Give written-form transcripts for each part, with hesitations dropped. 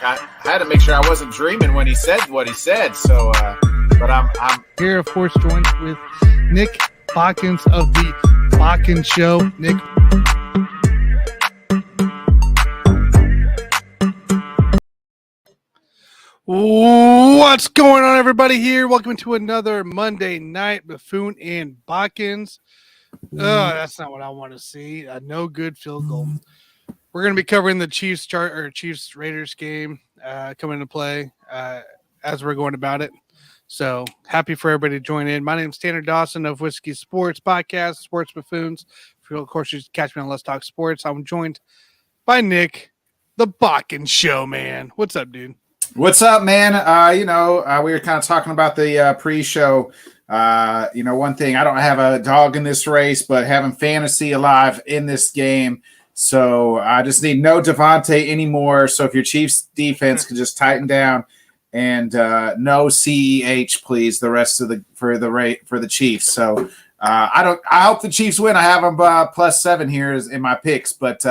I had to make sure I wasn't dreaming when he said what he said. So, but I'm here, of course, joined with Nick Bodkins of the Bodkins Show. Nick. What's going on, everybody? Here, welcome to another Monday night. Buffoon and Bodkins. That's not what I want to see. A no good field goal. We're going to be covering the Chiefs Raiders game coming into play as we're going about it. So happy for everybody to join in. My name is Tanner Dawson of Whiskey Sports Podcast, Sports Buffoons. Of course, you catch me on Let's Talk Sports. I'm joined by Nick, the Bodkins Show, man. What's up, dude? What's up, man? We were kind of talking about the pre-show. One thing, I don't have a dog in this race, but having fantasy alive in this game. So I just need no Devontae anymore. So if your Chiefs defense could just tighten down and no CEH, please, the rest of for the Chiefs. So I hope the Chiefs win. I have them +7 here in my picks, but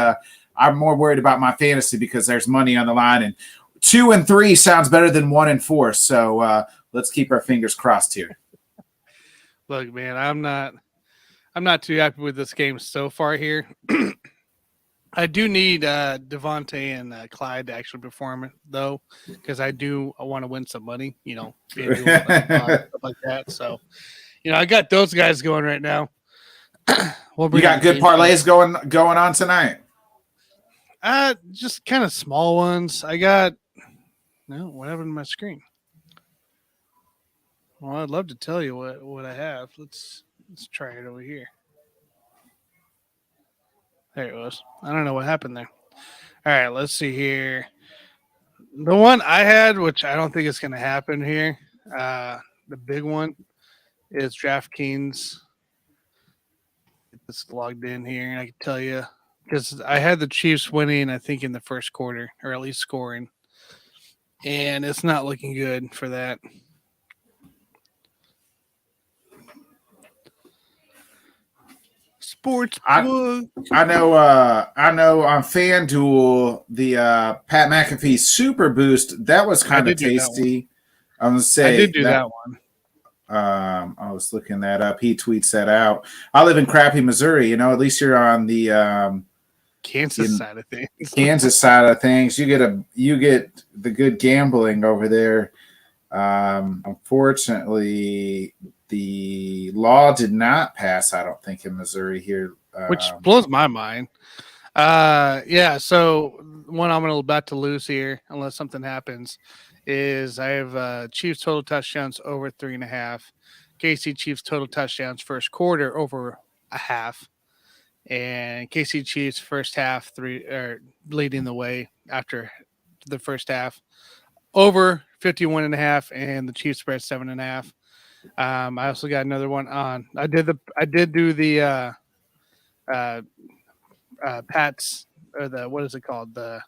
I'm more worried about my fantasy because there's money on the line, and 2 and 3 sounds better than 1 and 4. So let's keep our fingers crossed here. Look, man, I'm not too happy with this game so far here. I do need Devontae and Clyde to actually perform, though, because I want to win some money, stuff like that. So, I got those guys going right now. You got good parlays going on tonight? Just kind of small ones. I got what happened to my screen? Well, I'd love to tell you what I have. Let's try it over here. There it was. I don't know what happened there. All right, let's see here. The one I had, which I don't think is going to happen here, the big one is DraftKings. Get this logged in here, and I can tell you, because I had the Chiefs winning, I think, in the first quarter, or at least scoring. And it's not looking good for that. Sports. I know on FanDuel, the Pat McAfee Super Boost, that was kind of tasty. I'm going to say I did do that one. I was looking that up. He tweets that out. I live in crappy Missouri. At least you're on the Kansas side of things. Kansas side of things. You get the good gambling over there. Unfortunately, the law did not pass, I don't think, in Missouri here. Which blows my mind. So one I'm about to lose here, unless something happens, is I have Chiefs total touchdowns over 3.5. KC Chiefs total touchdowns first quarter over 0.5. And KC Chiefs first half leading the way after the first half over 51.5, and the Chiefs spread 7.5. I also got another one on. I did do the Pat's, or the, what is it called? The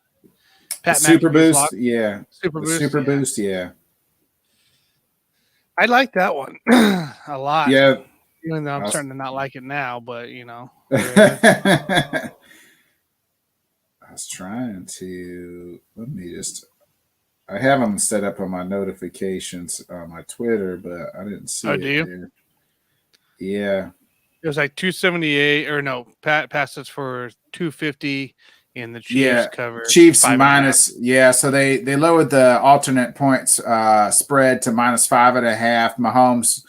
Pat Super Boost. Lock. Yeah. Super Boost. Super Boost. Yeah. I like that one a lot. Yeah. Even though I'm starting to not like it now, but I was trying to, I have them set up on my notifications on my Twitter, but I didn't see it. Do you? Here. Yeah. It was like 278, or no, Pat passes for 250, and the Chiefs cover. Chiefs minus, so they lowered the alternate points spread to -5.5. Mahomes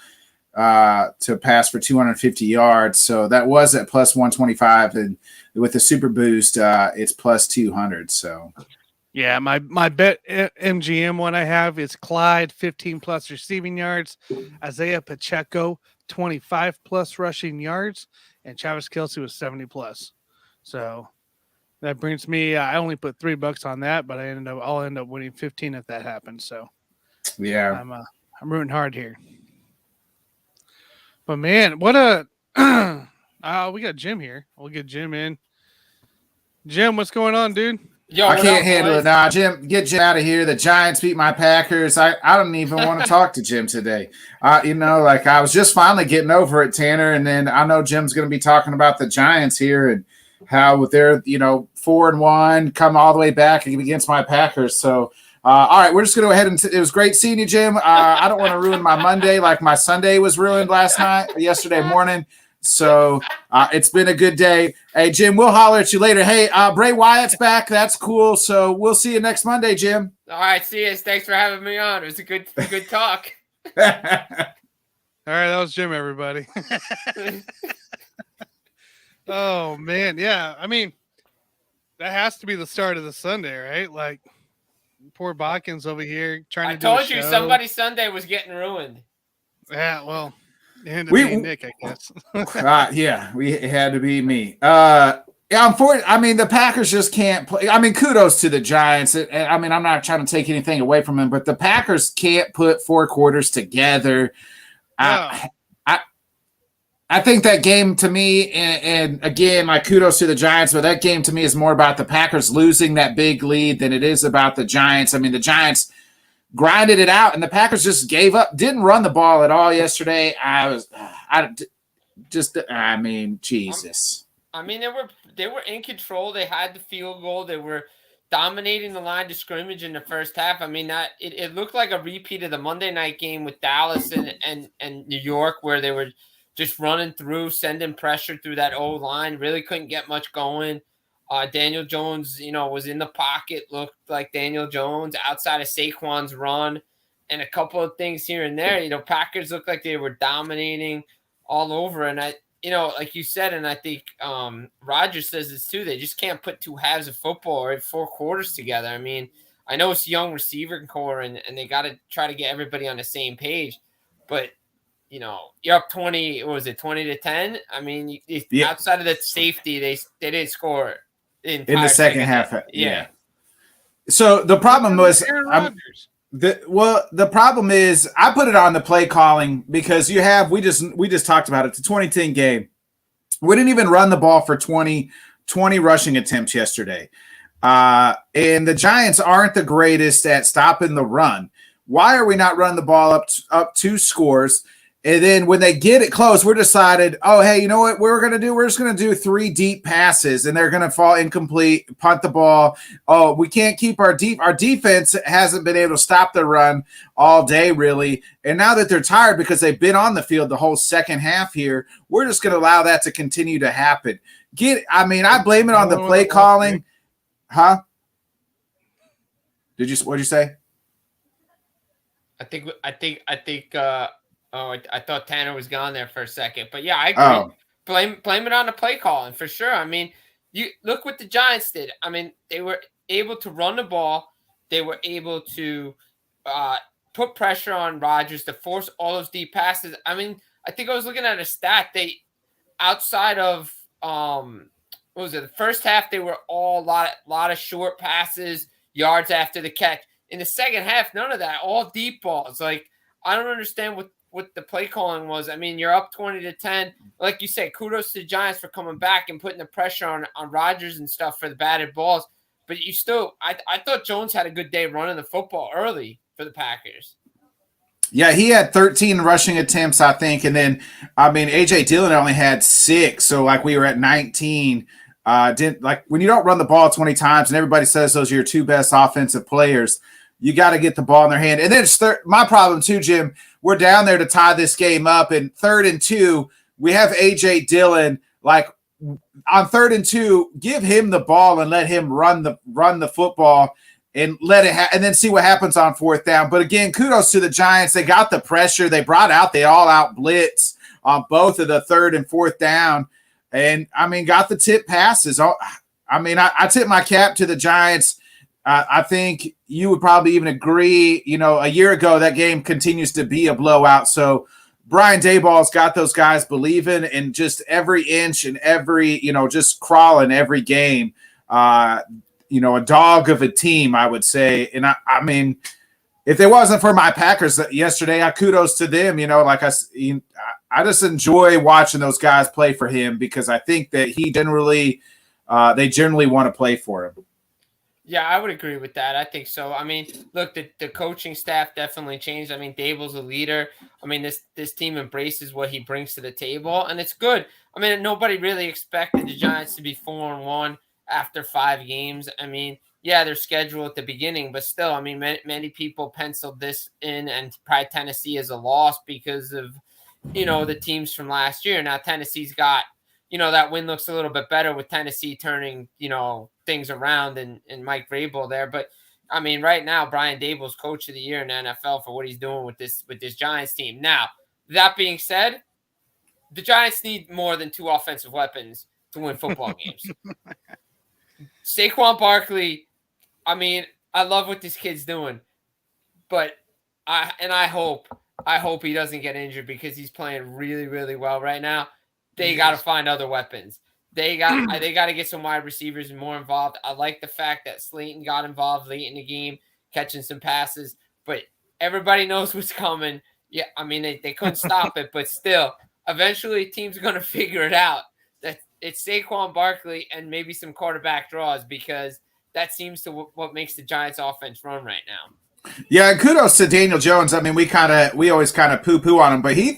to pass for 250 yards. So that was at +125, and with the Super Boost, it's +200. So. Yeah, my bet MGM one I have is Clyde 15+ receiving yards, Isaiah Pacheco 25+ rushing yards, and Travis Kelce was 70+. So that brings me. I only put $3 on that, but I'll end up winning 15 if that happens. So yeah, I'm rooting hard here. But man, what a we got Jim here. We'll get Jim in. Jim, what's going on, dude? Yo, I can't handle it now. Jim, get Jim out of here. The Giants beat my Packers. I don't even want to talk to Jim today. I was just finally getting over it, Tanner, and then I know Jim's going to be talking about the Giants here and how with their 4-1 come all the way back against my Packers. So All right, we're just going to go ahead and it was great seeing you, Jim. I don't want to ruin my Monday like my Sunday was ruined yesterday morning. So it's been a good day. Hey, Jim, we'll holler at you later. Hey, Bray Wyatt's back. That's cool. So we'll see you next Monday, Jim. All right, see you. Thanks for having me on. It was a good talk. All right, that was Jim, everybody. Oh, man. Yeah, I mean, that has to be the start of the Sunday, right? Like, poor Bodkins over here trying to do a show. I told you somebody's Sunday was getting ruined. Yeah, well, it ended up being Nick, I guess. Yeah, it had to be me. Yeah, I mean, the Packers just can't play. I mean, kudos to the Giants. I mean, I'm not trying to take anything away from them, but the Packers can't put 4 quarters together. No. I think that game to me, and again, like kudos to the Giants, but that game to me is more about the Packers losing that big lead than it is about the Giants. I mean, the Giants grinded it out, and the Packers just gave up, didn't run the ball at all yesterday. Jesus. I mean, they were in control. They had the field goal. They were dominating the line of scrimmage in the first half. I mean, it looked like a repeat of the Monday night game with Dallas and New York, where they were just running through, sending pressure through that O-line. Really couldn't get much going. Daniel Jones, was in the pocket, looked like Daniel Jones outside of Saquon's run, and a couple of things here and there. Packers looked like they were dominating all over. And like you said, and I think Rodgers says this too, they just can't put 2 halves of football or 4 quarters together. I mean, I know it's a young receiver core, and they got to try to get everybody on the same page, but you're up 20. What was it, 20-10? I mean, outside of the safety, they didn't score in the second half. Yeah. So the problem was the problem is I put it on the play calling because we just talked about it. It's a 2010 game. We didn't even run the ball for 20 rushing attempts yesterday. And the Giants aren't the greatest at stopping the run. Why are we not running the ball up 2 scores? And then when they get it close, we're decided, oh, hey, you know what we're going to do? We're just going to do 3 deep passes, and they're going to fall incomplete, punt the ball. Oh, we can't keep our defense hasn't been able to stop the run all day, really. And now that they're tired because they've been on the field the whole second half here, we're just going to allow that to continue to happen. I blame it on the play calling. Huh? What'd you say? I thought Tanner was gone there for a second, but yeah, I agree. Blame it on the play calling for sure. I mean, you look what the Giants did. I mean, they were able to run the ball. They were able to put pressure on Rodgers to force all those deep passes. I mean, I think I was looking at a stat. They outside of what was it? The first half they were all a lot of short passes, yards after the catch. In the second half, none of that. All deep balls. Like I don't understand what the play calling was. I mean, you're up 20-10. Like you said, kudos to the Giants for coming back and putting the pressure on Rodgers and stuff for the batted balls. But you still, I thought Jones had a good day running the football early for the Packers. Yeah, he had 13 rushing attempts, I think. And then, I mean, A.J. Dillon only had 6. So, like, we were at 19. When you don't run the ball 20 times and everybody says those are your 2 best offensive players, you got to get the ball in their hand. And then my problem too, Jim, we're down there to tie this game up. And 3rd and 2, we have A.J. Dillon. Like on 3rd and 2, give him the ball and let him run the football and let it and then see what happens on 4th down. But again, kudos to the Giants. They got the pressure. They brought out the all-out blitz on both of the 3rd and 4th down. And, I mean, got the tip passes. I mean, I tip my cap to the Giants. I think you would probably even agree, a year ago that game continues to be a blowout. So Brian Daboll's got those guys believing in just every inch and every, just crawling every game. A dog of a team, I would say. And I mean, if it wasn't for my Packers yesterday, kudos to them. I just enjoy watching those guys play for him because I think that they generally want to play for him. Yeah, I would agree with that. I think so. I mean, look, the coaching staff definitely changed. I mean, Dable's a leader. I mean, this team embraces what he brings to the table, and it's good. I mean, nobody really expected the Giants to be 4-1 after 5 games. I mean, their schedule at the beginning, but still, I mean, many people penciled this in and probably Tennessee as a loss because of, the teams from last year. Now Tennessee's got, that win looks a little bit better with Tennessee turning, things around and Mike Vrabel there. But I mean, right now, Brian Daboll's coach of the year in the NFL for what he's doing with this Giants team. Now, that being said, the Giants need more than 2 offensive weapons to win football games. Saquon Barkley, I mean, I love what this kid's doing, but I hope he doesn't get injured because he's playing really, really well right now. They got to find other weapons. They got to get some wide receivers more involved. I like the fact that Slayton got involved late in the game, catching some passes, but everybody knows what's coming. Yeah, I mean, they couldn't stop it, but still, eventually teams are going to figure it out. That it's Saquon Barkley and maybe some quarterback draws because that seems to what makes the Giants offense run right now. Yeah, kudos to Daniel Jones. I mean, we always kind of poo-poo on him, but he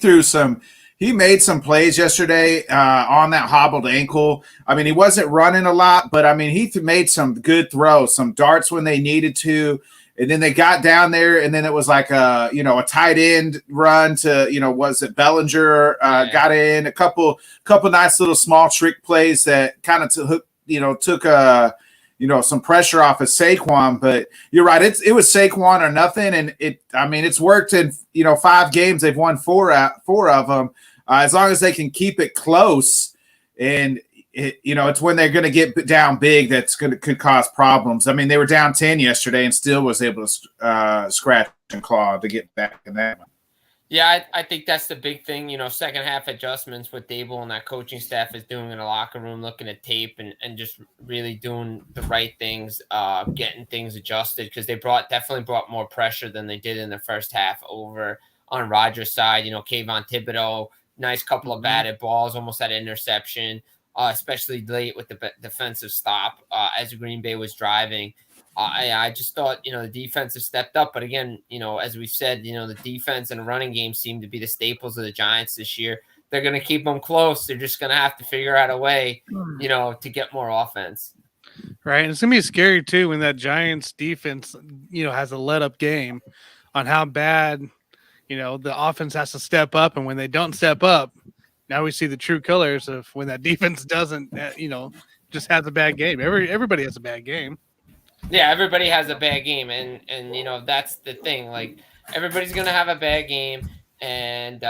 made some plays yesterday on that hobbled ankle. I mean, he wasn't running a lot, but I mean, he made some good throws, some darts when they needed to. And then they got down there, and then it was like a tight end run to, was it Bellinger got in a couple nice little small trick plays that kind of took some pressure off of Saquon. But you're right, it was Saquon or nothing, and it's worked in 5 games. They've won four of them. As long as they can keep it close, and it's when they're going to get down big could cause problems. I mean, they were down 10 yesterday and still was able to scratch and claw to get back in that one. Yeah, I think that's the big thing. Second half adjustments with Daboll and that coaching staff is doing in the locker room, looking at tape and just really doing the right things, getting things adjusted because they definitely brought more pressure than they did in the first half over on Rodgers' side. Kayvon Thibodeau, nice couple of batted balls, almost had an interception. Especially late with the defensive stop as Green Bay was driving. I just thought, the defense has stepped up. But again, as we said, the defense and the running game seem to be the staples of the Giants this year. They're going to keep them close. They're just going to have to figure out a way, to get more offense. Right. And it's going to be scary, too, when that Giants defense, has a let-up game on how bad, the offense has to step up. And when they don't step up, now we see the true colors of when that defense doesn't, just has a bad game. Everybody has a bad game. Yeah, everybody has a bad game, and that's the thing. Like everybody's gonna have a bad game, and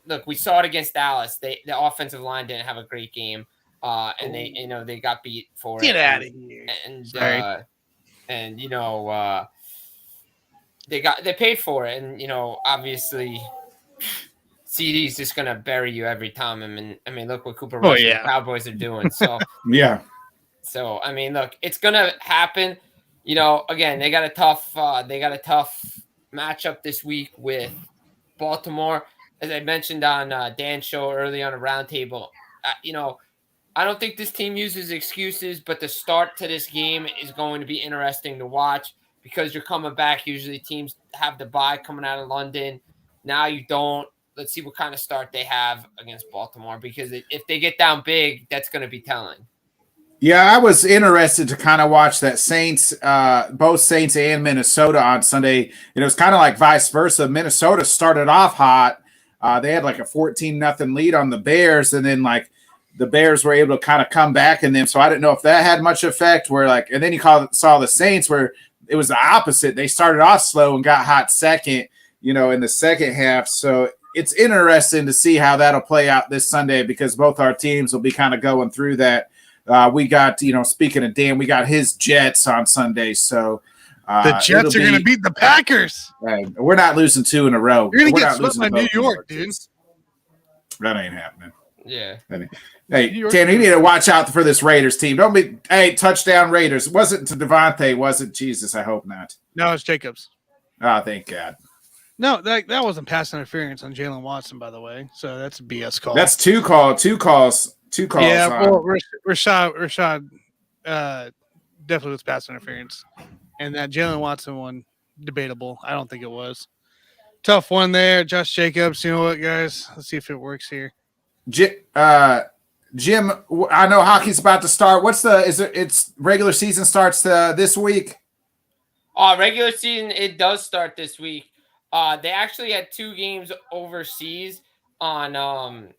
look, we saw it against Dallas. The offensive line didn't have a great game, and they got beat for Get it. out of here. They paid for it, and obviously. CD's just going to bury you every time. I mean, look what Cooper Rush and the Cowboys are doing. So, yeah. So, I mean, look, it's going to happen. Again, they got a tough matchup this week with Baltimore. As I mentioned on Dan's show early on a roundtable, I don't think this team uses excuses, but the start to this game is going to be interesting to watch because you're coming back. Usually teams have the bye coming out of London. Now you don't. Let's see what kind of start they have against Baltimore because if they get down big, that's going to be telling. Yeah, I was interested to kind of watch that Saints, both Saints and Minnesota on Sunday. And it was kind of like vice versa. Minnesota started off hot. They had like a 14-0 lead on the Bears, and then like the Bears were able to kind of come back in them. So I didn't know if that had much effect. And then you saw the Saints where it was the opposite. They started off slow and got hot second, in the second half. So it's interesting to see how that'll play out this Sunday because both our teams will be kind of going through that. We got, speaking of Dan, we got his Jets on Sunday. So the Jets are going to beat the Packers. Right. We're not losing 2 in a row. You're going to get swept by New York, dude. That ain't happening. Yeah. Hey, Dan, you need to watch out for this Raiders team. Touchdown Raiders. It wasn't to Devontae, was it? Jesus, I hope not. No, it's Jacobs. Oh, thank God. No, that wasn't pass interference on Jalen Watson, by the way. So that's a BS call. That's two calls. Yeah, well, Rashad definitely was pass interference. And that Jalen Watson one, debatable. I don't think it was. Tough one there. Josh Jacobs. You know what, guys? Let's see if it works here. Jim, I know hockey's about to start. It's regular season starts this week? Regular season, it does start this week. They actually had 2 games overseas on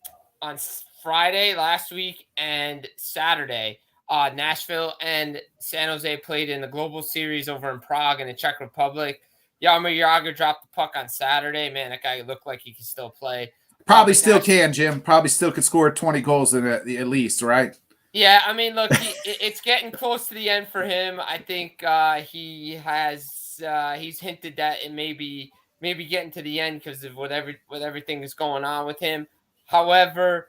Friday last week and Saturday. Nashville and San Jose played in the Global Series over in Prague in the Czech Republic. Jaromir Jagr dropped the puck on Saturday. Man, that guy looked like he could still play. Probably still can, Jim. Probably still could score 20 goals at least, right? Yeah, I mean, look, it's getting close to the end for him. I think he's hinted that it may be getting to the end because of what everything is going on with him. However,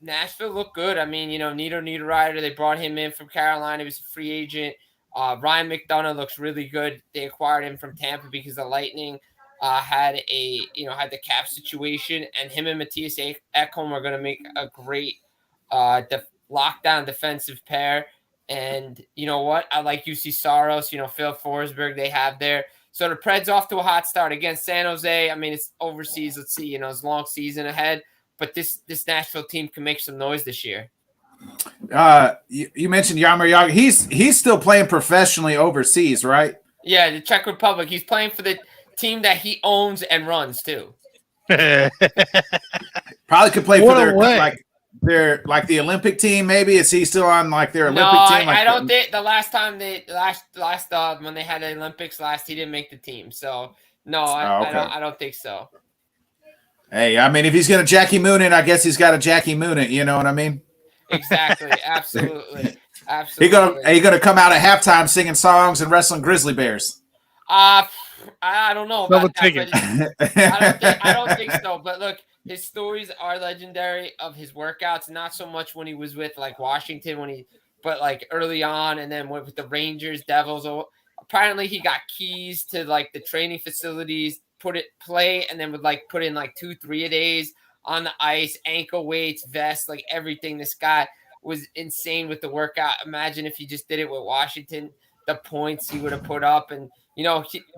Nashville looked good. I mean, Nito Niederreiter, they brought him in from Carolina. He was a free agent. Ryan McDonough looks really good. They acquired him from Tampa because the Lightning had the cap situation, and him and Matthias Ekholm are going to make a great lockdown defensive pair. And you know what? I like UC Saros, Phil Forsberg they have there. So the Preds off to a hot start against San Jose. I mean, it's overseas. Let's see, it's a long season ahead. But this Nashville team can make some noise this year. You mentioned Jaromir Jagr. He's still playing professionally overseas, right? Yeah, the Czech Republic. He's playing for the team that he owns and runs too. Probably could play for their the Olympic team. Maybe is he still on their Olympic team? I don't think the last time when they had the Olympics last, he didn't make the team. So no, I don't think so. Hey, I mean, if he's going to Jackie Moon it, I guess he's got to Jackie Moon it. You know what I mean? Exactly. Absolutely. He gonna come out at halftime singing songs and wrestling grizzly bears? I don't know about that. I don't think so. But look, his stories are legendary of his workouts. Not so much when he was with Washington, but early on, and then with the Rangers, Devils. Apparently, he got keys to the training facilities. Play and then would put in 2-3 a days on the ice, ankle weights, vests, everything. This guy was insane with the workout. Imagine if he just did it with Washington, the points he would have put up. And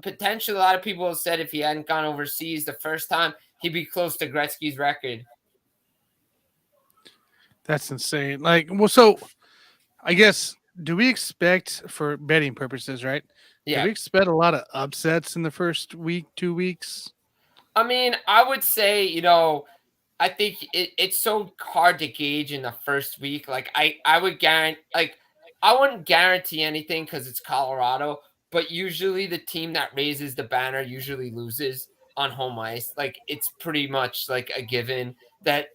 potentially a lot of people have said if he hadn't gone overseas the first time, he'd be close to Gretzky's record. That's insane. So I guess, do we expect, for betting purposes, right? Yeah. Do we expect a lot of upsets in the first week, 2 weeks? I mean, I would say, I think it's so hard to gauge in the first week. I would guarantee, I wouldn't guarantee anything because it's Colorado, but usually the team that raises the banner usually loses on home ice. It's pretty much a given that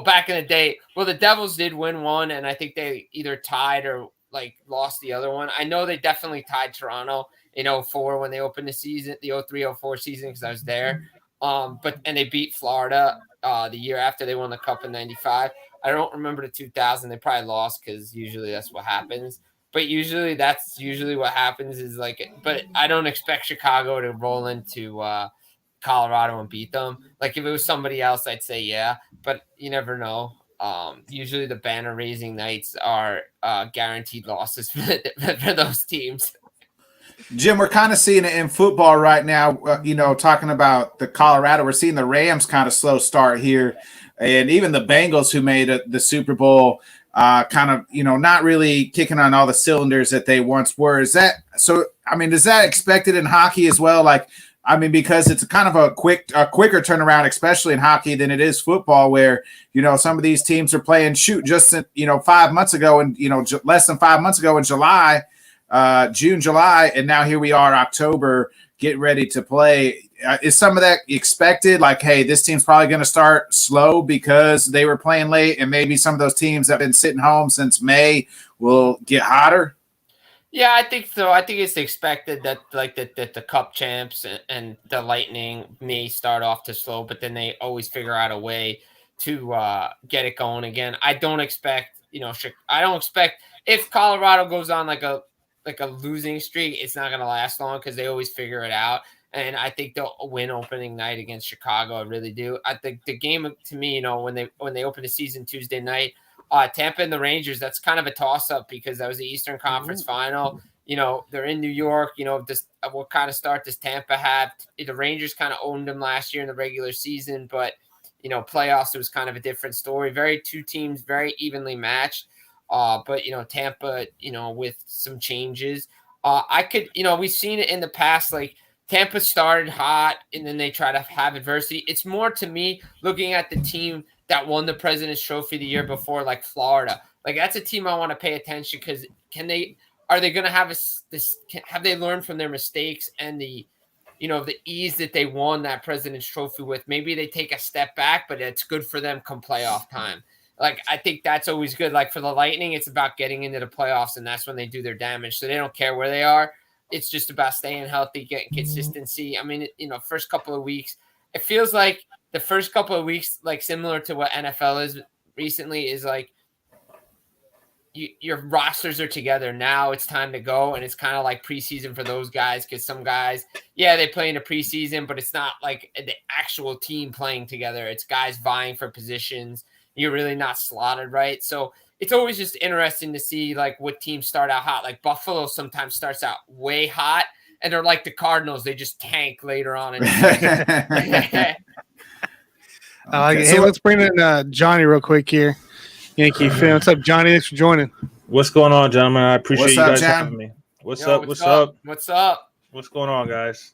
back in the day, the Devils did win one, and I think they either tied or lost the other one. I know they definitely tied Toronto in 2004 when they opened the season, the 2003-2004 season, because I was there. And they beat Florida the year after they won the Cup in '95. I don't remember the 2000. They probably lost because usually that's what happens. But usually that's what happens is but I don't expect Chicago to roll into Colorado and beat them. If it was somebody else, I'd say yeah, but you never know. Usually the banner raising nights are guaranteed losses for those teams. Jim, we're kind of seeing it in football right now. Talking about the Colorado, we're seeing the Rams kind of slow start here, and even the Bengals, who made the Super Bowl, kind of not really kicking on all the cylinders that they once were. Is that so? I mean, is that expected in hockey as well? Because it's kind of a quicker turnaround, especially in hockey, than it is football, where some of these teams are playing just 5 months ago, and less than 5 months ago in July. June, July, and now here we are, October, getting ready to play. Is some of that expected? Hey, this team's probably going to start slow because they were playing late, and maybe some of those teams that have been sitting home since May will get hotter? Yeah, I think so. I think it's expected that that the Cup champs and the Lightning may start off to slow, but then they always figure out a way to get it going again. I don't expect, if Colorado goes on like a losing streak, it's not going to last long because they always figure it out. And I think they'll win opening night against Chicago. I really do. I think the game, to me, when they open the season Tuesday night, Tampa and the Rangers, that's kind of a toss-up because that was the Eastern Conference final. They're in New York. What kind of start does Tampa have? The Rangers kind of owned them last year in the regular season, but playoffs, it was kind of a different story. Two teams very evenly matched. But Tampa, with some changes, we've seen it in the past. Like Tampa started hot and then they try to have adversity. It's more to me looking at the team that won the President's Trophy the year before, like Florida. Like that's a team I want to pay attention because are they going to have have they learned from their mistakes and the ease that they won that President's Trophy with? Maybe they take a step back, but it's good for them come playoff time. Like, I think that's always good. Like for the Lightning, it's about getting into the playoffs, and that's when they do their damage. So they don't care where they are. It's just about staying healthy, getting consistency. I mean, first couple of weeks, it feels like the first couple of weeks, like similar to what NFL is recently, is like your rosters are together. Now it's time to go, and it's kind of like preseason for those guys because some guys, they play in a preseason, but it's not like the actual team playing together. It's guys vying for positions. You're really not slotted right. So it's always just interesting to see like what teams start out hot. Like Buffalo sometimes starts out way hot, and they're like the Cardinals. They just tank later on. Hey, let's bring in Johnny real quick here. Yankee fan. What's up, Johnny? Thanks for joining. What's going on, gentlemen? I appreciate you guys John? having me. What's up? What's up? What's up? What's going on, guys?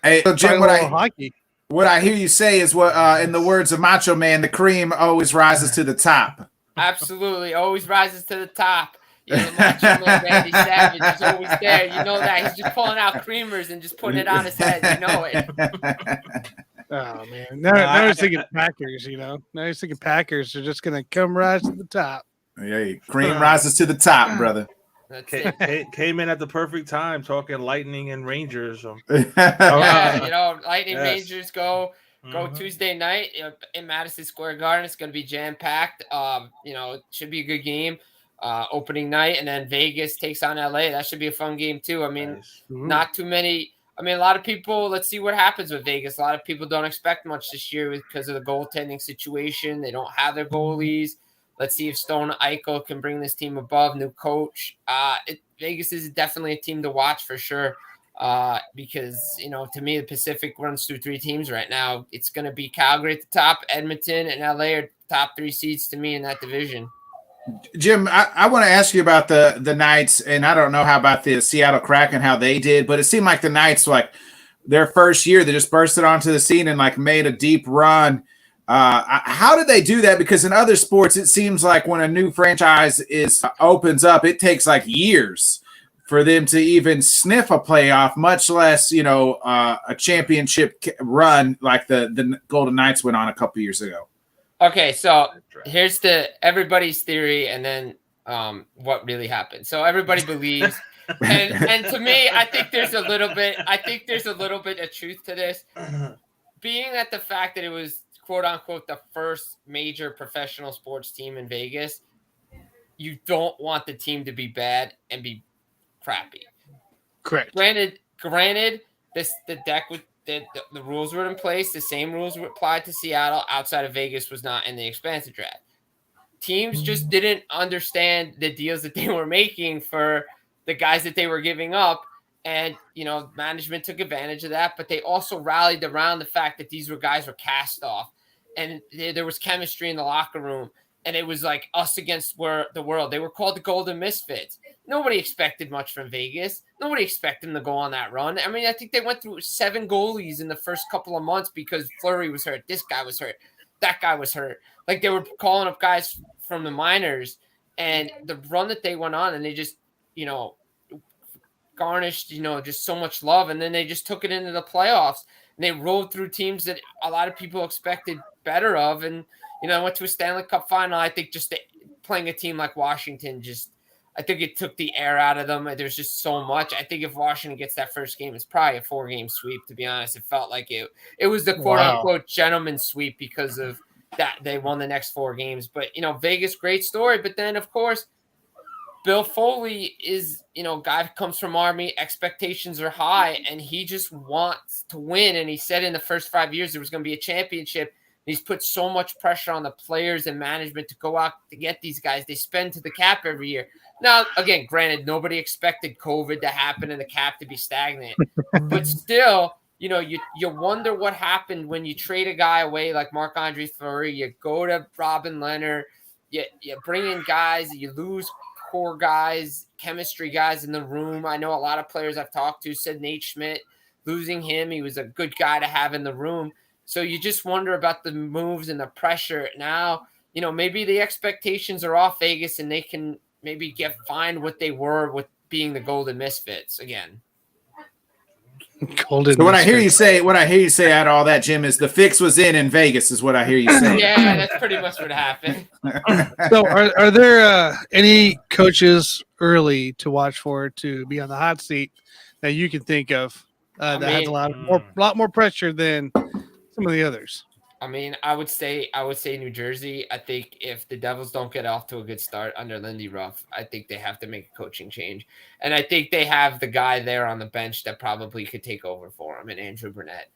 Hey, so Jim, hockey. What I hear you say is what, in the words of Macho Man, the cream always rises to the top. Absolutely, always rises to the top. The Macho Man, Randy Savage is always there. You know that he's just pulling out creamers and just putting it on his head. You know it. Oh man, now he's thinking Packers. Now he's thinking Packers are just gonna come rise to the top. Yeah, cream rises to the top, brother. Came in at the perfect time talking Lightning and Rangers. Lightning Rangers go Tuesday night in Madison Square Garden. It's going to be jam-packed. It should be a good game opening night, and then Vegas takes on LA. That should be a fun game too. I mean, not too many. I mean, a lot of people, let's see what happens with Vegas. A lot of people don't expect much this year because of the goaltending situation. They don't have their goalies. Let's see if Stone Eichel can bring this team above. New coach. Vegas is definitely a team to watch for sure because, to me, the Pacific runs through three teams right now. It's going to be Calgary at the top, Edmonton, and LA are top three seeds to me in that division. Jim, I want to ask you about the Knights, and I don't know how about the Seattle Kraken, how they did, but it seemed like the Knights, like their first year, they just bursted onto the scene and like made a deep run. How did they do that? Because in other sports, it seems like when a new franchise opens up, it takes like years for them to even sniff a playoff, much less, a championship run like the Golden Knights went on a couple years ago. Okay, so here's everybody's theory, and then what really happened. So everybody believes, and to me, I think there's a little bit of truth to this, being that the fact that it was quote unquote the first major professional sports team in Vegas. You don't want the team to be bad and be crappy. Correct. Granted, the deck with the rules were in place. The same rules were applied to Seattle. Outside of Vegas was not in the expansive draft. Teams just didn't understand the deals that they were making for the guys that they were giving up. And, management took advantage of that, but they also rallied around the fact that these guys were cast off and there was chemistry in the locker room. And it was like us against the world. They were called the Golden Misfits. Nobody expected much from Vegas. Nobody expected them to go on that run. I mean, I think they went through 7 goalies in the first couple of months because Fleury was hurt. This guy was hurt. That guy was hurt. Like they were calling up guys from the minors, and the run that they went on, and they just, garnished, just so much love. And then they just took it into the playoffs, and they rolled through teams that a lot of people expected better of. And, went to a Stanley Cup final. I think just playing a team like Washington, I think it took the air out of them. There's just so much. I think if Washington gets that first game, it's probably a 4-game sweep, to be honest. It felt like it was the quote-unquote gentleman sweep because of that. They won the next 4 games. But, Vegas, great story. But then, of course, Bill Foley is, guy comes from Army. Expectations are high, and he just wants to win. And he said in the first 5 years there was going to be a championship. He's put so much pressure on the players and management to go out to get these guys. They spend to the cap every year. Now, again, granted, nobody expected COVID to happen and the cap to be stagnant. But still, you wonder what happened when you trade a guy away like Marc-Andre Fleury. You go to Robin Leonard, you bring in guys, you lose core guys, chemistry guys in the room. I know a lot of players I've talked to said Nate Schmidt, losing him, he was a good guy to have in the room. So you just wonder about the moves and the pressure. Now, maybe the expectations are off Vegas and they can maybe find what they were with being the Golden Misfits again. Golden. So what I hear you say out of all that, Jim, is the fix was in Vegas, is what I hear you say. Yeah, that's pretty much what happened. So are there any coaches early to watch for to be on the hot seat that you can think of that has a lot more pressure than some of the others? I mean, I would say New Jersey. I think if the Devils don't get off to a good start under Lindy Ruff, I think they have to make a coaching change. And I think they have the guy there on the bench that probably could take over for him, and Andrew Burnett.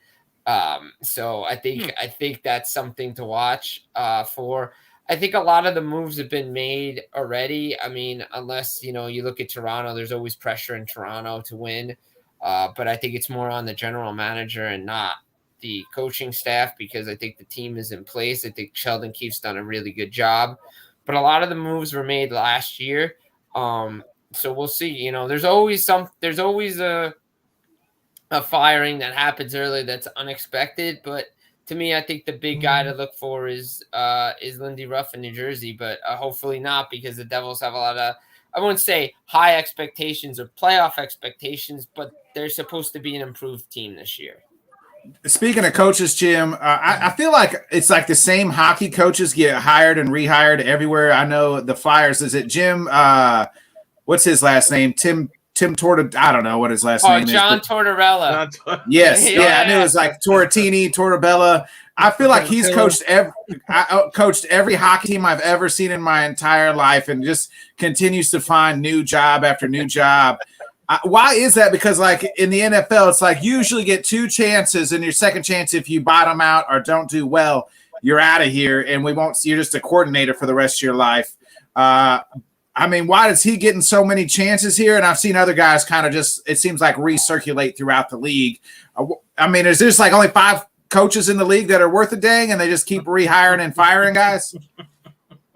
So I think that's something to watch for. I think a lot of the moves have been made already. I mean, unless, you look at Toronto, there's always pressure in Toronto to win. But I think it's more on the general manager and not the coaching staff, because I think the team is in place. I think Sheldon Keefe's done a really good job, but a lot of the moves were made last year. So we'll see. There's always a firing that happens early that's unexpected, but to me, I think the big guy to look for is Lindy Ruff in New Jersey, but hopefully not, because the Devils have a lot of, I wouldn't say high expectations or playoff expectations, but they're supposed to be an improved team this year. Speaking of coaches, Jim, I feel like it's like the same hockey coaches get hired and rehired everywhere. I know the Flyers. Is it Jim? What's his last name? Tim I don't know what his last name is. John Tortorella. Yes, yeah, I knew it was like Tortobella. I feel like he's coached every hockey team I've ever seen in my entire life, and just continues to find new job after new job. Why is that? Because like in the NFL, it's like you usually get 2 chances, and your second chance, if you bottom out or don't do well, you're out of here, and you're just a coordinator for the rest of your life. I mean, why is he getting so many chances here? And I've seen other guys kind of just, it seems like, recirculate throughout the league. I mean, is there just like only 5 coaches in the league that are worth a dang, and they just keep rehiring and firing guys?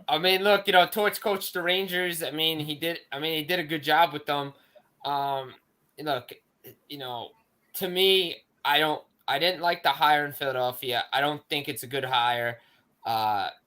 I mean, look, Torts coached the Rangers. I mean, he did a good job with them. Look, to me, I didn't like the hire in Philadelphia. I don't think it's a good hire.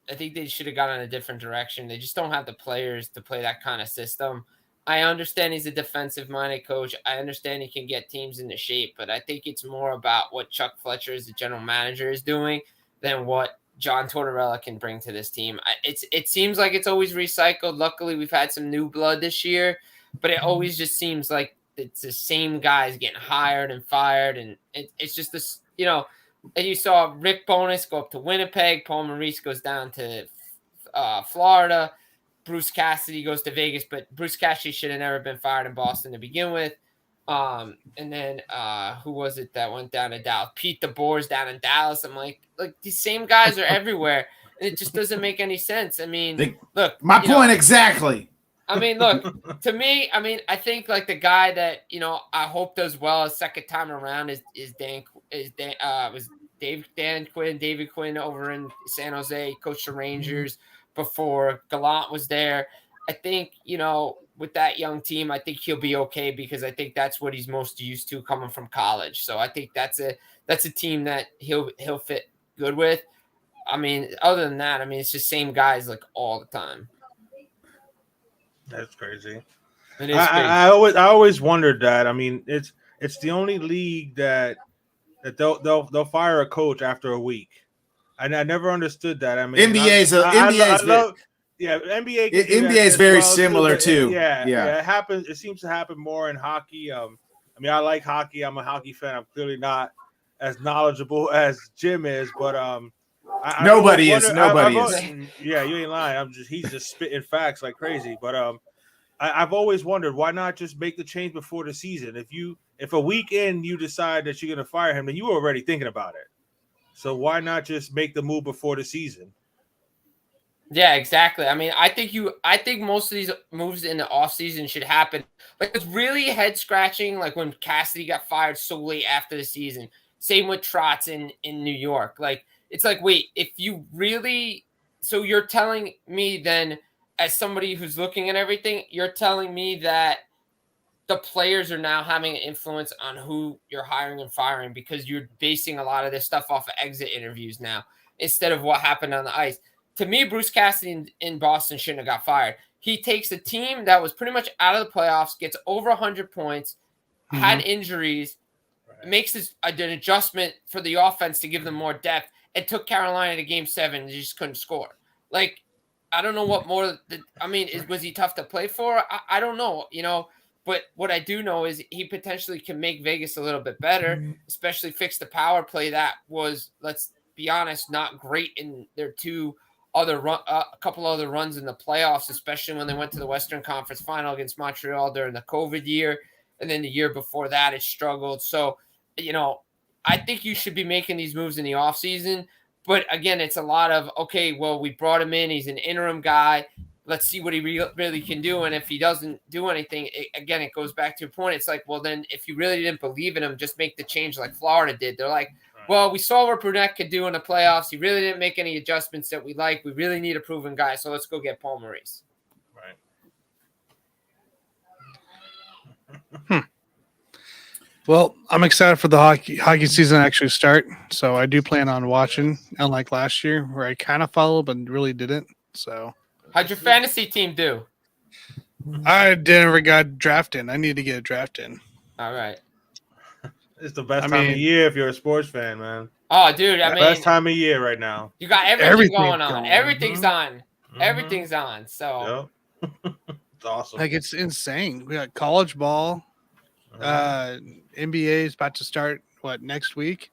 I think they should have gone in a different direction. They just don't have the players to play that kind of system. I understand he's a defensive-minded coach. I understand he can get teams into shape, but I think it's more about what Chuck Fletcher as the general manager is doing than what John Tortorella can bring to this team. It seems like it's always recycled. Luckily, we've had some new blood this year, but it always just seems like it's the same guys getting hired and fired, and it's just this, and you saw Rick Bowness go up to Winnipeg. Paul Maurice goes down to Florida. Bruce Cassidy goes to Vegas, but Bruce Cassidy should have never been fired in Boston to begin with. And then who was it that went down to Dallas? Pete DeBoer's down in Dallas. I'm like these same guys are everywhere, and it just doesn't make any sense. I mean, look, my point exactly. I mean, look, to me, I mean, I think like the guy that, I hope does well a second time around is David Quinn over in San Jose, coached the Rangers before Gallant was there. I think, with that young team, I think he'll be okay, because I think that's what he's most used to coming from college. So I think that's a team that he'll fit good with. I mean, other than that, I mean, it's just same guys like all the time. That's crazy. It is crazy. I always wondered that. I mean, it's the only league that they'll fire a coach after a week. I never understood that. I mean, NBA is very similar too. Yeah. It happens. It seems to happen more in hockey. I mean, I like hockey. I'm a hockey fan. I'm clearly not as knowledgeable as Jim is, but Nobody is. Yeah, you ain't lying. He's just spitting facts like crazy. But I've always wondered, why not just make the change before the season? If a week in you decide that you're gonna fire him, then you were already thinking about it. So why not just make the move before the season? Yeah, exactly. I mean, I think most of these moves in the offseason should happen. Like, it's really head scratching, like when Cassidy got fired so late after the season. Same with Trotz in New York. Like, it's like, wait, if you really, so you're telling me then, as somebody who's looking at everything, you're telling me that the players are now having an influence on who you're hiring and firing because you're basing a lot of this stuff off of exit interviews now instead of what happened on the ice. To me, Bruce Cassidy in Boston shouldn't have got fired. He takes a team that was pretty much out of the playoffs, gets over 100 points, had injuries, makes an adjustment for the offense to give them more depth, and took Carolina to Game 7 and just couldn't score. Like, I don't know what more. Was he tough to play for? I don't know, But what I do know is he potentially can make Vegas a little bit better, especially fix the power play that was, let's be honest, not great in their a couple other runs in the playoffs, especially when they went to the Western Conference Final against Montreal during the COVID year. And then the year before that, it struggled. So, I think you should be making these moves in the offseason. But again, it's a lot of, okay, well, we brought him in. He's an interim guy. Let's see what he really can do. And if he doesn't do anything, it goes back to your point. It's like, well, then if you really didn't believe in him, just make the change like Florida did. They're like, well, we saw what Brunette could do in the playoffs. He really didn't make any adjustments that we like. We really need a proven guy. So let's go get Paul Maurice. Right. Well, I'm excited for the hockey season to actually start. So I do plan on watching, unlike last year where I kind of followed but really didn't. So how'd your fantasy team do? I never got drafted. I need to get a draft in. All right. It's the best time of year if you're a sports fan, man. Oh, dude, best time of year right now. You got everything going on. Everything's on. Mm-hmm. Everything's on. So it's awesome. Like, it's insane. We got college ball. NBA is about to start next week.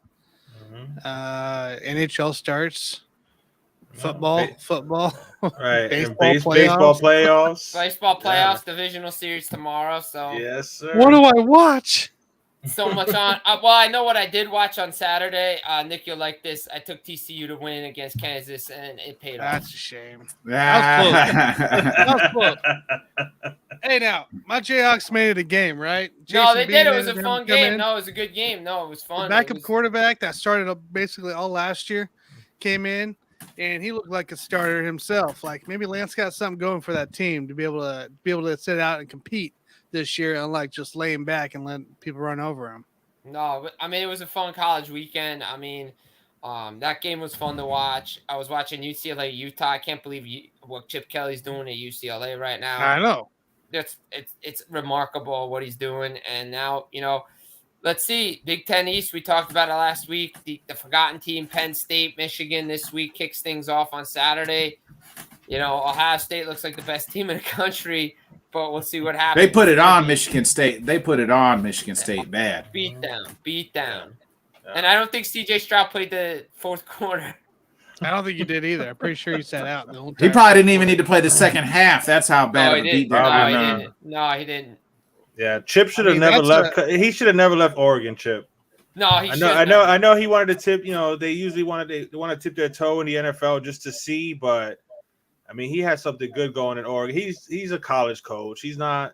NHL starts. Football. Right. Baseball playoffs. Baseball playoffs, divisional series tomorrow. So yes, sir. What do I watch? So much on. Well, I know what I did watch on Saturday. Nick, you'll like this. I took TCU to win against Kansas, and it paid off. That's a shame. That was close. Hey, now, my Jayhawks made it a game, right? No, they did. It was a fun game. No, it was a good game. No, it was fun. The backup quarterback that started up basically all last year came in, and he looked like a starter himself. Like, maybe Lance got something going for that team to be able to sit out and compete this year, unlike just laying back and letting people run over him. No, I mean, it was a fun college weekend. I mean, that game was fun to watch. I was watching UCLA, Utah. I can't believe what Chip Kelly's doing at UCLA right now. I know. It's remarkable what he's doing. And now, let's see. Big Ten East, we talked about it last week. The forgotten team, Penn State, Michigan, this week kicks things off on Saturday. Ohio State looks like the best team in the country. But we'll see what happens. They put it on Michigan State. Bad. Beat down. Yeah. And I don't think C.J. Stroud played the fourth quarter. I don't think he did either. I'm pretty sure he sat out the whole time. He probably didn't even need to play the second half. That's how bad of a beat down. No, he didn't. Yeah, Chip should have never left. He should have never left Oregon, Chip. No, I know he wanted to tip. They usually want to tip their toe in the NFL just to see, but I mean, he has something good going in Oregon. He's a college coach. He's not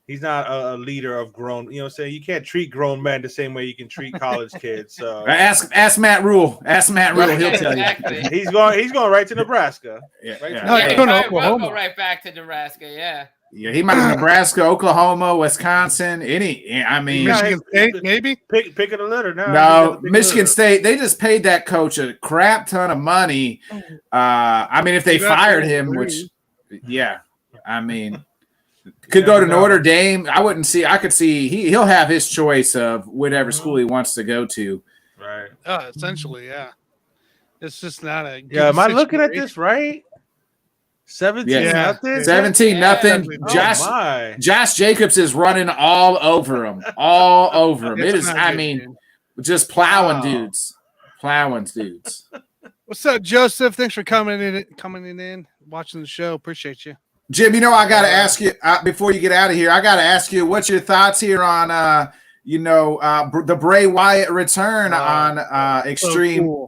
a leader of grown. You can't treat grown men the same way you can treat college kids. So ask Matt Rule. He'll tell you. He's going right to Nebraska. We'll go right back to Nebraska. Yeah. Yeah, he might be Nebraska, Oklahoma, Wisconsin, Michigan State, maybe? Pick of the litter now. No, Michigan State, they just paid that coach a crap ton of money. If they fired him, could go to Notre Dame. I could see he'll have his choice of whatever school he wants to go to. Right. Essentially, yeah. It's just not a good am I looking at this right? 17-0. 17-0. Josh Jacobs is running all over him. It is. Just plowing dudes. What's up, Joseph? Thanks for coming in, watching the show. Appreciate you, Jim. I got to ask you before you get out of here. I got to ask you, what's your thoughts here on the Bray Wyatt return on Extreme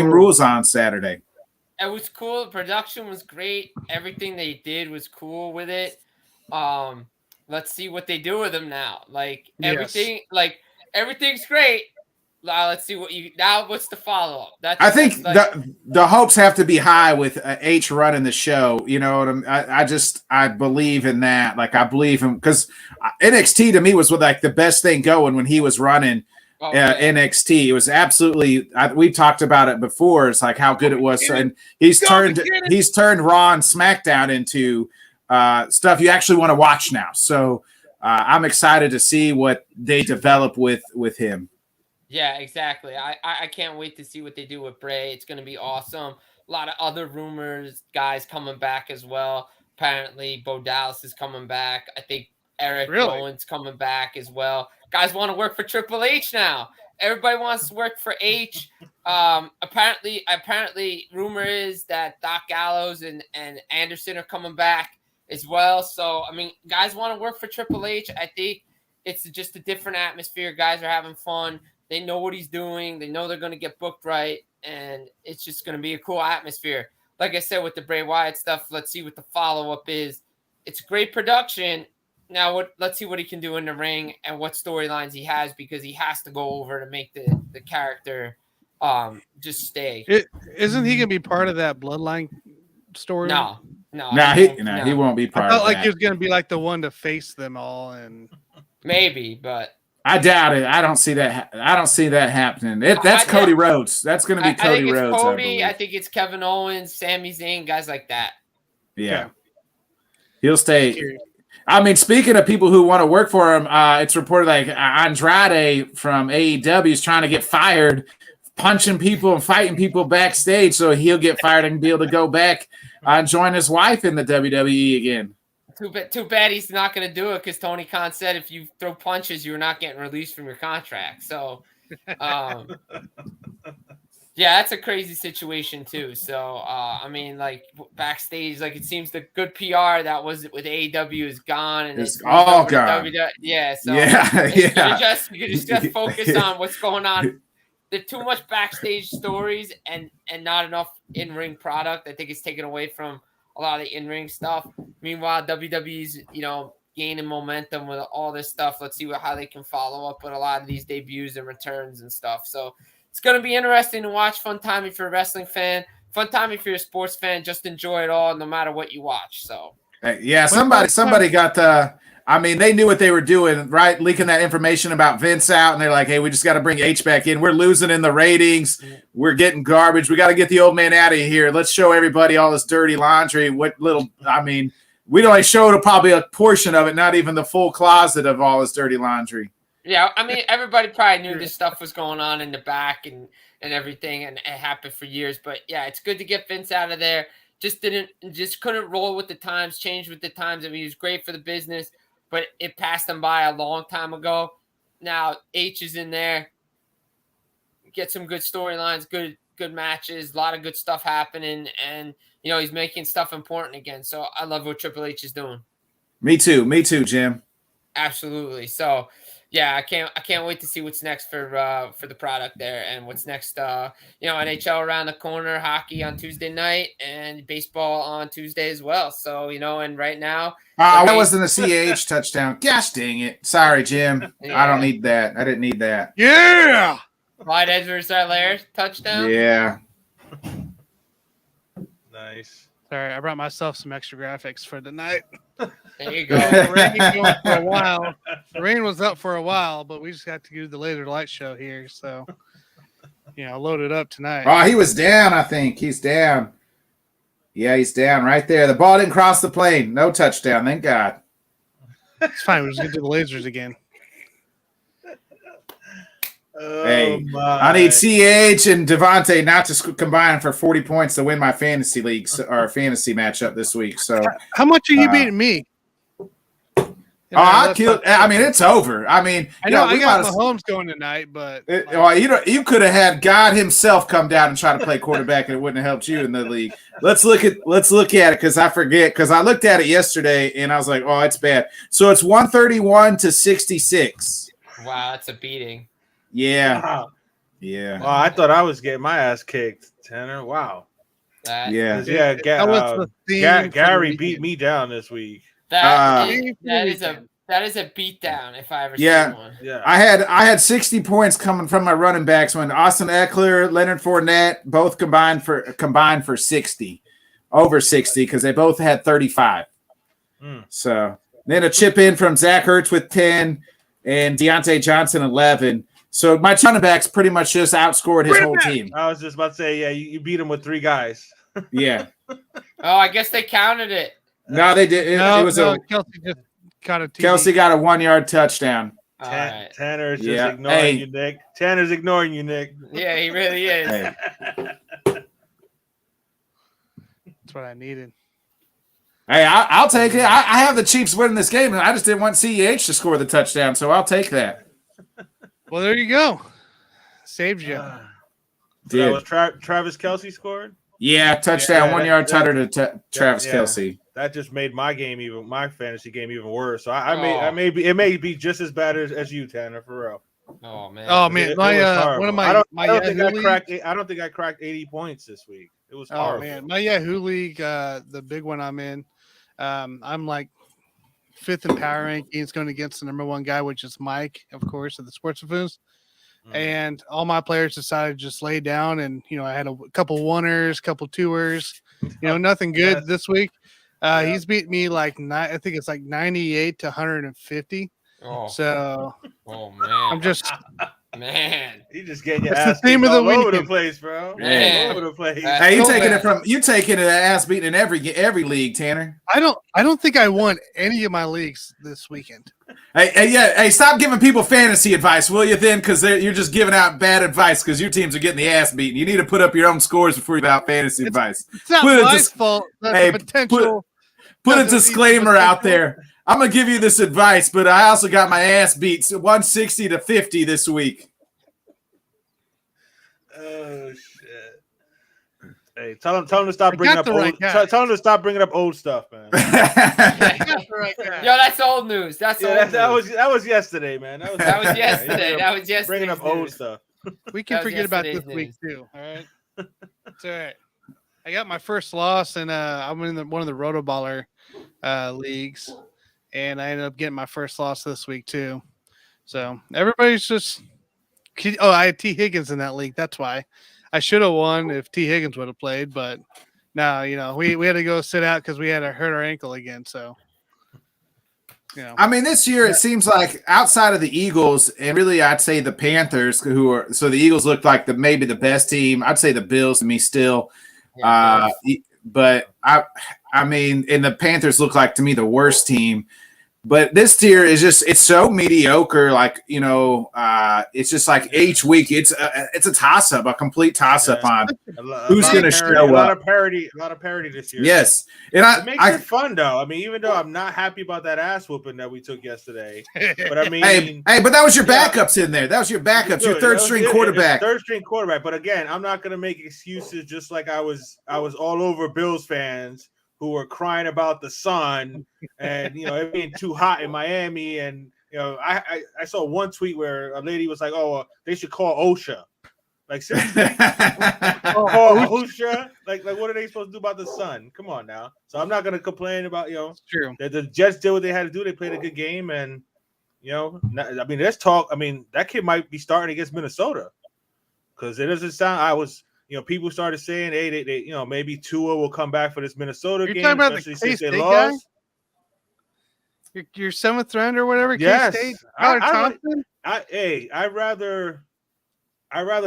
Rules on Saturday? It was cool. The production was great. Everything they did was cool with it. Let's see what they do with him now. Like everything, everything's great. Now let's see what's the follow up? I think the hopes have to be high with H running the show. You know what I believe in that. Like I believe him because NXT to me was like the best thing going when he was running NXT. It was absolutely. We talked about it before. It's like how good it was, and he's turned Raw and SmackDown into stuff you actually want to watch now. So I'm excited to see what they develop with him. Yeah, exactly. I can't wait to see what they do with Bray. It's going to be awesome. A lot of other rumors, guys coming back as well. Apparently, Bo Dallas is coming back. I think Eric Rowan's coming back as well. Guys want to work for Triple H now. Everybody wants to work for H. Apparently, rumor is that Doc Gallows and Anderson are coming back as well. So, I mean, guys want to work for Triple H. I think it's just a different atmosphere. Guys are having fun. They know what he's doing. They know they're going to get booked right, and it's just going to be a cool atmosphere. Like I said, with the Bray Wyatt stuff, let's see what the follow-up is. It's great production. Now, let's see what he can do in the ring and what storylines he has, because he has to go over to make the character just stay. Isn't he going to be part of that Bloodline story? No, he won't be part of that. I felt like he was going to be like the one to face them all, and maybe, but I doubt it. I don't see that. I don't see that happening. That's Cody Rhodes. That's going to be Cody Rhodes. Cody. I think it's Kevin Owens, Sami Zayn, guys like that. Yeah, he'll stay. I mean, speaking of people who want to work for him, it's reported like Andrade from AEW is trying to get fired, punching people and fighting people backstage, so he'll get fired and be able to go back and join his wife in the WWE again. Too bad he's not going to do it, because Tony Khan said if you throw punches, you're not getting released from your contract. So, yeah, that's a crazy situation too. So, I mean, like backstage, like it seems the good PR that was with AEW is gone, and it's all gone. Yeah, so you could just focus on what's going on. There's too much backstage stories and not enough in-ring product. I think it's taken away from a lot of the in-ring stuff. Meanwhile, WWE's, gaining momentum with all this stuff. Let's see how they can follow up with a lot of these debuts and returns and stuff. So it's going to be interesting to watch. Fun time if you're a wrestling fan. Fun time if you're a sports fan. Just enjoy it all, no matter what you watch. So yeah, somebody got the. I mean, they knew what they were doing, right? Leaking that information about Vince out, and they're like, hey, we just got to bring H back in. We're losing in the ratings. We're getting garbage. We got to get the old man out of here. Let's show everybody all this dirty laundry. We only showed probably a portion of it, not even the full closet of all this dirty laundry. Yeah, I mean, everybody probably knew this stuff was going on in the back and everything, and it happened for years. But, yeah, it's good to get Vince out of there. Just couldn't roll with the times, change with the times. I mean, he was great for the business, but it passed him by a long time ago. Now H is in there. Get some good storylines, good matches, a lot of good stuff happening, and he's making stuff important again. So I love what Triple H is doing. Me too, Jim. Absolutely. So yeah, I can't wait to see what's next for the product there, and what's next. NHL around the corner, hockey on Tuesday night, and baseball on Tuesday as well. So and right now, that wasn't a CH touchdown. Gosh dang it! Sorry, Jim. Yeah. I don't need that. I didn't need that. Yeah. Clyde Edwards-Helaire touchdown. Yeah. Nice. Sorry, I brought myself some extra graphics for tonight. There you go. The rain was up for a while, but we just got to do the laser light show here. So, load it up tonight. Oh, he was down, I think. He's down. Yeah, he's down right there. The ball didn't cross the plane. No touchdown. Thank God. It's fine. We're just going to do the lasers again. Hey, I need CH and Devontae not to combine for 40 points to win my fantasy leagues or fantasy matchup this week. So, how much are you beating me? I killed. I mean, it's over. I mean, I know I got Mahomes going tonight, but you could have had God Himself come down and try to play quarterback, and it wouldn't have helped you in the league. Let's look at it because I forget, because I looked at it yesterday and I was like, oh, it's bad. So it's 131-66. Wow, that's a beating. Yeah. Wow. Yeah. Well, I thought I was getting my ass kicked, Tanner. Wow. Yeah. Gary beat me down this week. That is a That is a beatdown if I ever see one. Yeah. I had 60 points coming from my running backs when Austin Eckler, Leonard Fournette both combined for 60, over 60 because they both had 35. So then a chip in from Zach Ertz with 10 and Deontay Johnson 11. So my running backs pretty much just outscored his whole team. I was just about to say, yeah, you beat him with 3 guys. Yeah. Oh, I guess they counted it. No, they did. It was Kelsey just got a TD. Kelsey got a 1-yard touchdown. Right. Tanner's just ignoring you, Nick. Tanner's ignoring you, Nick. Yeah, he really is. Hey. That's what I needed. Hey, I'll take it. I have the Chiefs winning this game, and I just didn't want CEH to score the touchdown, so I'll take that. Well, there you go. Saved you. So that was Travis Kelce scored? Yeah, touchdown, 1-yard tutter to Travis Kelce. That just made my fantasy game even worse. So it may be just as bad as you, Tanner, for real. Oh man. Oh man, I don't think I cracked 80 points this week. It was horrible. Oh man, my Yahoo league, the big one I'm in, I'm like 5th in power rankings, going against the number 1 guy, which is Mike, of course, of the Sports Buffoons. And all my players decided to just lay down, and I had a couple 1ers, couple 2ers, nothing good this week. He's beat me I think it's like 98 to 150. Oh. So, man, I'm just you just getting your that's ass the theme of the all over week. the place, bro. Man. All over the place. Hey, you taking the ass beating in every league, Tanner. I don't think I won any of my leagues this weekend. Hey, stop giving people fantasy advice, will you? Then, because you're just giving out bad advice because your teams are getting the ass beaten. You need to put up your own scores before you give out fantasy advice. It's not my fault. That's the potential. Put a disclaimer out there. I'm gonna give you this advice, but I also got my ass beat 160 to 50 this week. Oh shit! Hey, tell him to stop bringing up old. Tell him to stop bringing up old stuff, man. Yo, that's old news. That was yesterday, man. That was yesterday. That was yesterday. Bringing up old stuff. We can forget about this week too. All right, it's all right. I got my first loss, and I'm in one of the Rotoballer leagues, and I ended up getting my first loss this week too. So everybody's just. Oh, I had T. Higgins in that league. That's why I should have won if T. Higgins would have played. But no, we had to go sit out because we had to hurt our ankle again. So, I mean, this year it seems like outside of the Eagles and really I'd say the Panthers, so the Eagles looked like maybe the best team. I'd say the Bills to me still. But I mean, and the Panthers look like to me the worst team. But this tier is it's so mediocre. It's just like each week it's a toss up, a complete toss up on who's going to show up. A lot of parity this year. Yes, and it makes it fun though. I mean, even though I'm not happy about that ass whooping that we took yesterday, but I mean, hey, but that was your backups in there. That was your backups, your third string quarterback. Third string quarterback. But again, I'm not going to make excuses. Just like I was all over Bills fans who were crying about the sun and it being too hot in Miami. And I saw one tweet where a lady was like, "Oh, they should call OSHA." Like seriously, call OSHA. Like what are they supposed to do about the sun? Come on now. So I'm not gonna complain about true. That the Jets did what they had to do. They played a good game, and I mean, let's talk. I mean, that kid might be starting against Minnesota because it doesn't sound. People started saying, "Hey, they maybe Tua will come back for this Minnesota game." You're talking about the K-State guy? Your 7th round or whatever. Yes, K-State. I'd rather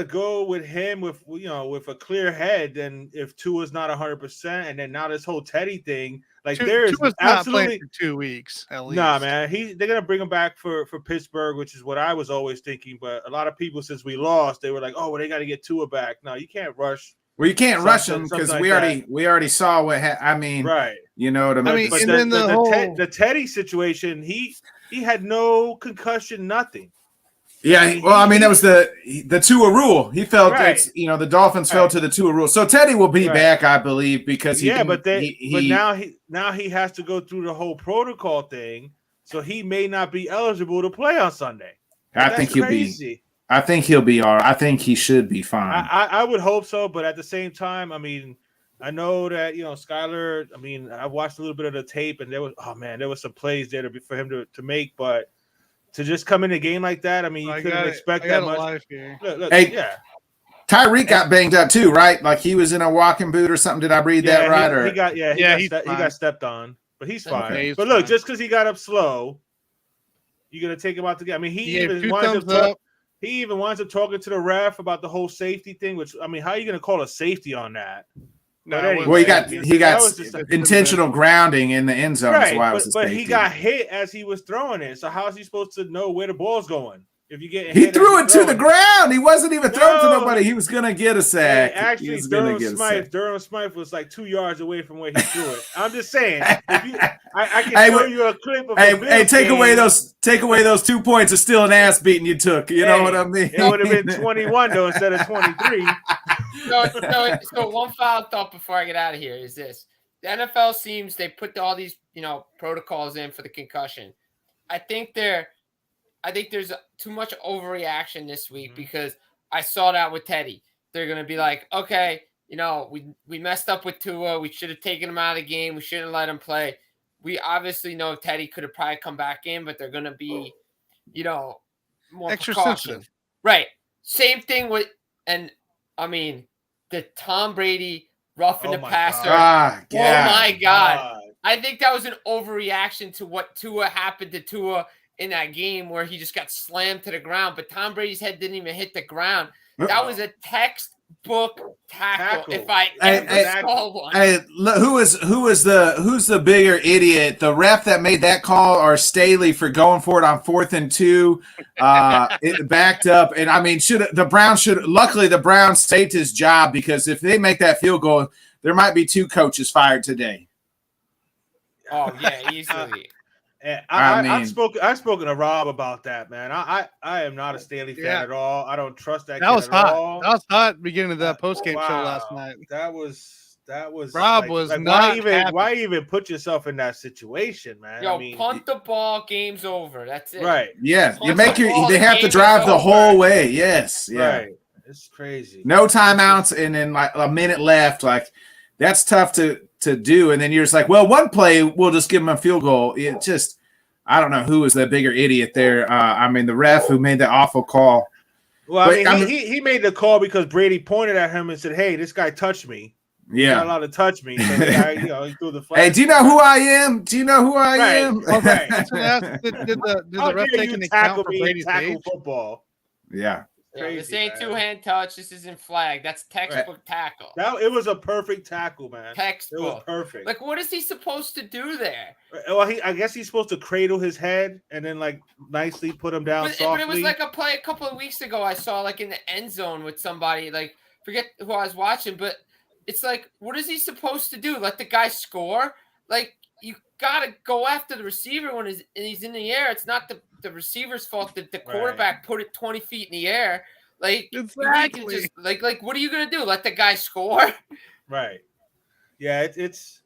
go with him with a clear head than if Tua's not 100%, and then now this whole Teddy thing. Tua's not playing for 2 weeks at least. Nah, man, they're gonna bring him back for Pittsburgh, which is what I was always thinking. But a lot of people, since we lost, they were like, "Oh, well, they got to get Tua back." No, you can't rush. Well, you can't rush him because we already saw what I mean. Right. You know what I mean? But the Teddy situation, he had no concussion, nothing. Yeah, well, I mean, that was the Tua rule. He felt the Dolphins fell to the Tua rule. So Teddy will be back, I believe, because but now he has to go through the whole protocol thing, so he may not be eligible to play on Sunday. I think he'll be all right. I think he should be fine. I would hope so, but at the same time, I mean, I know that Skyler. I mean, I watched a little bit of the tape, and there was some plays there for him to make, but to just come in a game like that, I mean, you couldn't expect that much. Look, hey, yeah. Tyreek got banged up too, right? Like he was in a walking boot or something. Did I read that right? He got stepped on, but he's fine. Okay, but look, just because he got up slow, you're gonna take him out the game. I mean, he even winds up talking to the ref about the whole safety thing. Which I mean, how are you gonna call a safety on that? Well, he got intentional grounding in the end zone. Right, but he got hit as he was throwing it. So how is he supposed to know where the ball's going? If you get he threw it to the ground. He wasn't even throwing to nobody. He was gonna get a sack. Actually, Durham Smythe was like 2 yards away from where he threw it. I'm just saying. I can show you a clip of. Take away those 2 points of still an ass beating you took. You know what I mean? It would have been 21 though instead of 23. So one final thought before I get out of here is this: the NFL seems they put all these protocols in for the concussion. I think there's too much overreaction this week because I saw that with Teddy. They're going to be like, okay, we messed up with Tua. We should have taken him out of the game. We shouldn't let him play. We obviously know Teddy could have probably come back in, but they're going to be, more extra precaution. sensitive. Right. Same thing with, the Tom Brady roughing the passer. God. Oh my God. I think that was an overreaction to what happened to Tua in that game where he just got slammed to the ground, but Tom Brady's head didn't even hit the ground. That was a textbook tackle. If I ever saw one. Who's the bigger idiot? The ref that made that call or Staley for going for it on 4th and 2? It backed up, and I mean, luckily the Browns saved his job because if they make that field goal, there might be 2 coaches fired today. Oh yeah, easily. I've spoken to Rob about that, man. I am not a Staley fan at all. I don't trust that. That was hot. All. That was hot. Beginning of that post game show last night. That was. Rob was not. Why even put yourself in that situation, man? Punt the ball. Game's over. That's it. Right. Yeah. They have to drive the whole way. Yes. Yeah. Right. It's crazy. No timeouts, and then like a minute left. Like that's tough to do, and then you're just like, well, one play we'll just give them a field goal. It just, I don't know who was the bigger idiot there. The ref who made that awful call. Well, he made the call because Brady pointed at him and said, "Hey, this guy touched me. Yeah, you're not allowed to touch me." So the guy, he threw the flag. Hey, do you know who I am? Do you know who I am? Okay. Did the ref take into account for Brady's age? Football? Yeah. Crazy, this ain't two-hand touch. This isn't flag. That's textbook tackle. It was a perfect tackle, man. Textbook. It was perfect. Like, what is he supposed to do there? Well, I guess he's supposed to cradle his head and then, like, nicely put him down softly. But it was like a play a couple of weeks ago I saw, like, in the end zone with somebody. Like, forget who I was watching, but it's like, what is he supposed to do? Let the guy score? Like, you got to go after the receiver when he's in the air. It's not the receiver's fault that the quarterback put it 20 feet in the air. Like, exactly. Just, like, what are you gonna do? Let the guy score? Right. Yeah, it's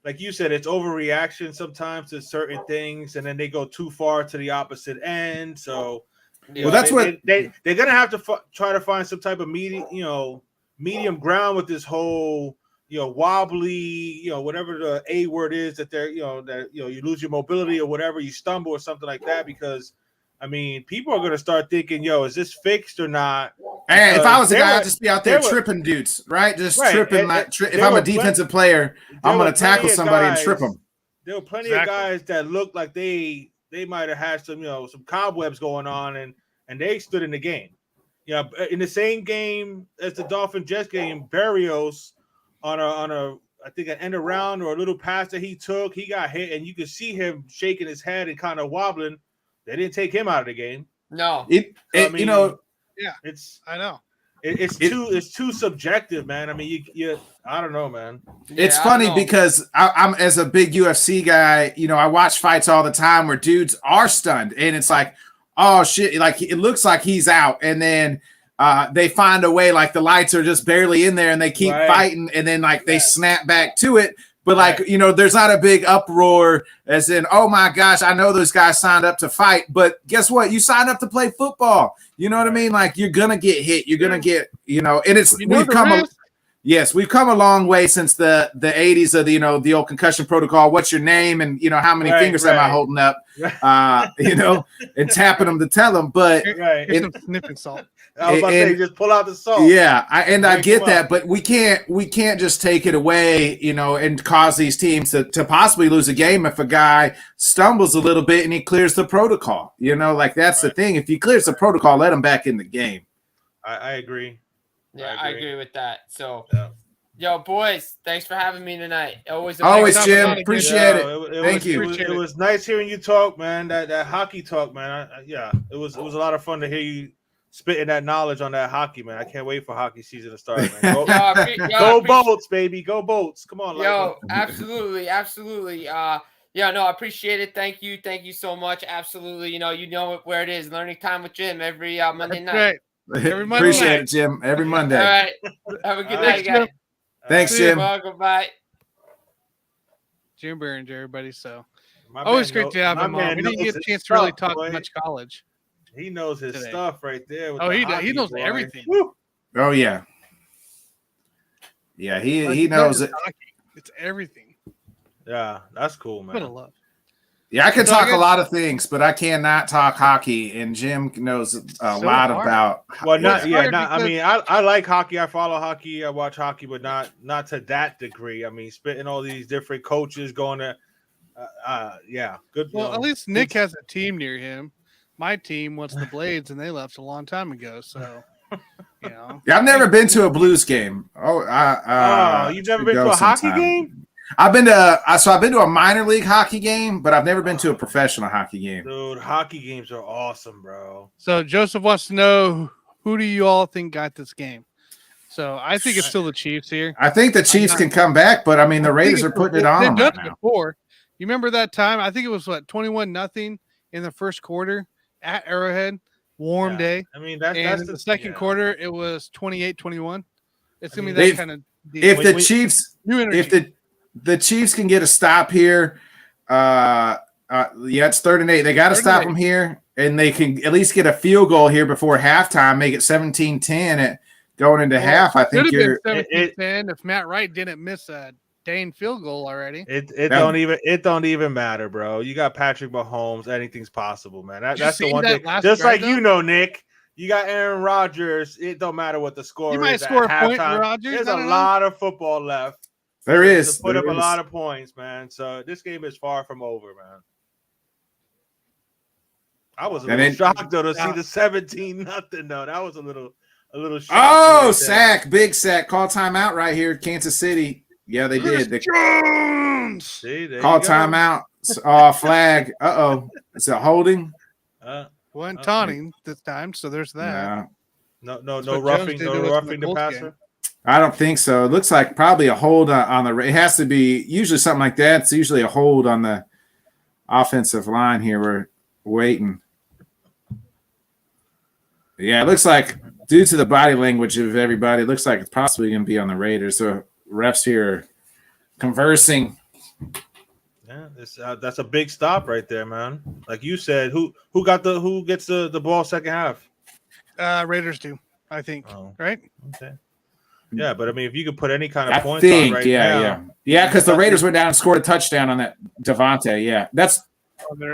like you said, it's overreaction sometimes to certain things, and then they go too far to the opposite end. So, that's what they're gonna have to try to find some type of medium ground with this whole. Wobbly, whatever the A word is that they're, you lose your mobility or whatever, you stumble or something like that, because, I mean, people are going to start thinking, is this fixed or not? And if I was a guy, I'd just be out there tripping dudes, right? Just tripping. If I'm a defensive player, I'm going to tackle somebody and trip them. There were plenty of guys that looked like they might have had some, some cobwebs going on, and they stood in the game. In the same game as the Dolphin-Jets game, Berrios, on a I think an end around or a little pass that he took, he got hit, and you could see him shaking his head and kind of wobbling. They didn't take him out of the game. No, I know it's too subjective, man. I mean, you I don't know, man. It's funny because I'm as a big UFC guy, I watch fights all the time where dudes are stunned, and it's like, oh shit, like it looks like he's out, and then. They find a way, like the lights are just barely in there and they keep fighting, and then like they snap back to it. But like, there's not a big uproar as in, oh my gosh, I know those guys signed up to fight, but guess what? You signed up to play football. You know what I mean? Like you're going to get hit. You're going to get, and it's, Yes, we've come a long way since the 80s of the old concussion protocol. What's your name? And how many fingers am I holding up? And tapping them to tell them. But here's some sniffing salt. I was about to say, just pull out the salt. Yeah, I get that, but we can't just take it away, and cause these teams to possibly lose a game if a guy stumbles a little bit and he clears the protocol. That's the thing. If he clears the protocol, let him back in the game. I agree. Yeah, I agree with that. So, yo, boys, thanks for having me tonight. Always, Jim. Appreciate it. Thank you. It was nice hearing you talk, man. That hockey talk, man. It was a lot of fun to hear you spitting that knowledge on that hockey, man. I can't wait for hockey season to start, man. Go Bolts, baby. Go Bolts. Come on. Yo, absolutely. I appreciate it. Thank you so much. Absolutely. You know where it is. Learning time with Jim every Monday night. Right. Every Monday. Appreciate it, Jim. Every Monday. All right. Have a good night, guys. Thanks, Jim. Goodbye. Jim Burns, everybody. So always great to have him on. We didn't get a chance to really talk much college. He knows his stuff right there. He knows everything. Woo. Oh yeah. Yeah, he knows it. It's everything. Yeah, that's cool, man. What a love. Yeah, I can talk a lot of things, but I cannot talk hockey, and Jim knows a lot about. Well, I like hockey. I follow hockey. I watch hockey, but not to that degree. I mean, spitting all these different coaches going to, good. Well, at least Nick has a team near him. My team was the Blades, and they left a long time ago. So, Yeah, I've never been to a Blues game. You've never been to a hockey game? I've been to a minor league hockey game, but I've never been to a professional hockey game. Dude, hockey games are awesome, bro. So Joseph wants to know, who do you all think got this game? So I think it's still the Chiefs here. I think the Chiefs can come back, but I mean the Raiders are putting it on. They've done it before. You remember that time? I think it was 21-0 in the first quarter at Arrowhead, warm day. I mean that's the second quarter. It was 28-21. It's gonna be that kind of deal. If the Chiefs can get a stop here, it's 3rd and 8. They got to stop them here, and they can at least get a field goal here before halftime, make it 17-10 going into half. I think you're 17-10 if Matt Wright didn't miss a dang field goal already. It don't even matter, bro. You got Patrick Mahomes. Anything's possible, man. That's the one thing. Just drive, like Nick. You got Aaron Rodgers. It don't matter what the score is. You might score a point, Rodgers. There's a lot of football left. There is. To put up a lot of points, man. So this game is far from over, man. I was a little shocked though to see the 17-0 though. That was a little shock. Oh, sack, big sack. Call timeout right here, Kansas City. Yeah, they did. Call timeout. Flag. Is it holding? Wasn't taunting this time, so there's that. No roughing the passer. I don't think so. It looks like probably a hold on the. It has to be usually something like that. It's usually a hold on the offensive line here. We're waiting. Yeah, it looks like due to the body language of everybody, it looks like it's possibly going to be on the Raiders. So refs here are conversing. Yeah, that's a big stop right there, man. Like you said, who gets the ball second half? Raiders do, I think. Right? Okay. Yeah, but I mean, if you could put any kind of points on right now. Yeah, because the Raiders went down and scored a touchdown on that Devontae. Yeah,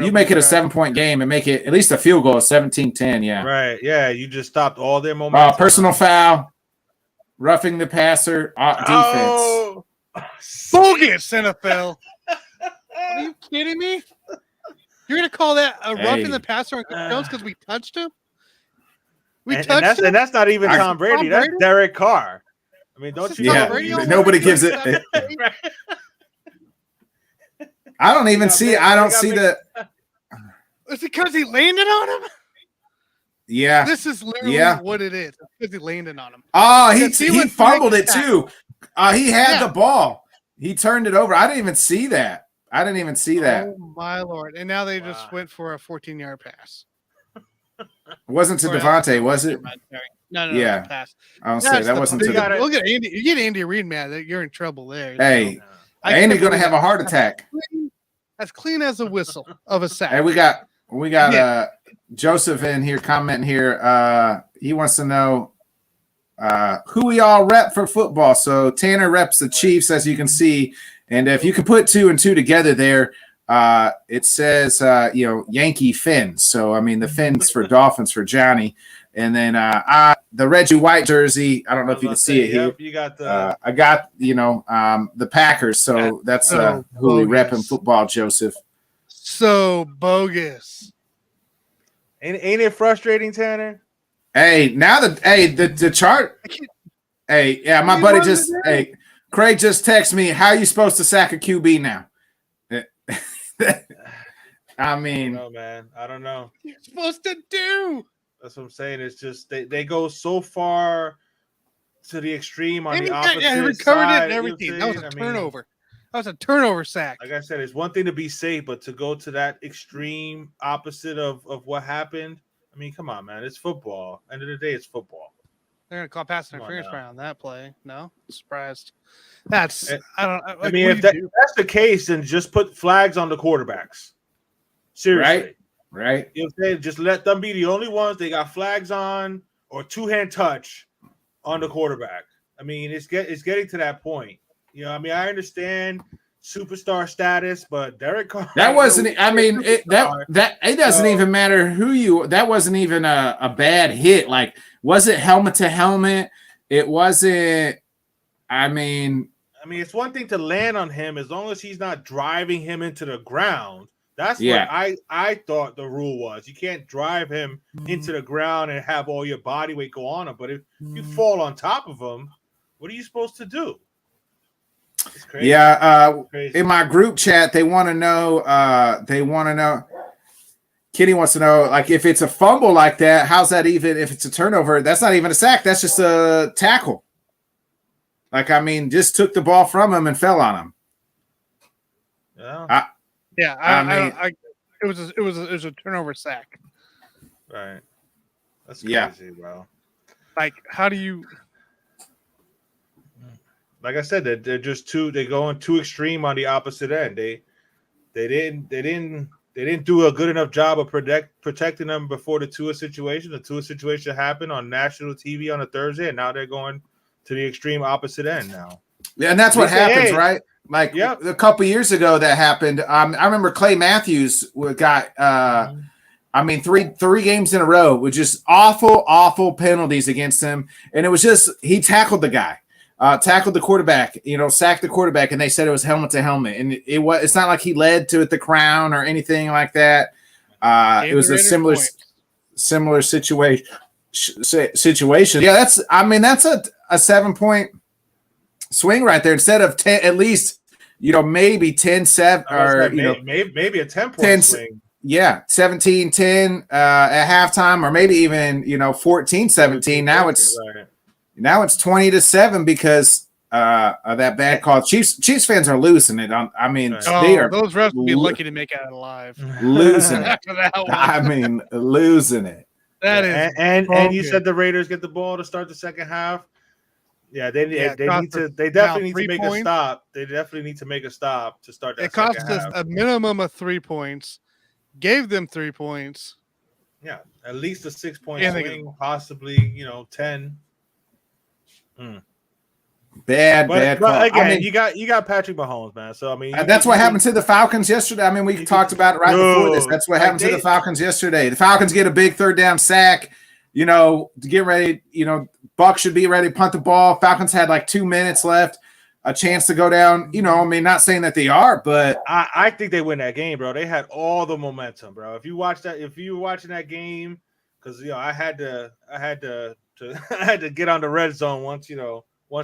you make it a 7-point game and make it at least a field goal of 17-10. Yeah, right. Yeah, you just stopped all their momentum. Personal foul, roughing the passer, defense. Bogus NFL. Are you kidding me? You're gonna call that a roughing the passer on Jones because we touched him? And that's not even Tom Brady. That's Derek Carr. I mean, don't you? Yeah, nobody gives it. I don't even see. I don't see the. Is it because he landed on him? Yeah, this is literally what it is. Because he landed on him. Oh, he fumbled it too. He had the ball. He turned it over. I didn't even see that. Oh my Lord! And now they just went for a 14-yard pass. It wasn't to Devontae, was it? No. Yeah, pass. I don't say that wasn't to. Look at Andy. You get Andy Reid mad that you're in trouble there. Hey, Andy's gonna have a heart attack. As clean as a whistle of a sack. Hey, we got Joseph in here commenting here. He wants to know who we all rep for football. So Tanner reps the Chiefs, as you can see. And if you can put 2 and 2 together there, it says, Yankee Fins. So, I mean, the Fins for Dolphins for Johnny. And then the Reggie White jersey, I don't know if you can see it here. You got the I got, the Packers. So that's who we rep in football, Joseph. So bogus. Ain't it frustrating, Tanner? Hey, now the chart. Hey, yeah, my buddy just Craig just texted me. How are you supposed to sack a QB now? I mean, no, man, I don't know. You're supposed to do. That's what I'm saying. It's just they go so far to the extreme on the opposite he recovered side, it and everything. That was a turnover. That was a turnover sack. Like I said, it's one thing to be safe, but to go to that extreme opposite of what happened. I mean, come on, man. It's football. End of the day, it's football. They're gonna call pass interference on that play. No, surprised. I don't. I mean, if that's the case, then just put flags on the quarterbacks. Seriously, right. You know what I'm saying? Just let them be the only ones they got flags on, or 2-hand touch on the quarterback. I mean, it's getting to that point. I mean, I understand superstar status, but Derek Carr. That wasn't. I mean, it doesn't even matter who you. That wasn't even a bad hit. Like, was it helmet to helmet? It wasn't. I mean, it's one thing to land on him as long as he's not driving him into the ground. That's what I thought the rule was. You can't drive him into the ground and have all your body weight go on him. But if you fall on top of him, what are you supposed to do? It's crazy. Yeah. In my group chat, they want to know. Kenny wants to know, like, if it's a fumble like that, how's that even? If it's a turnover, that's not even a sack. That's just a tackle. Like, I mean, just took the ball from him and fell on him. Yeah. It was a turnover sack. Right. That's crazy, bro. Like, how do you? Like I said, they're just they're going too extreme on the opposite end. They didn't do a good enough job of protecting them before the Tua situation. The Tua situation happened on national TV on a Thursday, and now they're going to the extreme opopposite end now. Yeah, and that's what happens, right? Like a couple years ago that happened. I remember Clay Matthews got three games in a row with just awful penalties against him. And it was just he tackled the guy. Tackled the quarterback, sacked the quarterback, and they said it was helmet to helmet. And it's not like he led to the crown or anything like that. It was a similar situation. Yeah, that's a 7-point swing right there instead of 10, at least, maybe 10-7 or maybe a 10-point swing. Yeah, 17-10 at halftime, or maybe even 14-17. Now it's 20-7 because of that bad call. Chiefs fans are losing it. They are. Those refs would be lucky to make it out alive. Losing it. Losing it. That is. And you said the Raiders get the ball to start the second half. Yeah, they definitely need to make a stop. They definitely need to make a stop to start that. It cost us a minimum of 3 points. Gave them 3 points. Yeah, at least a 6-point swing, possibly 10. Bad call. Again, you got Patrick Mahomes, man. So that's what happened to the Falcons yesterday. We talked about it before this. That's what happened to the Falcons yesterday. The Falcons get a big third down sack. To get ready. Buck should be ready to punt the ball. Falcons had like 2 minutes left, a chance to go down. Not saying that they are, but I think they win that game, bro. They had all the momentum, bro. If you were watching that game, because I had to I had to get on the red zone once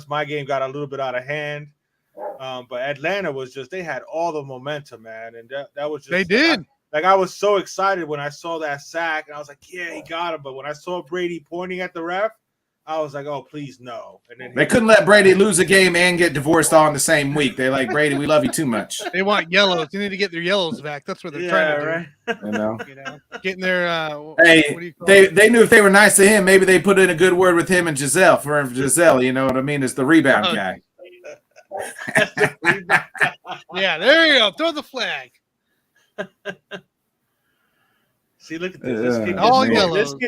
my game got a little bit out of hand. But Atlanta they had all the momentum, man. And that was just. They did. I was so excited when I saw that sack, and I was like, yeah, he got him. But when I saw Brady pointing at the ref, I was like, oh, please, no. And then they couldn't let Brady lose a game and get divorced all in the same week. They're like, Brady, we love you too much. They want yellows. They need to get their yellows back. That's what they're trying to do. Getting their they knew if they were nice to him, maybe they put in a good word with him and Giselle. For Giselle, you know what I mean? Is the rebound guy. Yeah, there you go. Throw the flag. See, look at this.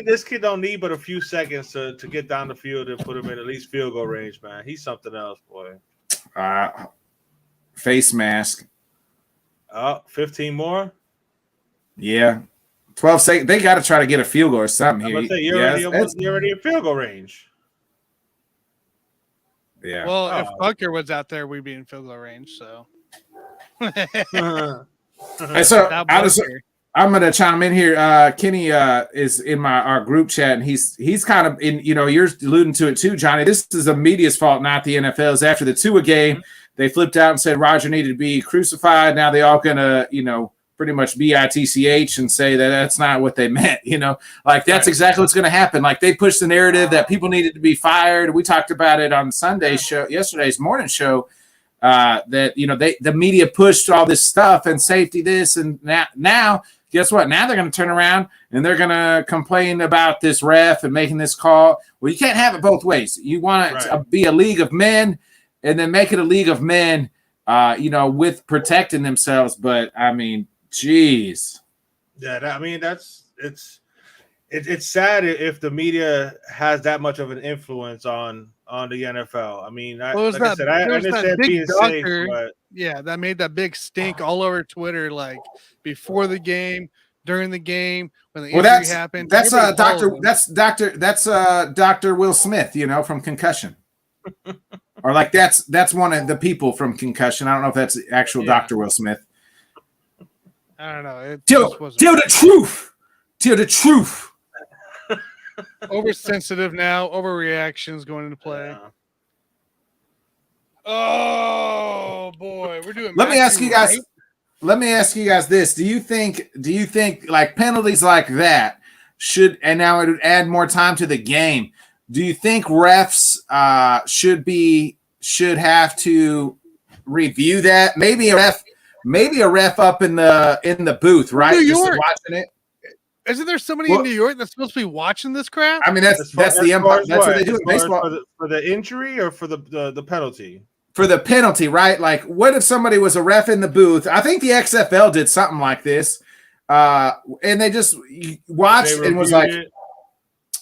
This kid don't need but a few seconds to get down the field and put him in at least field goal range, man. He's something else, boy. Face mask. 15 more? Yeah. 12 seconds. They got to try to get a field goal or something here. You're already in field goal range. Yeah. Well, if Bunker was out there, we'd be in field goal range, so. And so I'm going to chime in here. Kenny is in our group chat, and he's kind of in. You're alluding to it too, Johnny. This is the media's fault, not the NFL's. After the Tua game, they flipped out and said Roger needed to be crucified. Now they all gonna, pretty much bitch and say that that's not what they meant. That's exactly what's going to happen. Like they pushed the narrative that people needed to be fired. We talked about it on Sunday's show, yesterday's morning show. That the media pushed all this stuff and safety this and now guess what? Now they're going to turn around and they're going to complain about this ref and making this call. Well, you can't have it both ways. You want it to be a league of men and then make it a league of men, with protecting themselves. But I mean, geez. Yeah, it's sad if the media has that much of an influence on the NFL. I mean, I understand being safe, but that made that big stink all over Twitter, like before the game, during the game, when the injury happened. That's Dr. Will Smith, from Concussion. Or like that's one of the people from Concussion. I don't know if that's actual Dr. Will Smith. I don't know. Tell the truth. Tell the truth. Oversensitive now, overreactions going into play. Yeah. Oh boy, we're doing. Let me ask you guys this: Do you think like penalties like that should, and now it would add more time to the game? Do you think refs should have to review that? Maybe a ref up in the booth, right? New York. Just watching it. Isn't there somebody in New York that's supposed to be watching this crap? I mean, that's the empire. That's what they do in baseball. For the injury or for the penalty? For the penalty, right? Like, what if somebody was a ref in the booth? I think the XFL did something like this, and they just watched and was like,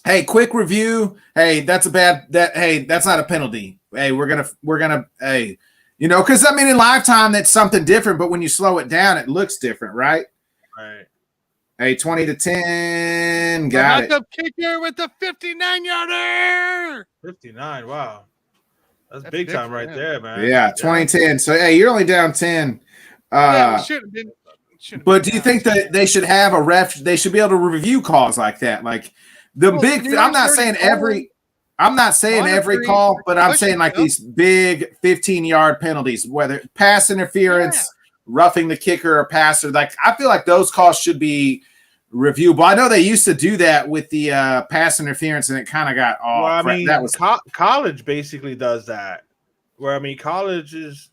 "Hey, quick review. Hey, that's not a penalty. Hey, we're gonna because I mean, in lifetime that's something different, but when you slow it down, it looks different, right? Right. Hey, 20-10. Got it. The kicker with the 59-yarder. 59. Wow. That's big time right there, man. Yeah, 20-10. So, hey, you're only down 10. Should have been. But do you think that they should have a ref? They should be able to review calls like that. Like I'm not saying every call, but I'm saying like these big 15-yard penalties, whether pass interference, roughing the kicker or passer. Like I feel like those calls should be reviewable. I know they used to do that with the pass interference, and it kind of got off. Well, I mean, that was college basically does that. Where I mean, college is.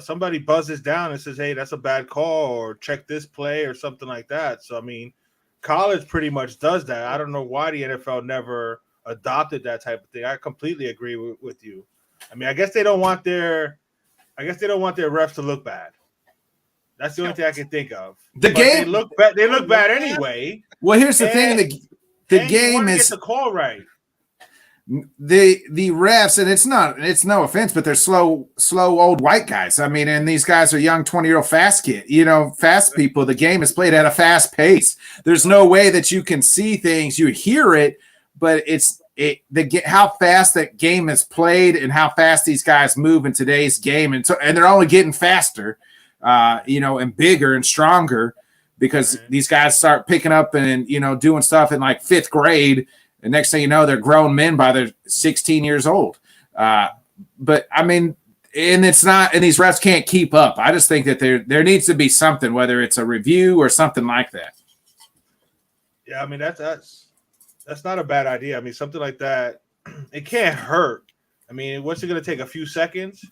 Somebody buzzes down and says, "Hey, that's a bad call," or check this play or something like that. So I mean, college pretty much does that. I don't know why the NFL never adopted that type of thing. I completely agree with you. I mean, I guess they don't want their refs to look bad. That's the only thing I can think of. They look bad anyway. Well, here's the thing: the game is get the call right. The refs, and it's no offense, but they're slow old white guys. I mean, and these guys are young 20-year-old fast people. The game is played at a fast pace. There's no way that you can see things. You hear it, but how fast that game is played and how fast these guys move in today's game, and they're only getting faster. And bigger and stronger because these guys start picking up and, doing stuff in like fifth grade. And next thing you know, they're grown men by they're 16 years old. But I mean, and it's not, and these refs can't keep up. I just think that there needs to be something, whether it's a review or something like that. Yeah. I mean, that's not a bad idea. I mean, something like that, it can't hurt. I mean, what's it going to take? A few seconds?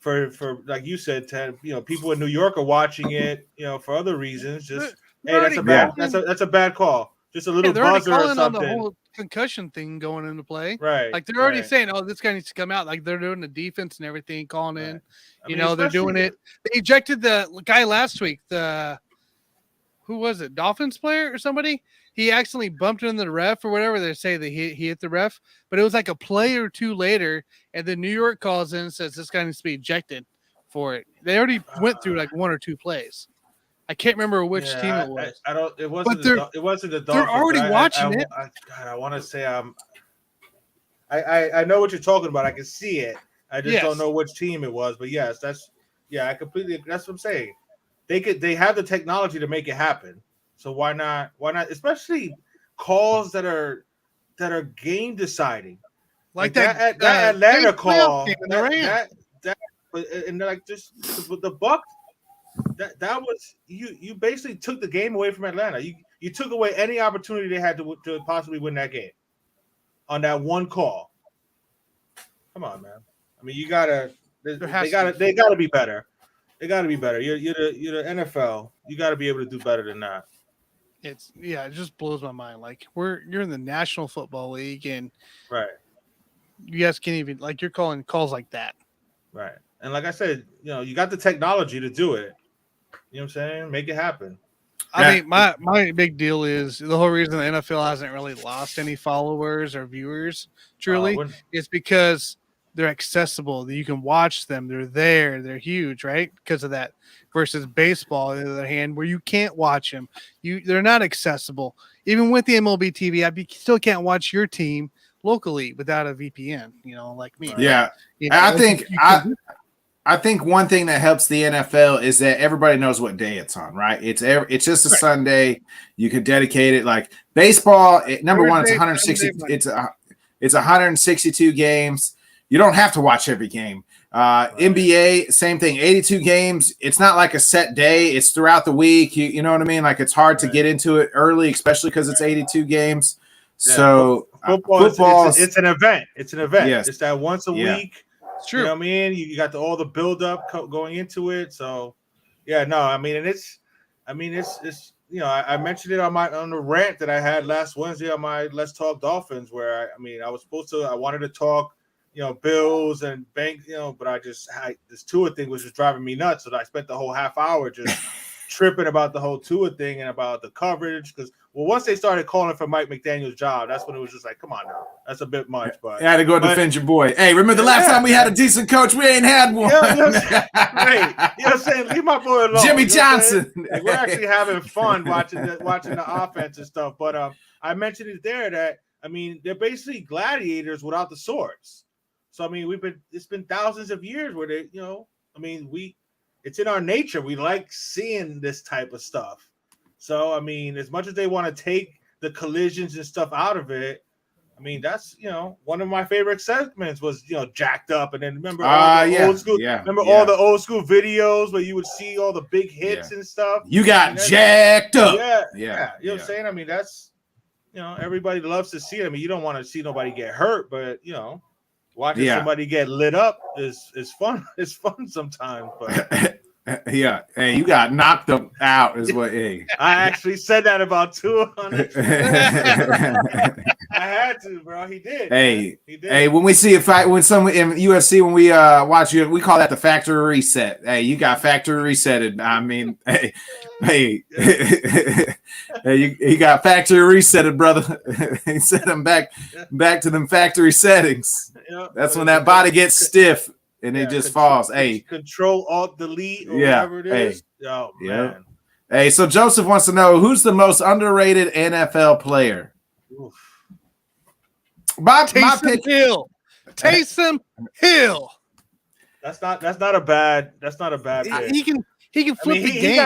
For like you said, Ted, people in New York are watching it, for other reasons. Just that's a bad call. Just a little buzzer or something. On the whole concussion thing going into play, right? Like they're already saying, "Oh, this guy needs to come out." Like they're doing the defense and everything, calling in. They're doing it. They ejected the guy last week. Who who was it? Dolphins player or somebody? He accidentally bumped into the ref or whatever. They say that he hit the ref, but it was like a play or two later, and then New York calls in and says this guy needs to be ejected for it. They already went through like one or two plays. I can't remember which team it was. I don't. It wasn't. It wasn't the Dolphins. They're already watching it. I want to say I know what you're talking about. I can see it. I just don't know which team it was. But yes, I completely. That's what I'm saying. They have the technology to make it happen. So why not? Why not? Especially calls that are game deciding, like that Atlanta call. And like just the Bucs. That was you basically took the game away from Atlanta. You took away any opportunity they had to possibly win that game on that one call. Come on, man. I mean, they gotta be better. They gotta be better. You're the NFL. You gotta be able to do better than that. It just blows my mind. Like you're in the National Football League, and right, you guys can't even you're calling calls like that. Right. And like I said, you got the technology to do it. You know what I'm saying? Make it happen. I mean, my big deal is the whole reason the NFL hasn't really lost any followers or viewers truly is because they're accessible. You can watch them. They're there. They're huge, right? Because of that. Versus baseball, on the other hand, where you can't watch them. They're not accessible. Even with the MLB TV app, you still can't watch your team locally without a VPN, like me. Yeah. Right? I think one thing that helps the NFL is that everybody knows what day it's on, right? It's just a Sunday. You could dedicate it like baseball. Number one, it's 160. It's 162 games. You don't have to watch every game. NBA, same thing. 82 games. It's not like a set day. It's throughout the week. You know what I mean? Like it's hard to get into it early, especially because it's 82 games. Yeah. So football, it's an event. It's an event. Yes. It's that once a week. It's true. You know what I mean? You got all the build up going into it. So I mentioned it on the rant that I had last Wednesday on my Let's Talk Dolphins, where I wanted to talk, Bills and Bank, but this Tua thing was just driving me nuts. So I spent the whole half hour just tripping about the whole Tua thing and about the coverage because once they started calling for Mike McDaniel's job, that's when it was just like, come on now, that's a bit much. But you had to go defend your boy. Hey, remember the last time we had a decent coach? We ain't had one. Right. You know what I'm saying? Leave my boy alone. Jimmy Johnson. Like, we're actually having fun watching the offense and stuff. But I mentioned it there that they're basically gladiators without the swords. So it's been thousands of years where they, it's in our nature. We like seeing this type of stuff. So, as much as they want to take the collisions and stuff out of it, that's, one of my favorite segments was, jacked up. And then remember all the old school, all the old school videos where you would see all the big hits and stuff. You got jacked up. Yeah. You know what I'm saying? That's, everybody loves to see it. You don't want to see nobody get hurt, but, watching somebody get lit up is fun. It's fun sometimes, but yeah. Hey, you got knocked out is what. Hey, I actually said that about 200. I had to, bro. He did. Hey, he did. Hey, when we see a fight, when some in UFC, when we watch you, we call that the factory reset. Hey, you got factory resetted. Hey, you got factory resetted, brother. He set them back to them factory settings. That's when that body gets stiff. And it just falls. Hey, Control Alt Delete or whatever it is. Oh man. Hey, so Joseph wants to know who's the most underrated NFL player. Oof. Taysom Hill. Taysom Hill. That's not a bad pick. He can flip the game. He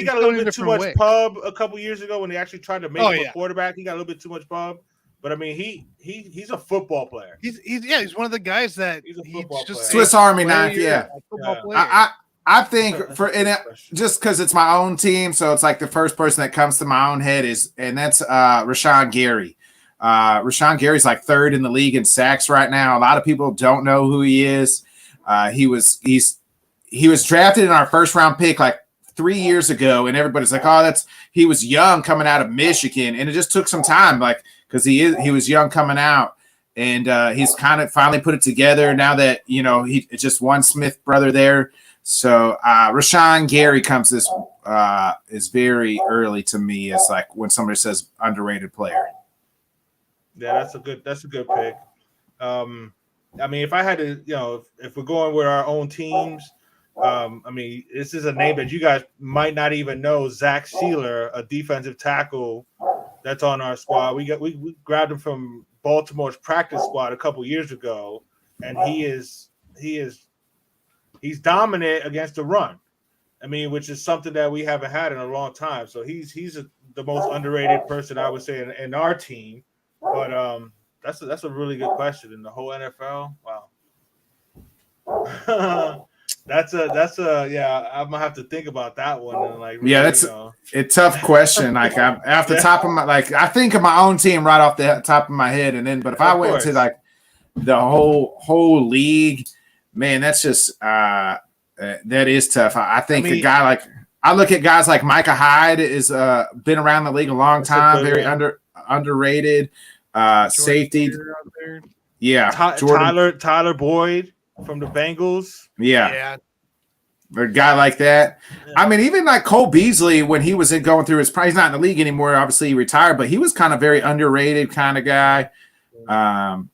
got a little bit too much pub a couple years ago when they actually tried to make him a quarterback. He got a little bit too much pub. But he's a football player. He's one of the guys that he's a football player. Swiss Army knife. Yeah. I think just because it's my own team, so it's like the first person that comes to my own head that's Rashawn Gary. Rashawn Gary's like third in the league in sacks right now. A lot of people don't know who he is. He was drafted in our first round pick like 3 years ago, and everybody's like, he was young coming out of Michigan, and it just took some time, like because he was young coming out, and he's kind of finally put it together now that it's just one Smith brother there. So Rashawn Gary comes this is very early to me. It's like when somebody says underrated player. Yeah, that's a good pick. I mean, if I had to, if we're going with our own teams, I mean, this is a name that you guys might not even know. Zach Sealer, a defensive tackle that's on our squad. We grabbed him from Baltimore's practice squad a couple years ago, and he's dominant against the run. I mean, which is something that we haven't had in a long time. So he's the most underrated person I would say in our team. But that's a really good question in the whole NFL. Wow. That's a yeah. I'm gonna have to think about that one. And really, that's a tough question. Like I'm off the top of my I think of my own team right off the top of my head, and then but if I went to like the whole league, man, that's just that is tough. I think a guy like I look at guys like Micah Hyde is been around the league a long time, very underrated. Safety, yeah. Tyler Boyd from the Bengals, yeah. A guy like that. Yeah. I mean, even like Cole Beasley when he was going through his prime, he's not in the league anymore. Obviously, he retired, but he was kind of very underrated kind of guy. 2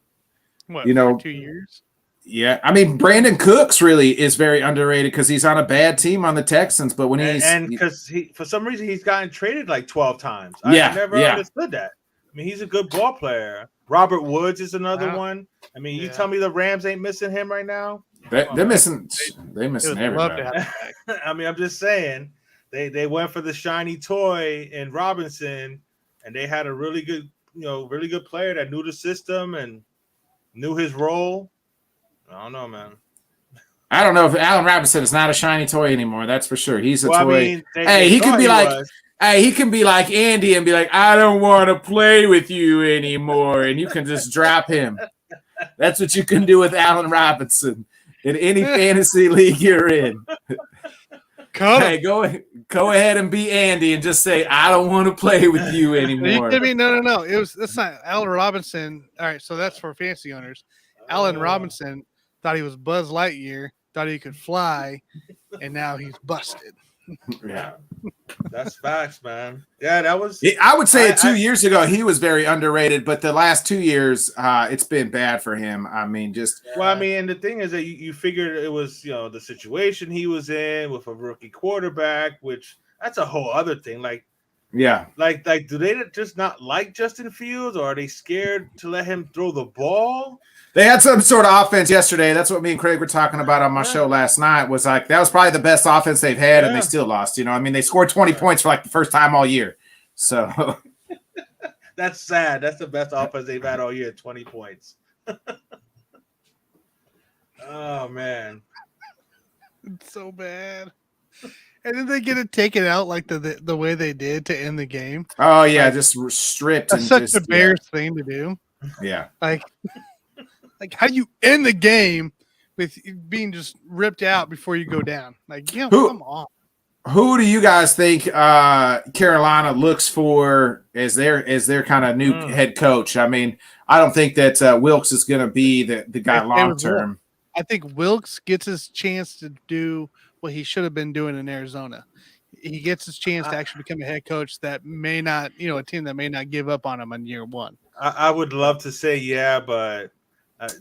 years. Yeah, I mean, Brandon Cooks really is very underrated because he's on a bad team on the Texans. But when because for some reason he's gotten traded like 12 times. I never understood that. I mean, he's a good ball player. Robert Woods is another one. I mean, you tell me the Rams ain't missing him right now? They're missing everybody. I mean, I'm just saying they went for the shiny toy in Robinson, and they had a really good player that knew the system and knew his role. I don't know, man. I don't know if Allen Robinson is not a shiny toy anymore. That's for sure. He's a toy. I mean, he could be like. Hey, he can be like Andy and be like, I don't want to play with you anymore. And you can just drop him. That's what you can do with Allen Robinson in any fantasy league you're in. Hey, go ahead and be Andy and just say, I don't want to play with you anymore. No. That's not Allen Robinson. All right, so that's for fantasy owners. Allen Robinson thought he was Buzz Lightyear, thought he could fly, and now he's busted. Yeah. That's facts, man. Yeah, that was. I would say 2 years ago he was very underrated, but the last 2 years, it's been bad for him. I mean, and the thing is that you figured it was the situation he was in with a rookie quarterback, which that's a whole other thing. Like, do they just not like Justin Fields, or are they scared to let him throw the ball? They had some sort of offense yesterday. That's what me and Craig were talking about on my show last night. Was like that was probably the best offense they've had, and they still lost. I mean, they scored 20 points for like the first time all year. So that's sad. That's the best offense they've had all year. 20 points. Oh man, it's so bad. And then they get it taken out like the way they did to end the game. Oh yeah, just stripped. That's such a Bears thing to do. Yeah, like how do you end the game with being just ripped out before you go down? Like, come on. Who do you guys think Carolina looks for as their kind of new head coach? I mean, I don't think that Wilkes is going to be the guy long term. I think Wilkes gets his chance to do what he should have been doing in Arizona. He gets his chance to actually become a head coach that may not, a team that may not give up on him on year one. I would love to say but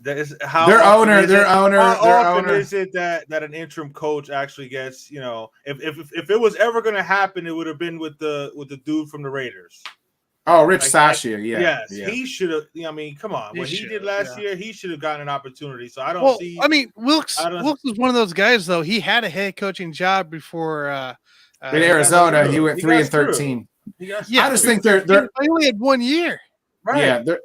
their owner. Is it that an interim coach actually gets? If it was ever going to happen, it would have been with the dude from the Raiders. Oh, Rich Sashia, Yes, he should have. I mean, come on, what he did last year, he should have gotten an opportunity. So I don't see. I mean, Wilkes was one of those guys, though. He had a head coaching job before. In Arizona, he went 3-13. I just think they only had 1 year. Right. Yeah,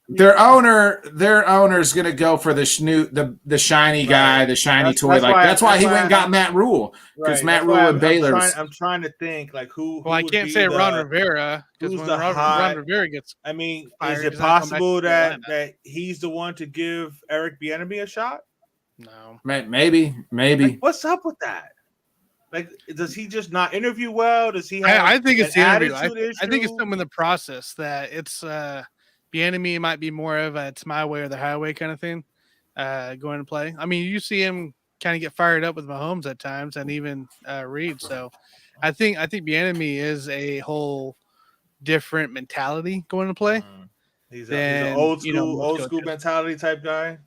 their owner's gonna go for the shiny guy, the shiny toy. That's why he went and got Matt Rule, because Matt Rule and Baylor. I'm trying to think who. Well, I can't say Ron Rivera because when Ron Rivera gets. I mean, is it possible that he's the one to give Eric Bieniemy a shot? No, maybe. What's up with that? Like, does he just not interview well? Does he have? I think it's the interview. I think it's something in the process that it's. Bieniemy might be more of a it's my way or the highway kind of thing going to play. I mean, you see him kind of get fired up with Mahomes at times, and even Reed. So, I think Bieniemy is a whole different mentality going to play. He's an old school coaches. mentality type guy,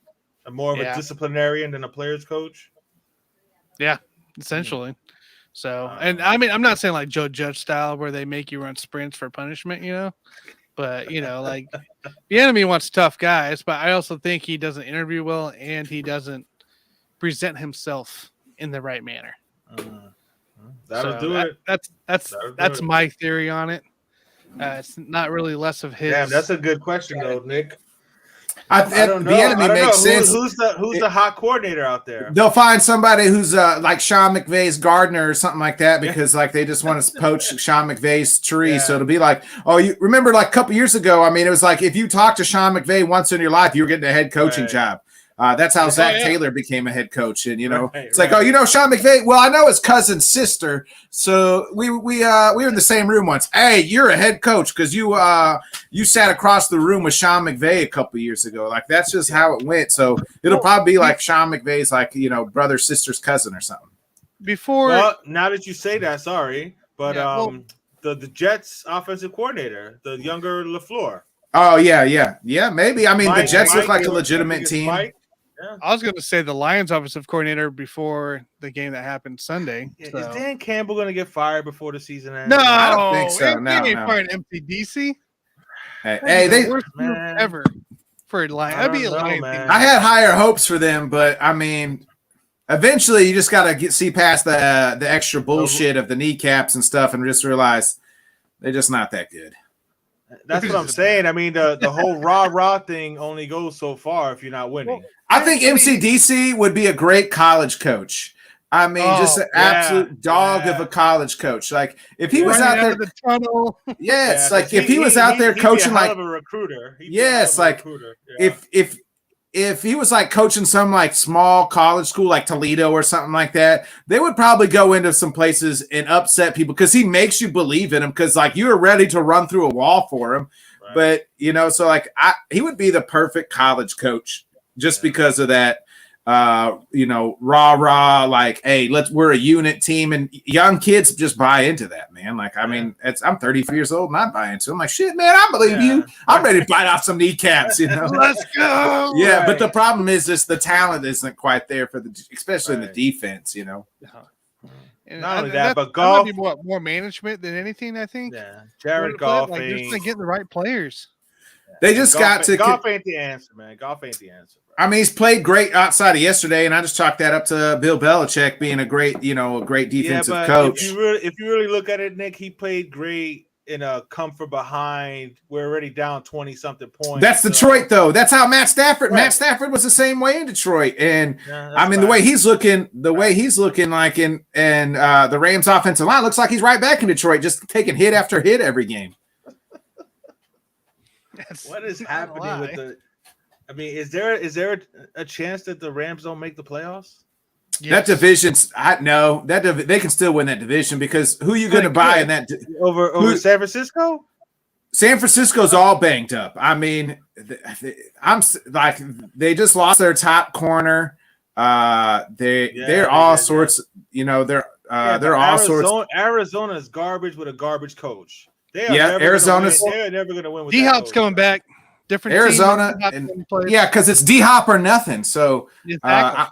more of a disciplinarian than a player's coach. Yeah, essentially. So, and I mean, I'm not saying like Joe Judge style where they make you run sprints for punishment, but like the enemy wants tough guys, but I also think he doesn't interview well and he doesn't present himself in the right manner. That'll do it. That's my theory on it. It's not really less of his. Damn, that's a good question though, Nick. I don't know. Bieniemy makes sense. Who's the hot coordinator out there? They'll find somebody who's like Sean McVay's gardener or something like that because like they just want to poach Sean McVay's tree. Yeah. So it'll be like, oh, you remember like a couple years ago? I mean, it was like if you talked to Sean McVay once in your life, you were getting a head coaching job. That's how Zach Taylor became a head coach, and it's like, oh, Sean McVay. Well, I know his cousin's sister, so we were in the same room once. Hey, you're a head coach because you sat across the room with Sean McVay a couple years ago. Like that's just how it went. So it'll probably be like Sean McVay's like brother, sister's cousin or something. Well, now that you say that, sorry, but the Jets offensive coordinator, the younger LaFleur. Oh yeah, maybe. I mean, the Jets look like a legitimate team. Yeah. I was going to say the Lions offensive coordinator before the game that happened Sunday. Is Dan Campbell going to get fired before the season ends? No, I don't think so. No, he ain't fired MCDC. Hey, they worst move ever for a Lion. That'd be a Lion thing. I had higher hopes for them, but I mean, eventually you just got to see past the extra bullshit of the kneecaps and stuff, and just realize they're just not that good. That's what I'm saying. I mean, the whole rah thing only goes so far if you're not winning. I think MCDC would be a great college coach. I mean, just an absolute dog of a college coach. Like if he was out there, the tunnel. Yes, like if he was out there coaching like a recruiter. Yes, like if he was like coaching some like small college school like Toledo or something like that, they would probably go into some places and upset people because he makes you believe in him because like you're ready to run through a wall for him. Right. But so like he would be the perfect college coach just because of that. Rah, like, hey, we're a unit team, and young kids just buy into that, man. Like, I mean, I'm 33 years old and I buy into it. I'm like, shit, man, I believe you. I'm ready to bite off some kneecaps, Let's go. Yeah, but the problem is just the talent isn't quite there for especially in the defense, And not only that, but Goff. That might be more management than anything, I think. Yeah, Jared Goff. Like, they're just getting the right players. They just got to. Goff ain't the answer, man. Goff ain't the answer. Bro. I mean, he's played great outside of yesterday, and I just chalk that up to Bill Belichick being a great defensive coach. If you really look at it, Nick, he played great in a comfort behind. We're already down 20-something points. That's Detroit, though. That's how Matt Stafford. Right. Matt Stafford was the same way in Detroit, and I mean the way he's looking like in the Rams' offensive line looks like he's right back in Detroit, just taking hit after hit every game. What is happening with the? I mean, is there a chance that the Rams don't make the playoffs? Yes. That division's they can still win that division because who are you going to buy in that over San Francisco? San Francisco's all banged up. I mean, I'm like they just lost their top corner. They're all sorts. They're all sorts. Arizona's garbage with a garbage coach. Arizona's. They're never going to win with D-Hop's coming back. Different Arizona. Because it's D-Hop or nothing. So exactly.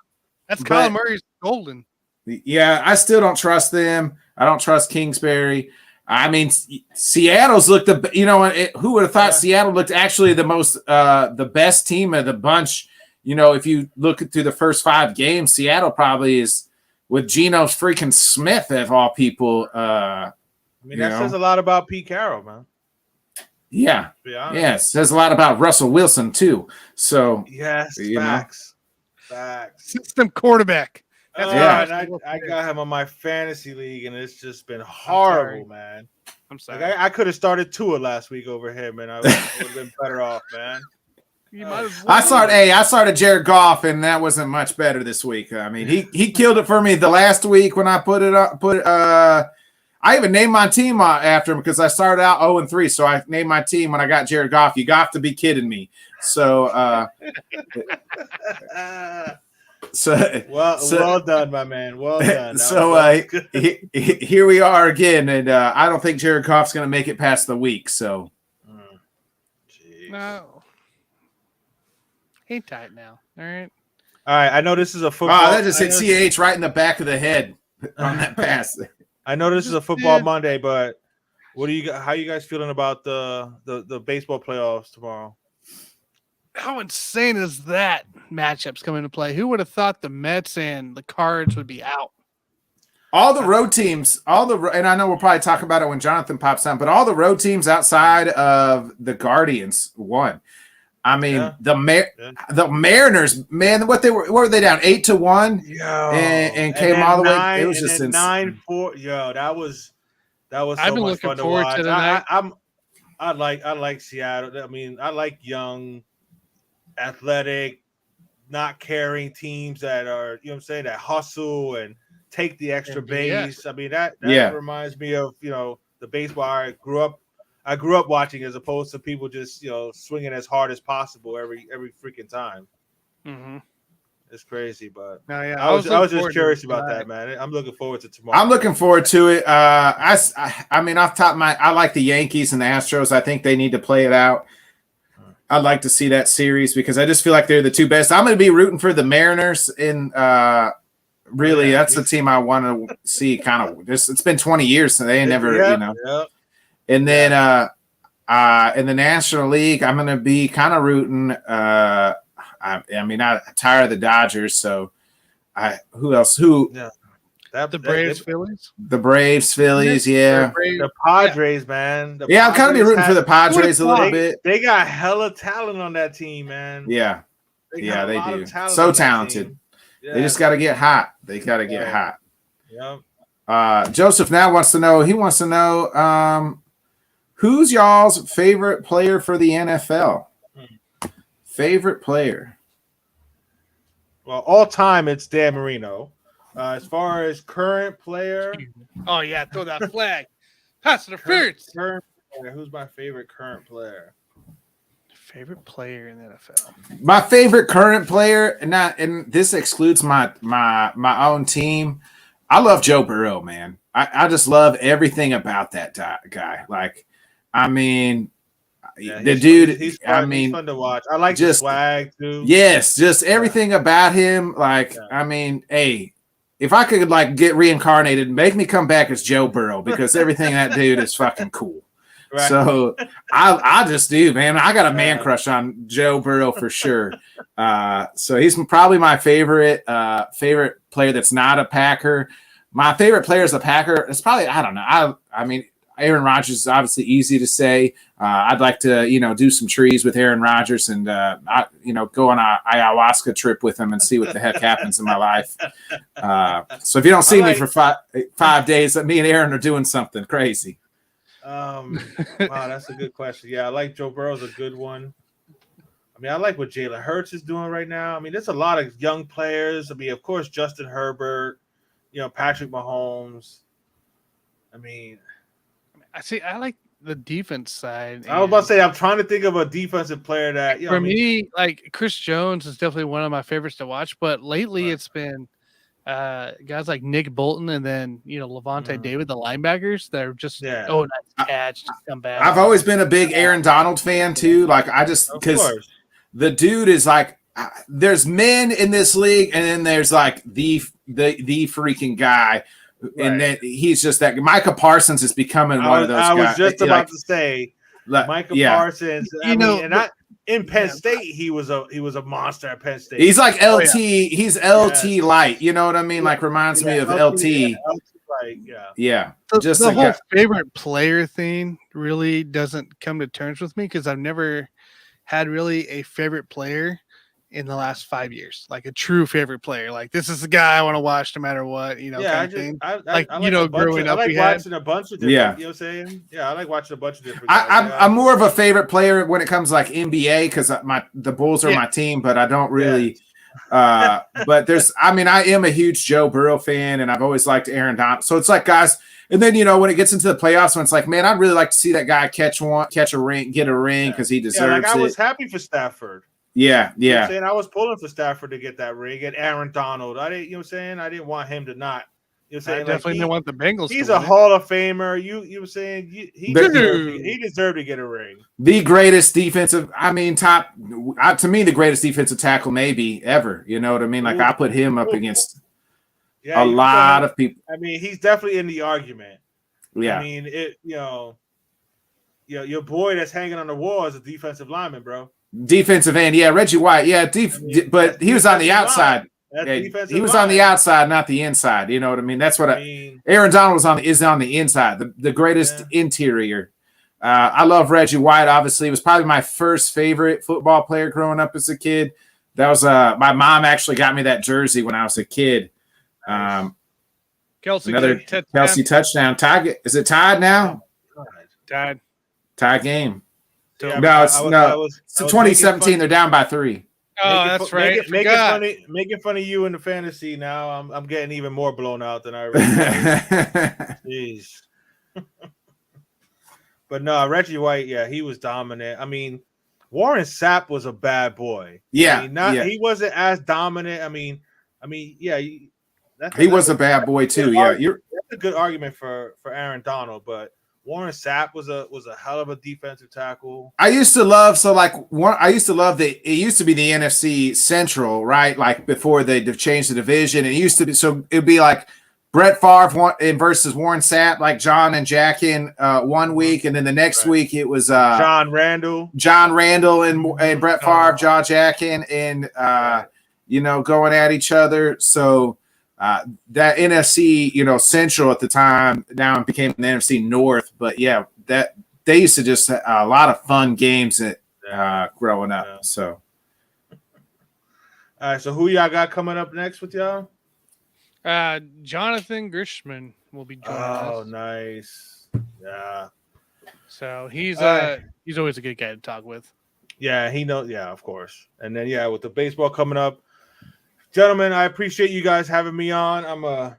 That's Kyler Murray's golden. Yeah, I still don't trust them. I don't trust Kingsbury. I mean, Seattle's looked who would have thought Seattle looked actually the best team of the bunch. If you look through the first 5 games, Seattle probably is with Geno freaking Smith of all people. That says a lot about Pete Carroll, man. Yeah. It says a lot about Russell Wilson, too. So, yes, facts. System quarterback. I got him on my fantasy league, and it's just been horrible, man. I'm sorry. Like, I could have started Tua last week over him, and I would have been better off, man. I started Jared Goff, and that wasn't much better this week. I mean, he killed it for me the last week when I put it up. I even named my team after him because I started out 0-3. So I named my team when I got Jared Goff. You got to be kidding me. So Well done, my man. Well done. Here we are again, and I don't think Jared Goff's going to make it past the week. So, no, hang tight now. All right. I know this is a football. Oh, that just hit CH right in the back of the head on that pass. I know this is a football Monday, but what do you? How you guys feeling about the baseball playoffs tomorrow? How insane is that matchups come into play? Who would have thought the Mets and the Cards would be out? All the road teams, and I know we'll probably talk about it when Jonathan pops on, but all the road teams outside of the Guardians won. I mean, the Mariners, man, what were they down 8-1? And came all the way. It was just 9-4. Yo, that was so I've been much looking fun to forward watch. to tonight. I like Seattle. I mean, I like young, athletic, not caring teams that are, you know what I'm saying, that hustle and take the extra base. I mean, that reminds me of, the baseball I grew up watching, as opposed to people just, swinging as hard as possible every freaking time. Mm-hmm. It's crazy, but I was just curious about that, man. I'm looking forward to tomorrow. I'm looking forward to it. I mean, off the top of I like the Yankees and the Astros. I think they need to play it out. I'd like to see that series because I just feel like they're the two best. I'm going to be rooting for the Mariners, and really, that's the team I want to see. Kind of, it's been 20 years, so they ain't never, And then in the National League, I'm going to be kind of rooting. I'm tired of the Dodgers, so who else? The Braves, Phillies. The Braves, Phillies, yeah. The Padres, man. I'm kind of be rooting for the Padres a little bit. They got hella talent on that team, man. Yeah, they do. So talented. Yeah. They just got to get hot. They got to get hot. Yeah. Joseph now wants to know. Who's y'all's favorite player for the NFL? Favorite player? Well, all time it's Dan Marino. As far as current player, throw that flag. Pass interference. Current player. Who's my favorite current player? Favorite player in the NFL. My favorite current player, and this excludes my own team. I love Joe Burrow, man. I just love everything about that guy. Like, I mean, the dude. He's fun to watch. I like the swag too. Yes, just everything about him. Like, I mean, hey. If I could get reincarnated, make me come back as Joe Burrow because everything that dude is fucking cool. Right. So I just do, man. I got a man crush on Joe Burrow for sure. So he's probably my favorite player that's not a Packer. My favorite player is a Packer. It's probably, I don't know. I mean, Aaron Rodgers is obviously easy to say. I'd like to, do some trees with Aaron Rodgers and, go on a ayahuasca trip with him and see what the heck happens in my life. So if you don't see me for 5 days, me and Aaron are doing something crazy. Wow, that's a good question. Yeah, I like Joe Burrow's a good one. I mean, I like what Jalen Hurts is doing right now. I mean, there's a lot of young players. I mean, of course, Justin Herbert, Patrick Mahomes. I mean, I like the defense side. I was about to say, I'm trying to think of a defensive player that, for me, like Chris Jones is definitely one of my favorites to watch. But lately, it's been guys like Nick Bolton and then Levante David, the linebackers. They're just nice catch, just come back. I've always been a big Aaron Donald fan too. Like because the dude is like, there's men in this league, and then there's like the freaking guy. Right. And then he's just that. Micah Parsons is becoming one of those guys. I was just about to say, Micah Parsons. In Penn State, he was a monster at Penn State. He's like LT. He's LT light. You know what I mean? Like reminds me of LT. Yeah. Just the whole favorite player thing really doesn't come to terms with me because I've never had really a favorite player in the last 5 years, like a true favorite player. Like this is the guy I want to watch no matter what, kind of thing. Growing up, I like watching a bunch of different. You know what I'm saying? Yeah, I like watching a bunch of different. I'm more of a favorite player when it comes to like NBA because the Bulls are my team, but I don't really. But there's, I am a huge Joe Burrow fan, and I've always liked Aaron Donald. So it's like guys, and then when it gets into the playoffs, when it's like, man, I'd really like to see that guy catch a ring, get a ring because he deserves it. I was happy for Stafford. Yeah, You know what yeah. I'm saying? I was pulling for Stafford to get that ring and Aaron Donald. I didn't, you know what I'm saying? I didn't want him to not. You know what I'm I saying? definitely didn't want the Bengals. He's to a win Hall of Famer. You know what I'm saying? He deserved to get a ring. The greatest defensive, top to me, the greatest defensive tackle maybe ever. You know what I mean? Like I put him up against a lot of people. I mean, he's definitely in the argument. Yeah. I mean, your boy that's hanging on the wall is a defensive lineman, bro. Defensive end, yeah, Reggie White, yeah, but he was on the outside. He was on the outside, not the inside. You know what I mean? That's what I mean. Aaron Donald is on the inside, the greatest interior. I love Reggie White. Obviously, he was probably my first favorite football player growing up as a kid. That was my mom actually got me that jersey when I was a kid. Kelsey, another Kelsey touchdown. Is it tied now? Tied. Tie game. Yeah, no, it's 2017. They're down by 3. Oh, that's right. Making fun of you in the fantasy now. I'm getting even more blown out than I really was. Jeez. But no, Reggie White, yeah, he was dominant. I mean, Warren Sapp was a bad boy. Yeah, he wasn't as dominant. I mean, yeah, he was a bad boy too. Yeah, that's a good argument for Aaron Donald, but Warren Sapp was a hell of a defensive tackle. I used to love it used to be the NFC Central, right? Like before they changed the division. It used to be it'd be like Brett Favre versus Warren Sapp, like John and Jack in 1 week, and then the next week it was John Randall and Brett Favre, John Jackin, and going at each other. So that NFC, Central at the time now became the NFC North. But yeah, that they used to just a lot of fun games growing up. Yeah. So, all right. So who y'all got coming up next with y'all? Jonathan Grishman will be joining us. Oh, nice. Yeah. So he's always a good guy to talk with. Yeah, he knows. Yeah, of course. And then with the baseball coming up. Gentlemen, I appreciate you guys having me on. I'm going to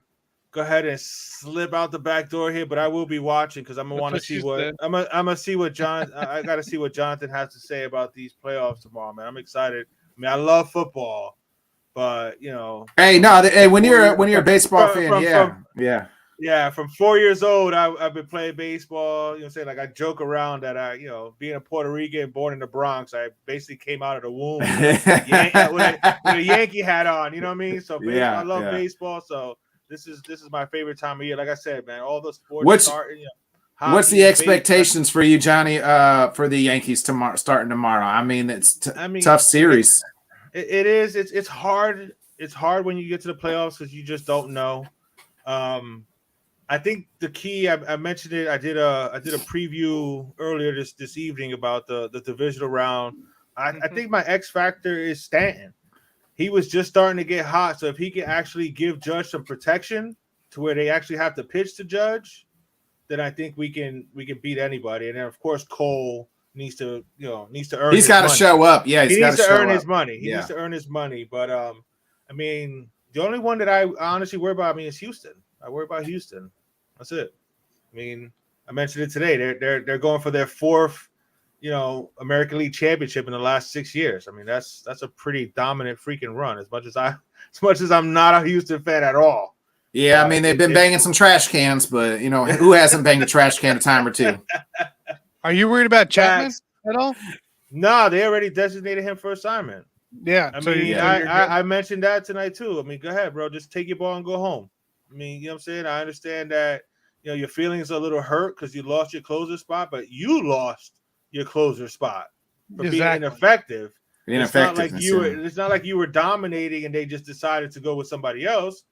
go ahead and slip out the back door here, but I will be watching because I'm going to want to see I'm going to see what I got to see what Jonathan has to say about these playoffs tomorrow, man. I'm excited. I mean, I love football, but, when you're a baseball fan, Yeah, from 4 years old, I've been playing baseball. Like I joke around that being a Puerto Rican, born in the Bronx, I basically came out of the womb with a Yankee hat on. You know what I mean? So I love baseball. So this is my favorite time of year. Like I said, man, all the sports starting. What's the expectations for you, Johnny? For the Yankees starting tomorrow? I mean, it's tough series. It is. It's hard. It's hard when you get to the playoffs because you just don't know. I think the key, I mentioned it. I did a preview earlier this evening about the divisional round. I think my X factor is Stanton. He was just starting to get hot, so if he can actually give Judge some protection to where they actually have to pitch to Judge, then I think we can beat anybody. And then of course Cole needs to earn. He's got to show up. Yeah, he needs to earn his money. He needs to earn his money. But I mean, the only one that I honestly worry about is Houston. I worry about Houston. That's it. I mean, I mentioned it today. They're going for their 4th, American League championship in the last 6 years. I mean, that's a pretty dominant freaking run. As much as I'm not a Houston fan at all. Yeah, I mean they've been banging some trash cans, but who hasn't banged a trash can a time or two? Are you worried about Chapman at all? No, they already designated him for assignment. Yeah, I mentioned that tonight too. I mean, go ahead, bro. Just take your ball and go home. I mean, you know what I'm saying? I understand that, your feelings are a little hurt because you lost your closer spot, but you lost your closer spot for being ineffective. It's not like you were dominating and they just decided to go with somebody else.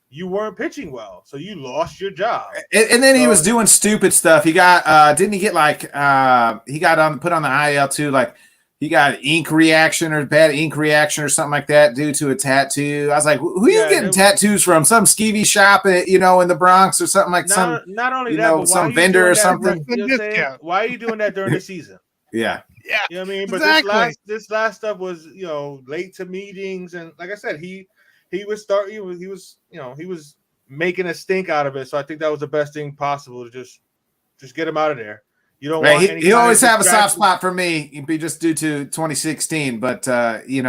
You weren't pitching well, so you lost your job. And then he was doing stupid stuff. He got didn't he get he got put on the IL too, like he got bad ink reaction or something like that due to a tattoo. I was like, who are you getting tattoos from? Some skeevy shop in the Bronx or something like not only that, but some vendor or something. Why are you doing that during the season? Yeah. You know what I mean? But this last stuff was, late to meetings. And like I said, he was making a stink out of it. So I think that was the best thing possible to just get him out of there. You don't want any. He always have a soft spot for me. It'd be just due to 2016, but he's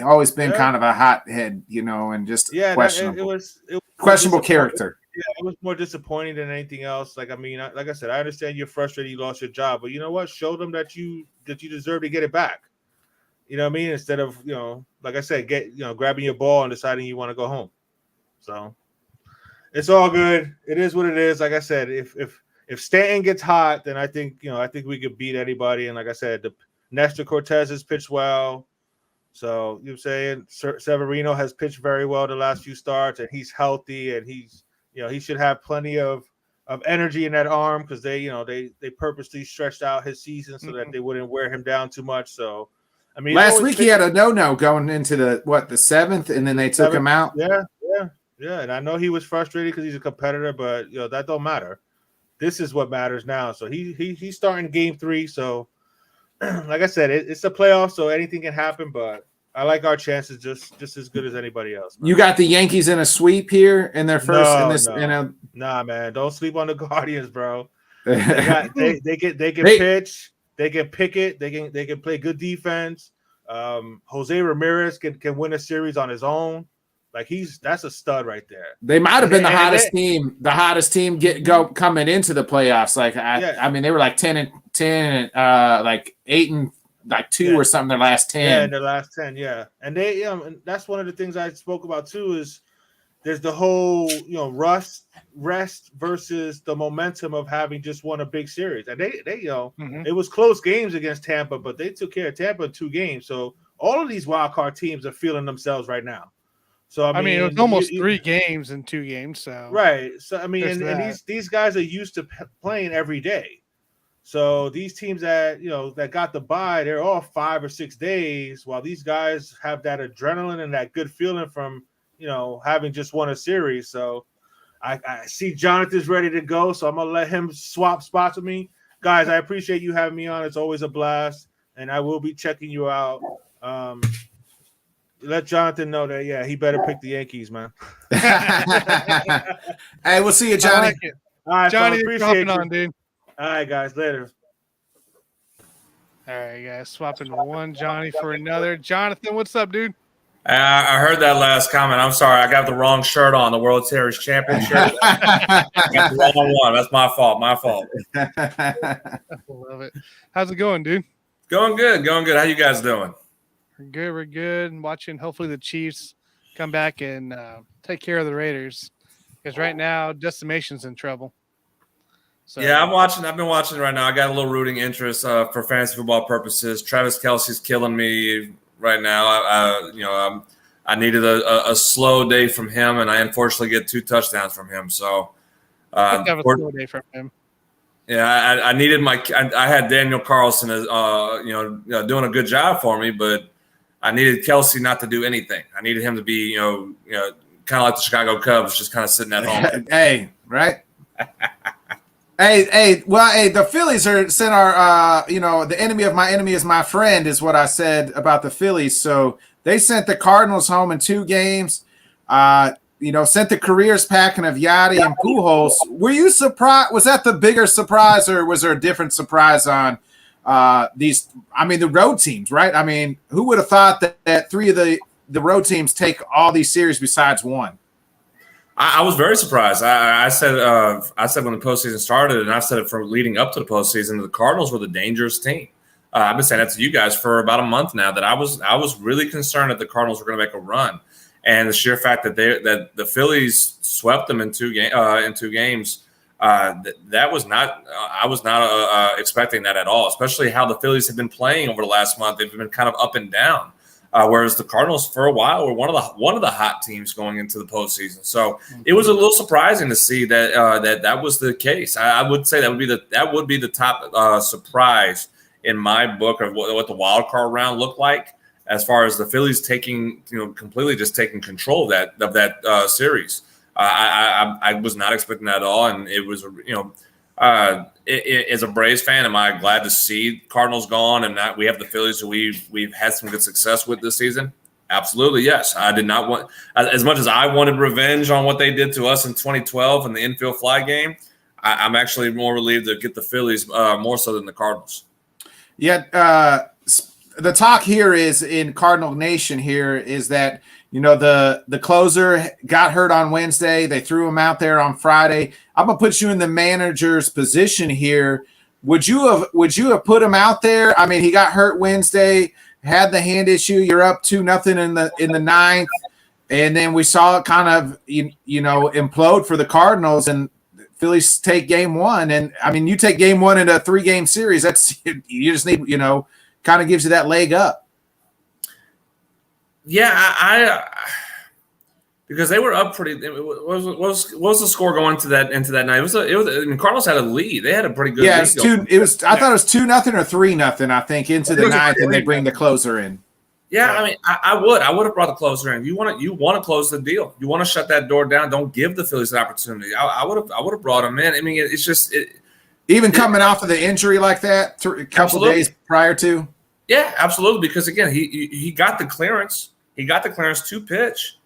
always been kind of a hothead, and just questionable. It was questionable character. Yeah, it was more disappointing than anything else. Like I said, I understand you're frustrated you lost your job, but you know what? Show them that you deserve to get it back. You know what I mean? Instead of like I said, grabbing your ball and deciding you want to go home. So it's all good. It is what it is. Like I said, if Stanton gets hot, then I think we could beat anybody. And like I said, Nestor Cortez has pitched well. So you're saying Severino has pitched very well the last few starts, and he's healthy, and he's he should have plenty of energy in that arm because they purposely stretched out his season so that they wouldn't wear him down too much. So I mean, last week he had a no going into the 7th, and then they took him out. Yeah. And I know he was frustrated because he's a competitor, but that don't matter. This is what matters now. So he's starting game 3. So like I said, it's a playoff, so anything can happen. But I like our chances just as good as anybody else. Man. You got the Yankees in a sweep here in their first. Nah, man, don't sleep on the Guardians, bro. They can pitch, they can pick it, they can play good defense. Jose Ramirez can win a series on his own. Like that's a stud right there. They might have been the hottest team. The hottest team coming into the playoffs. Like I mean, they were like 10-10, like 8-2 or something. Their last 10. Yeah, in their last 10. Yeah, and they and that's one of the things I spoke about too. Is there's the whole rest versus the momentum of having just won a big series. And they it was close games against Tampa, but they took care of Tampa in 2 games. So all of these wild card teams are feeling themselves right now. So I mean, it was almost 3 games in 2 games. So right. So I mean, and these guys are used to playing every day. So these teams that that got the bye, they're all 5 or 6 days, while these guys have that adrenaline and that good feeling from having just won a series. So I see Jonathan's ready to go, so I'm gonna let him swap spots with me, guys. I appreciate you having me on. It's always a blast, and I will be checking you out. Let Jonathan know that he better pick the Yankees, man. Hey, we'll see you, Johnny. Like it. All right, Johnny, appreciate you. on, dude. All right, guys, later. All right, guys, swapping one Johnny for another. Jonathan, what's up, dude? I heard that last comment. I'm sorry. I got the wrong shirt on, the World Series champion shirt. I got the wrong one. That's my fault. I love it. How's it going, dude? Going good. How you guys doing? We're good. Watching hopefully the Chiefs come back and take care of the Raiders, because right now Decimation's in trouble. So yeah, I've been watching right now. I got a little rooting interest for fantasy football purposes. Travis Kelce's killing me right now. I needed a slow day from him, and I unfortunately get 2 touchdowns from him. So have a slow day from him. Yeah, I needed I had Daniel Carlson as doing a good job for me, but I needed Kelce not to do anything. I needed him to be kind of like the Chicago Cubs, just kind of sitting at home. Hey, right. Hey, the Phillies are sent our, the enemy of my enemy is my friend is what I said about the Phillies. So they sent the Cardinals home in 2 games, sent the careers packing of Yachty and Pujols. Were you surprised? Was that the bigger surprise, or was there a different surprise on the road teams, right? I mean, who would have thought that 3 of the road teams take all these series besides 1? I was very surprised. I said when the postseason started, and I said it from leading up to the postseason, the Cardinals were the dangerous team. I've been saying that to you guys for about a month now, that I was really concerned that the Cardinals were going to make a run, and the sheer fact that the Phillies swept them in 2 games, that was not. I was not expecting that at all. Especially how the Phillies have been playing over the last month. They've been kind of up and down. Whereas the Cardinals, for a while, were one of the hot teams going into the postseason. So it was a little surprising to see that was the case. I would say that would be the top surprise in my book of what the wild card round looked like, as far as the Phillies completely just taking control of that series. I was not expecting that at all, and it was as a Braves fan, am I glad to see Cardinals gone and that we have the Phillies who we've had some good success with this season? Absolutely, yes. I did not want, as much as I wanted revenge on what they did to us in 2012 in the infield fly game, I'm actually more relieved to get the Phillies more so than the Cardinals. Yeah, the talk here is in Cardinal Nation here is that, the closer got hurt on Wednesday. They threw him out there on Friday. I'm going to put you in the manager's position here. Would you have put him out there? I mean, he got hurt Wednesday, had the hand issue. You're up 2-0 in the ninth. And then we saw it kind of, implode for the Cardinals, and Phillies take game one. And I mean, you take game one in a 3-game series. You just need, kind of gives you that leg up. Yeah, I because they were up pretty. What was the score going into that night? It was. I mean, Cardinals had a lead. They had a pretty good. Yeah, lead I thought it was 2-0 or 3-0. I think into the ninth, and they bring the closer in. Yeah, I mean, I would have brought the closer in. You want to close the deal. You want to shut that door down. Don't give the Phillies an opportunity. I would have brought them in. I mean, it's just even coming off of the injury like that, a couple days prior to. Yeah, absolutely. Because again, he got the clearance. He got the clearance to pitch.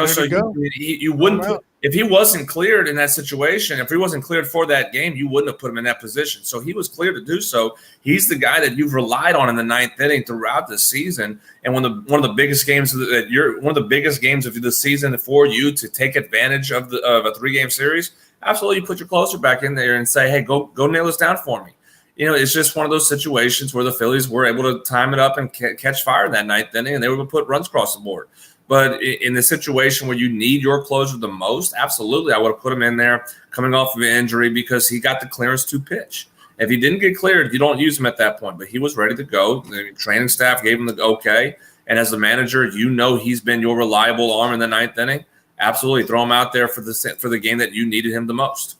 So you wouldn't if he wasn't cleared in that situation. If he wasn't cleared for that game, you wouldn't have put him in that position. So he was cleared to do so. He's the guy that you've relied on in the ninth inning throughout the season. And one of the biggest games of the season for you to take advantage of a 3-game series. Absolutely, you put your closer back in there and say, "Hey, go nail this down for me." It's just one of those situations where the Phillies were able to time it up and catch fire that ninth inning, and they were able to put runs across the board. But in the situation where you need your closer the most, absolutely, I would have put him in there coming off of an injury because he got the clearance to pitch. If he didn't get cleared, you don't use him at that point. But he was ready to go. The training staff gave him the okay. And as the manager, he's been your reliable arm in the ninth inning. Absolutely, throw him out there for the game that you needed him the most.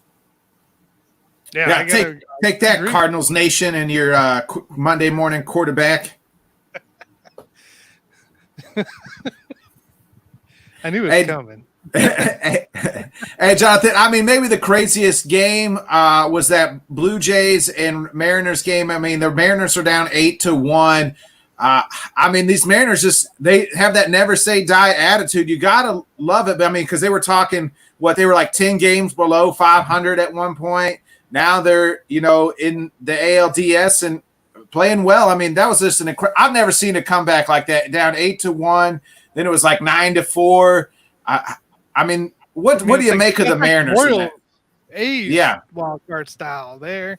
Yeah, take that, agree. Cardinals Nation, and your Monday morning quarterback. I knew it was coming. Hey, Jonathan, I mean, maybe the craziest game was that Blue Jays and Mariners game. I mean, the Mariners are down 8-1. I mean, these Mariners they have that never say die attitude. You got to love it. But I mean, because they were talking, they were like 10 games below 500 at one point. Now they're, in the ALDS and playing well. I mean, that was just I've never seen a comeback like that. Down 8-1. Then it was like 9-4. I mean, what do you make of the Mariners? Wild card style there.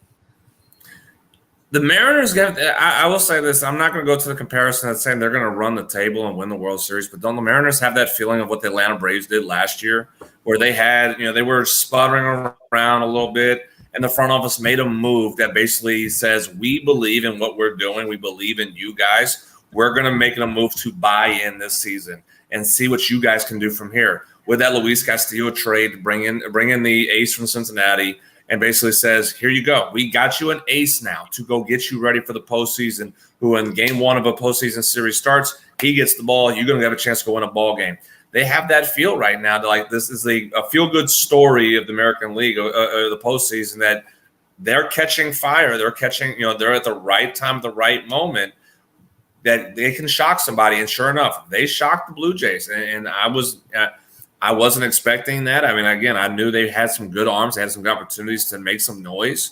The Mariners I will say this. I'm not going to go to the comparison of saying they're going to run the table and win the World Series, but don't the Mariners have that feeling of what the Atlanta Braves did last year, where they had, they were sputtering around a little bit, and the front office made a move that basically says, we believe in what we're doing. We believe in you guys. We're going to make a move to buy in this season and see what you guys can do from here. With that Luis Castillo trade, bring in the ace from Cincinnati, and basically says, here you go. We got you an ace now to go get you ready for the postseason, who in game one of a postseason series starts, he gets the ball. You're going to have a chance to go win a ball game. They have that feel right now that like this is a feel-good story of the American League, the postseason, that they're catching fire. They're catching, they're at the right time, the right moment, that they can shock somebody. And sure enough, they shocked the Blue Jays. And I wasn't expecting that. I mean, again, I knew they had some good arms. They had some good opportunities to make some noise.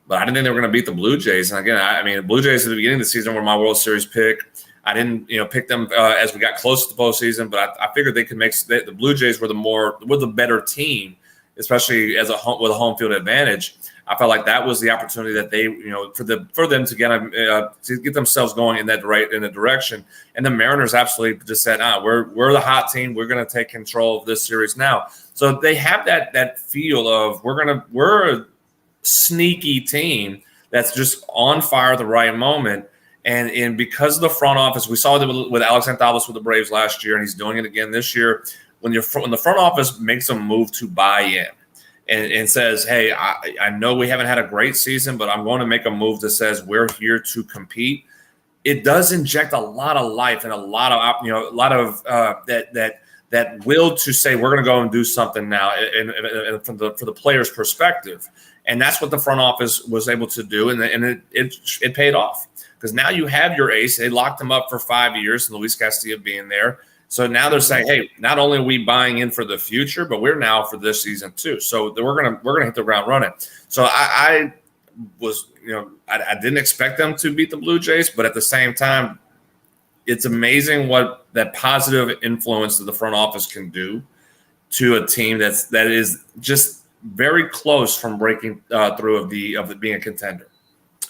But I didn't think they were going to beat the Blue Jays. And again, I mean, the Blue Jays at the beginning of the season were my World Series pick. I didn't, pick them as we got close to the postseason, but I figured they could make the Blue Jays were the better team, especially with a home field advantage. I felt like that was the opportunity that they, for them to get themselves going in the direction. And the Mariners absolutely just said, we're the hot team. We're going to take control of this series now. So they have that feel of we're a sneaky team that's just on fire at the right moment. And because of the front office, we saw it with Alex Anthopoulos with the Braves last year, and he's doing it again this year. When the front office makes a move to buy in and says, hey, I know we haven't had a great season, but I'm going to make a move that says we're here to compete. It does inject a lot of life and a lot of that will to say we're going to go and do something now, and for the player's perspective. And that's what the front office was able to do, and it paid off. Because now you have your ace. They locked him up for 5 years, and Luis Castillo being there. So now they're saying, hey, not only are we buying in for the future, but we're now for this season too. So we're gonna hit the ground running. So I was, I didn't expect them to beat the Blue Jays, but at the same time, it's amazing what that positive influence that the front office can do to a team that is just very close from breaking through of being a contender.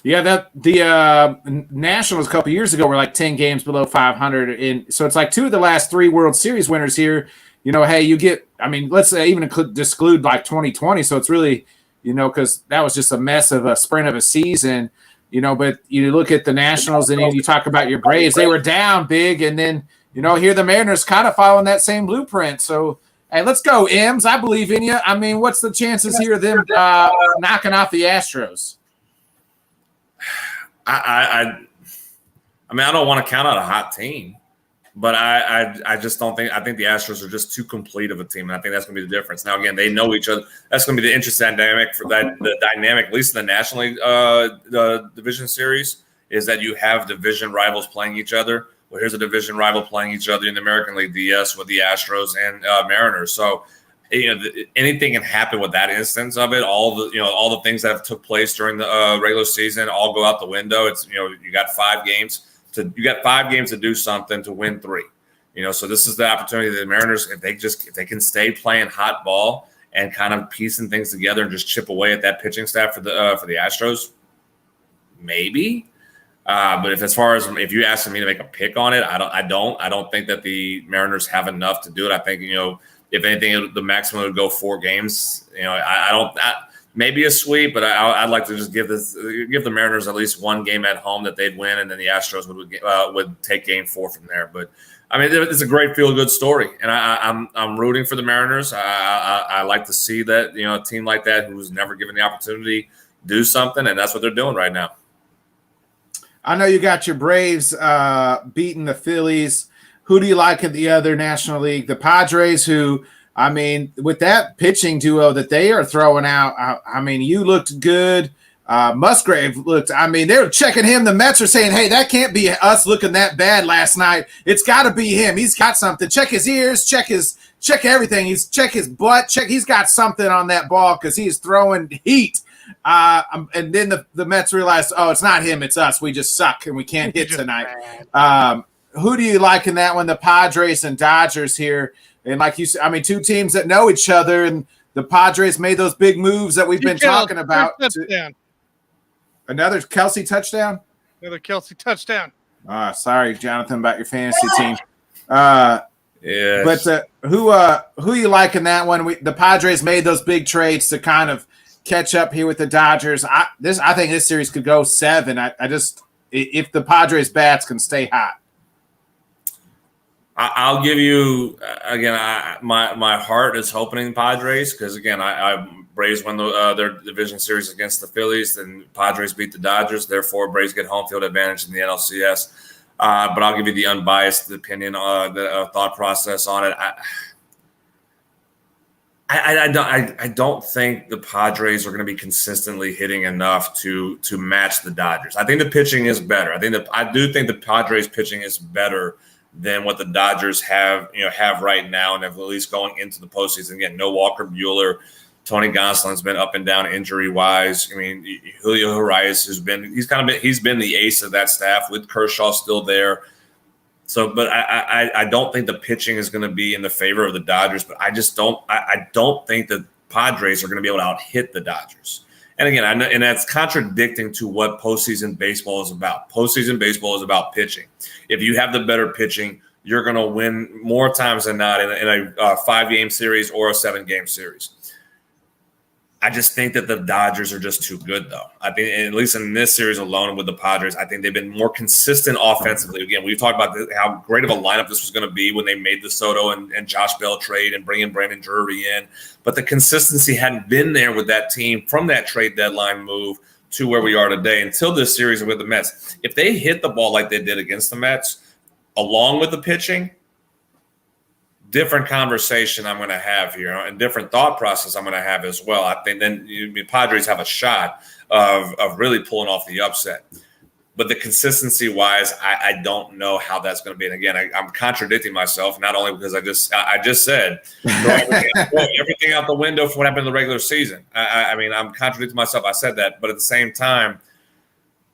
Yeah, the Nationals a couple years ago were like 10 games below 500, and so it's like 2 of the last 3 World Series winners here. Hey, you get, let's say even exclude like 2020, so it's really, because that was just a mess of a sprint of a season, But you look at the Nationals and you talk about your Braves, they were down big, and then here the Mariners kind of following that same blueprint. So hey, let's go, Ems. I believe in you. What's the chances here of them knocking off the Astros? I don't want to count out a hot team, but I just don't think. I think the Astros are just too complete of a team, and I think that's going to be the difference. Now, again, they know each other. That's going to be the interesting dynamic for that. The dynamic, at least in the National League the division series, is that you have division rivals playing each other. Well, here's a division rival playing each other in the American League DS with the Astros and Mariners. So. Anything can happen with that instance of it. All the things that have took place during the regular season all go out the window. It's you got 5 games to do something to win 3. So this is the opportunity that the Mariners, if they can stay playing hot ball and kind of piecing things together and just chip away at that pitching staff for the Astros, maybe. But if you ask me to make a pick on it, I don't think that the Mariners have enough to do it. I think if anything, the maximum would go 4 games. Maybe a sweep, but I'd like to just give the Mariners at least 1 game at home that they'd win, and then the Astros would take game 4 from there. But it's a great feel-good story, and I'm rooting for the Mariners. I like to see that a team like that who's never given the opportunity do something, and that's what they're doing right now. I know you got your Braves beating the Phillies. Who do you like in the other National League? The Padres, who, with that pitching duo that they are throwing out, you looked good. Musgrave looked, they're checking him. The Mets are saying, hey, that can't be us looking that bad last night. It's got to be him. He's got something. Check his ears, check everything. Check his butt. He's got something on that ball because he's throwing heat. And then the Mets realized, oh, it's not him, it's us. We just suck and we can't hit tonight. Who do you like in that one? The Padres and Dodgers here. And like you said, 2 teams that know each other, and the Padres made those big moves that we've been talking about. Another Kelsey touchdown? Another Kelsey touchdown. Sorry, Jonathan, about your fantasy team. Yes. But who you like in that one? The Padres made those big trades to kind of catch up here with the Dodgers. I think this series could go 7. If the Padres bats can stay hot. I'll give you again. My heart is hoping Padres because again, Braves won their division series against the Phillies, and Padres beat the Dodgers. Therefore, Braves get home field advantage in the NLCS. But I'll give you the unbiased opinion, the thought process on it. I don't think the Padres are going to be consistently hitting enough to match the Dodgers. I think the pitching is better. I do think the Padres pitching is better than what the Dodgers have right now, and have at least going into the postseason. Again, no Walker Buehler. Tony Gonsolin's been up and down injury wise. Julio Urias he's been the ace of that staff with Kershaw still there. So, but I don't think the pitching is going to be in the favor of the Dodgers. But I don't think the Padres are going to be able to out-hit the Dodgers. And again, and that's contradicting to what postseason baseball is about. Postseason baseball is about pitching. If you have the better pitching, you're going to win more times than not in a 5-game series or a 7-game series. I just think that the Dodgers are just too good, though. I think, at least in this series alone with the Padres, I think they've been more consistent offensively. Again, we've talked about how great of a lineup this was going to be when they made the Soto and Josh Bell trade and bringing Brandon Drury in. But the consistency hadn't been there with that team from that trade deadline move to where we are today until this series with the Mets. If they hit the ball like they did against the Mets, along with the pitching, different conversation I'm going to have here and different thought process I'm going to have as well. I think then the Padres have a shot of really pulling off the upset. But the consistency wise, I don't know how that's going to be. And again, I'm contradicting myself, not only because I just said throw everything out the window for what happened in the regular season. I mean, I'm contradicting myself. I said that, but at the same time,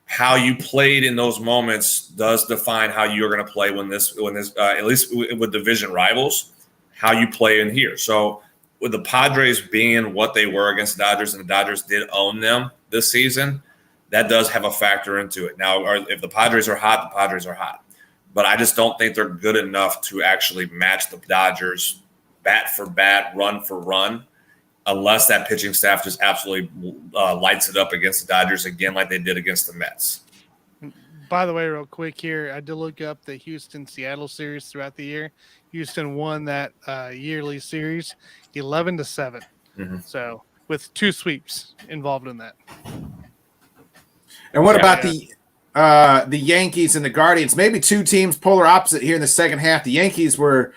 how you played in those moments does define how you're going to play when this at least with division rivals, how you play in here. So with the Padres being what they were against the Dodgers, and the Dodgers did own them this season, that does have a factor into it. Now, if the Padres are hot, the Padres are hot. But I just don't think they're good enough to actually match the Dodgers bat for bat, run for run, unless that pitching staff just absolutely lights it up against the Dodgers again like they did against the Mets. By the way, real quick here, I did look up the Houston-Seattle series throughout the year. Houston won that yearly series 11-7. Mm-hmm. So with 2 sweeps involved in that. And what about the Yankees and the Guardians? Maybe two teams polar opposite here in the second half. The Yankees were,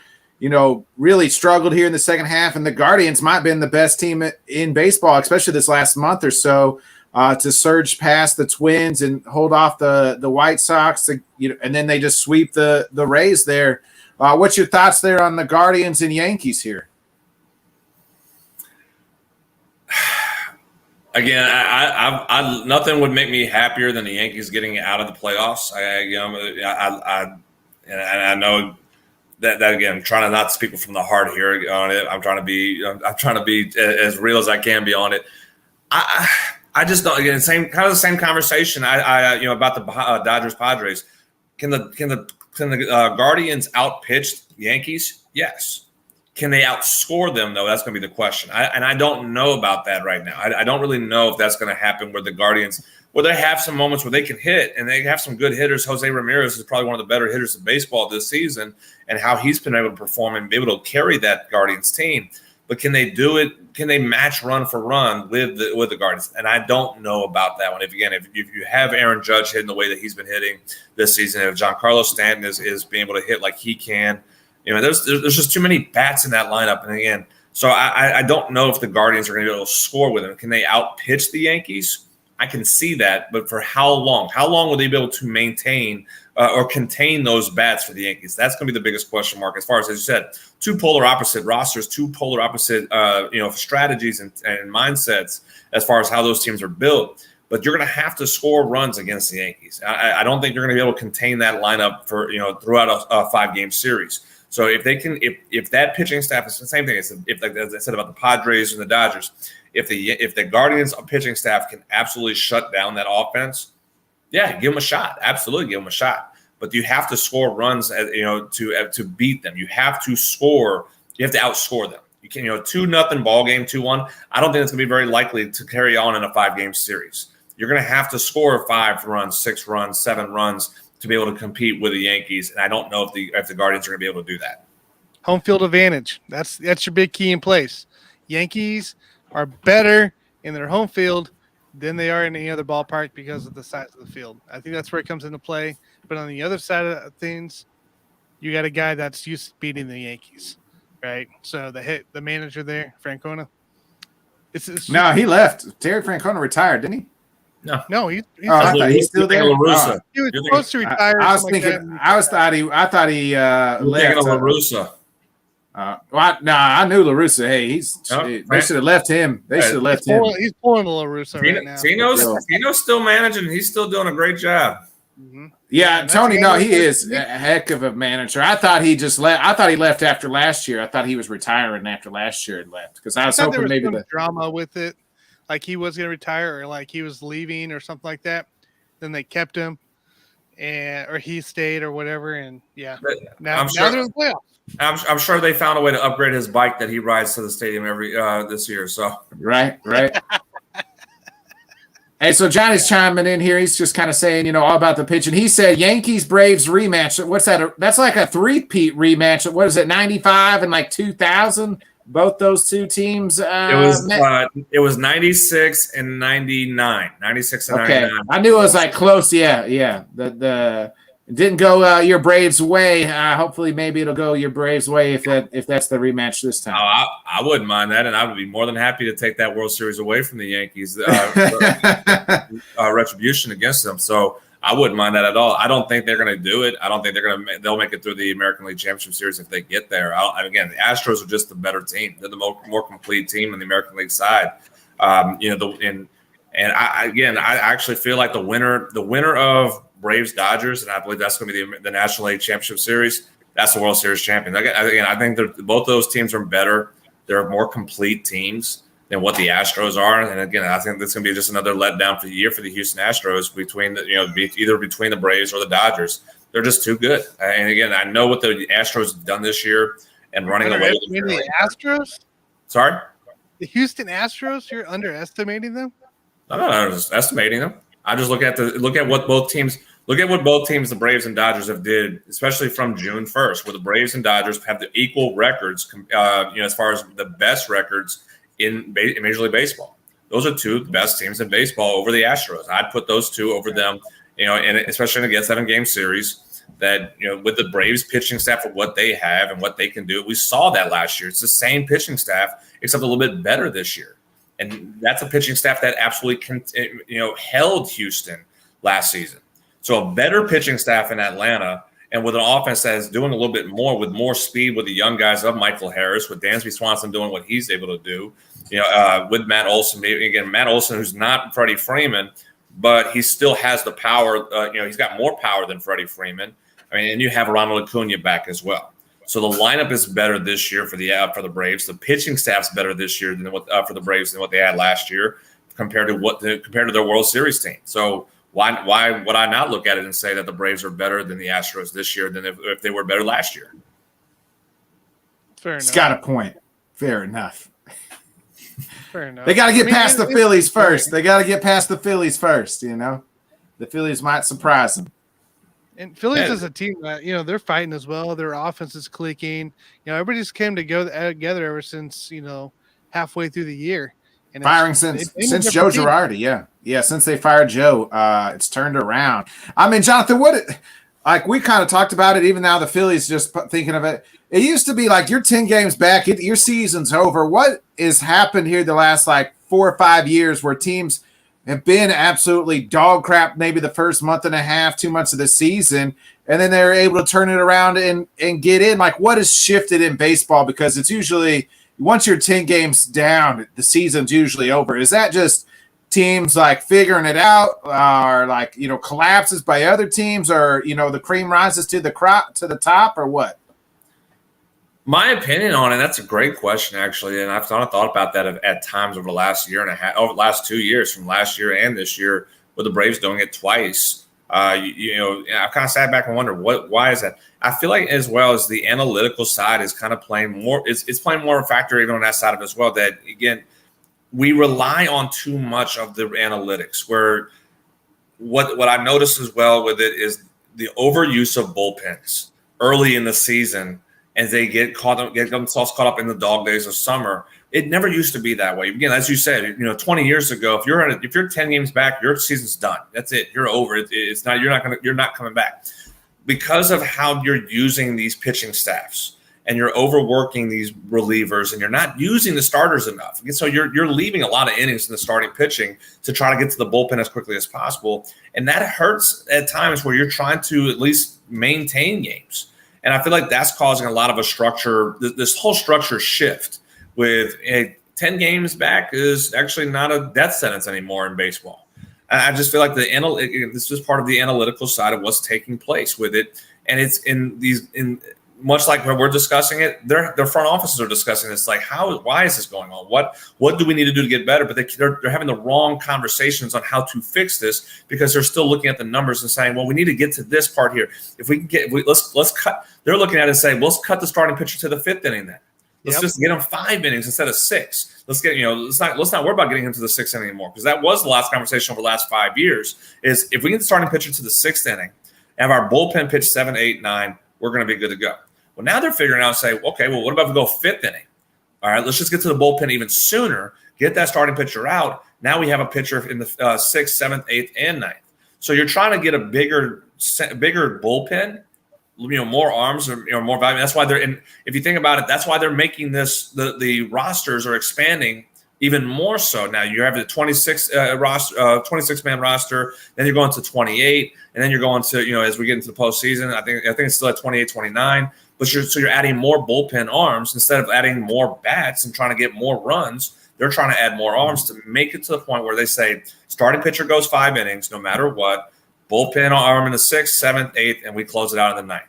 really struggled here in the second half, and the Guardians might have been the best team in baseball, especially this last month or so, to surge past the Twins and hold off the White Sox. And then they just sweep the Rays there. What's your thoughts there on the Guardians and Yankees here? Again, I nothing would make me happier than the Yankees getting out of the playoffs. I know that again, I'm trying to not speak from the heart here on it. I'm trying to be as real as I can be on it. I just don't. Again, the same conversation. About the Dodgers Padres. Can the Guardians outpitch the Yankees? Yes. Can they outscore them, though? That's going to be the question. I don't know about that right now. I don't really know if that's going to happen where the Guardians, where they have some moments where they can hit, and they have some good hitters. Jose Ramirez is probably one of the better hitters in baseball this season, and how he's been able to perform and be able to carry that Guardians team. But can they do it? Can they match run for run with the Guardians? And I don't know about that one. If you have Aaron Judge hitting the way that he's been hitting this season, if Giancarlo Stanton is being able to hit like he can, there's just too many bats in that lineup. And again, so I don't know if the Guardians are going to be able to score with them. Can they outpitch the Yankees? I can see that, but for how long? How long will they be able to maintain or contain those bats for the Yankees? That's going to be the biggest question mark. As you said, two polar opposite rosters, two polar opposite strategies and mindsets as far as how those teams are built. But you're going to have to score runs against the Yankees. I don't think you're going to be able to contain that lineup for throughout a 5-game series. So if they can, if that pitching staff is the same thing, as I said about the Padres and the Dodgers, if the Guardians pitching staff can absolutely shut down that offense, yeah, give them a shot. Absolutely, give them a shot. But you have to score runs, to beat them. You have to score. You have to outscore them. You can, 2-0 ball game, 2-1. I don't think it's going to be very likely to carry on in a 5-game series. You're going to have to score 5 runs, 6 runs, 7 runs to be able to compete with the Yankees, and I don't know if the Guardians are going to be able to do that. Home field advantage. That's your big key in place. Yankees are better in their home field than they are in any other ballpark because of the size of the field. I think that's where it comes into play. But on the other side of things, you got a guy that's used to beating the Yankees, right? So the manager there, Francona. No, he left. Terry Francona retired, didn't he? No, he's still there. He was supposed to retire. I thought he left. La Russa. I knew La Russa. Hey, they should have left him. They should have left him. He's pulling La Russa right now. Tino's still managing. He's still doing a great job. Mm-hmm. Yeah, Tony. No, he is a heck of a manager. I thought he just left. I thought he left after last year. I thought he was retiring after last year and left because I was hoping maybe the drama with it. Like he was going to retire or like he was leaving or something like that. Then they kept him or he stayed or whatever. And yeah, now they're in the playoffs. I'm sure they found a way to upgrade his bike that he rides to the stadium every this year. So right. Hey, so Johnny's chiming in here. He's just kind of saying, all about the pitch. And he said Yankees Braves rematch. What's that? That's like a 3-peat rematch. What is it? 95 and like 2000. Both those two teams. It was 96 and 99. 96 and 99. I knew it was like close. Yeah. The didn't go your Braves' way. Hopefully, maybe it'll go your Braves' way if that's the rematch this time. I wouldn't mind that, and I would be more than happy to take that World Series away from the Yankees. Retribution against them. So I wouldn't mind that at all. I don't think they're going to do it. I don't think they'll make it through the American League Championship Series if they get there. Again, the Astros are just the better team. They're the more complete team on the American League side. I actually feel like the winner of Braves Dodgers, and I believe that's going to be the National League Championship Series. That's the World Series champion. Again, I think both those teams are better. They're more complete teams than what the Astros are. And again, I think that's going to be just another letdown for the year for the Houston Astros either between the Braves or the Dodgers. They're just too good. And again, I know what the Astros have done this year and running away with the Astros. Sorry, the Houston Astros. You're underestimating them. No, I'm just estimating them. I just look at what both teams. Look at what both teams, the Braves and Dodgers, have did, especially from June 1st, where the Braves and Dodgers have the equal records, as far as the best records in Major League Baseball. Those are two of the best teams in baseball over the Astros. I'd put those two over them, and especially in a 7-game series that, with the Braves pitching staff for what they have and what they can do. We saw that last year. It's the same pitching staff, except a little bit better this year. And that's a pitching staff that absolutely, held Houston last season. So a better pitching staff in Atlanta, and with an offense that is doing a little bit more, with more speed, with the young guys of Michael Harris, with Dansby Swanson doing what he's able to do, with Matt Olson. Again, Matt Olson, who's not Freddie Freeman, but he still has the power. He's got more power than Freddie Freeman. And you have Ronald Acuna back as well. So the lineup is better this year for the Braves. The pitching staff's better this year for the Braves than what they had last year, compared to their World Series team. So why would I not look at it and say that the Braves are better than the Astros this year than if they were better last year? Fair enough. It's got a point. Fair enough. Fair enough. They got to get past the Phillies first. They got to get past the Phillies first. The Phillies might surprise them. And Phillies is a team that, they're fighting as well. Their offense is clicking. Everybody just came together ever since, halfway through the year. And firing since Joe Girardi, yeah, since they fired Joe, it's turned around. I mean, Jonathan, we kind of talked about it. Even now, the Phillies just thinking of it. It used to be like you're 10 games back, your season's over. What has happened here the last 4 or 5 years where teams have been absolutely dog crap? Maybe the first month and a half, 2 months of the season, and then they're able to turn it around and get in. What has shifted in baseball? Because it's usually, once you're 10 games down, the season's usually over. Is that just teams figuring it out, or collapses by other teams, or the cream rises to the top, or what? My opinion on it, that's a great question, actually, and I've thought about that at times over the last year and a half, over the last 2 years, from last year and this year, with the Braves doing it twice. I kind of sat back and wondered why is that? I feel like, as well as the analytical side is kind of playing more, it's playing more of a factor even on that side of it as well. That, again, we rely on too much of the analytics. Where what I noticed as well with it is the overuse of bullpens early in the season, as they get themselves caught up in the dog days of summer. It never used to be that way. Again, as you said, 20 years ago, if you're 10 games back, your season's done. That's it. You're over. It's not. You're not coming back, because of how you're using these pitching staffs, and you're overworking these relievers, and you're not using the starters enough. So you're leaving a lot of innings in the starting pitching to try to get to the bullpen as quickly as possible, and that hurts at times where you're trying to at least maintain games. And I feel like that's causing a lot of a structure, this whole structure shift with 10 games back is actually not a death sentence anymore in baseball. I just feel like this is part of the analytical side of what's taking place with it. And it's much like when we're discussing it, their front offices are discussing this. Why is this going on? What do we need to do to get better? But they're having the wrong conversations on how to fix this, because they're still looking at the numbers and saying, well, we need to get to this part here. If we can let's cut. They're looking at it and saying, let's cut the starting pitcher to the 5th inning then. Let's just get him 5 innings instead of 6. Let's not worry about getting him to the 6th inning anymore, because that was the last conversation over the last 5 years. Is if we get the starting pitcher to the 6th inning, have our bullpen pitch 7, 8, 9, we're going to be good to go. Well, now they're figuring out, say, okay, well, what about if we go 5th inning? All right, let's just get to the bullpen even sooner, get that starting pitcher out. Now we have a pitcher in the 6th, 7th, 8th, and 9th. So you're trying to get a bigger bigger bullpen, more arms or more value. That's why they're in. If you think about it, that's why they're making this. The rosters are expanding even more so now. You have the 26 man roster, then you're going to 28, and then you're going to as we get into the postseason. I think it's still at 28, 29. But you're adding more bullpen arms instead of adding more bats and trying to get more runs. They're trying to add more arms to make it to the point where they say starting pitcher goes 5 innings no matter what. Bullpen arm in the 6th, 7th, 8th, and we close it out in the 9th.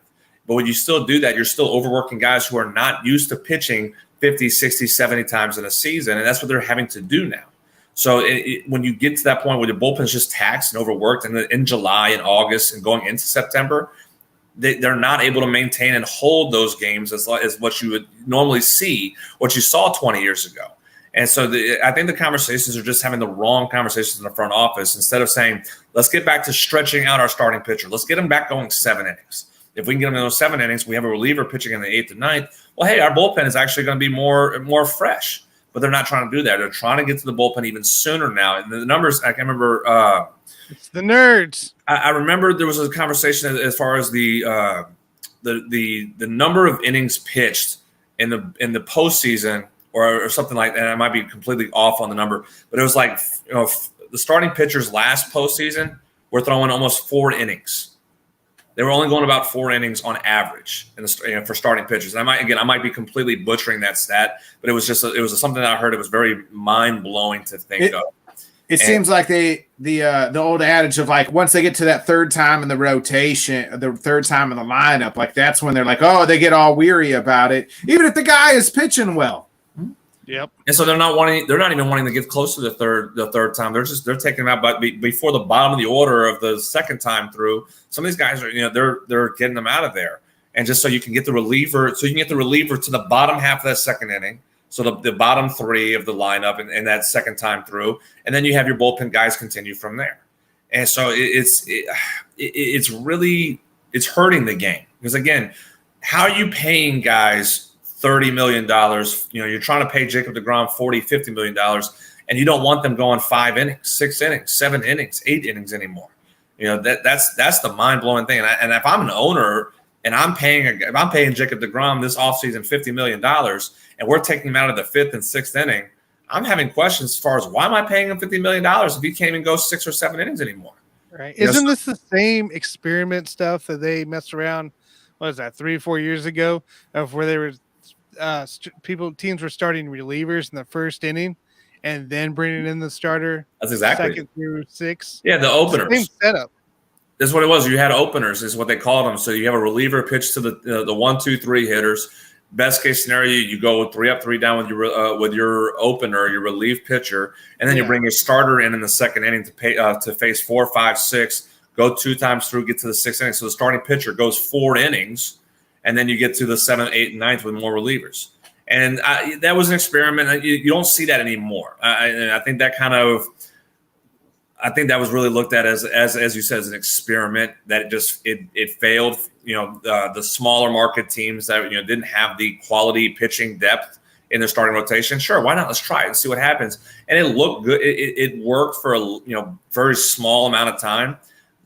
But when you still do that, you're still overworking guys who are not used to pitching 50, 60, 70 times in a season, and that's what they're having to do now. So when you get to that point where the bullpen's just taxed and overworked in July and August and going into September, they're not able to maintain and hold those games as what you would normally see, what you saw 20 years ago. And so I think the conversations are just having the wrong conversations in the front office. Instead of saying, let's get back to stretching out our starting pitcher. Let's get them back going 7 innings. If we can get them in those 7 innings, we have a reliever pitching in the 8th and 9th. Well, hey, our bullpen is actually going to be more fresh. But they're not trying to do that. They're trying to get to the bullpen even sooner now. And the numbers, I can remember. It's the nerds. I remember there was a conversation as far as the number of innings pitched in the postseason or something like that. I might be completely off on the number, but it was like the starting pitchers last postseason were throwing almost 4 innings. They were only going about 4 innings on average for starting pitchers. And I might be completely butchering that stat, but it was something that I heard. It was very mind blowing to think of. It seems like the old adage of like once they get to that third time in the rotation, the third time in the lineup, like that's when they're like, oh, they get all weary about it, even if the guy is pitching well. Yep. And so they're not even wanting to get close to the third time. They're taking them out before the bottom of the order of the second time through. Some of these guys are they're getting them out of there, and just so you can get the reliever, to the bottom half of that second inning. So the bottom 3 of the lineup and that second time through, and then you have your bullpen guys continue from there. And so it's really hurting the game because again, how are you paying guys $30 million? You're trying to pay Jacob deGrom $40, $50 million, and you don't want them going 5 innings, 6 innings, 7 innings, 8 innings anymore. That's the mind blowing thing. And if I'm an owner and I'm paying Jacob deGrom this offseason $50 million, and we're taking him out of the 5th and 6th inning, I'm having questions as far as why am I paying him $50 million if he can't even go 6 or 7 innings anymore? Right? Isn't this the same experiment stuff that they messed around? What was that 3 or 4 years ago of where they were teams were starting relievers in the first inning and then bringing in the starter. That's exactly 2nd through 6th. Yeah, the openers. Same setup. That's what it was. You had openers, is what they called them. So you have a reliever pitch to the 1, 2, 3 hitters. Best case scenario, you go 3 up, 3 down with your opener, your relief pitcher, and then you bring your starter in the second inning to face 4, 5, 6. Go 2 times through, get to the 6th inning. So the starting pitcher goes 4 innings, and then you get to the 7th, 8th, and 9th with more relievers. And that was an experiment. You don't see that anymore. And I think that was really looked at as you said, as an experiment that it failed. The smaller market teams that didn't have the quality pitching depth in their starting rotation. Sure, why not? Let's try it and see what happens. And it looked good. It worked for a very small amount of time,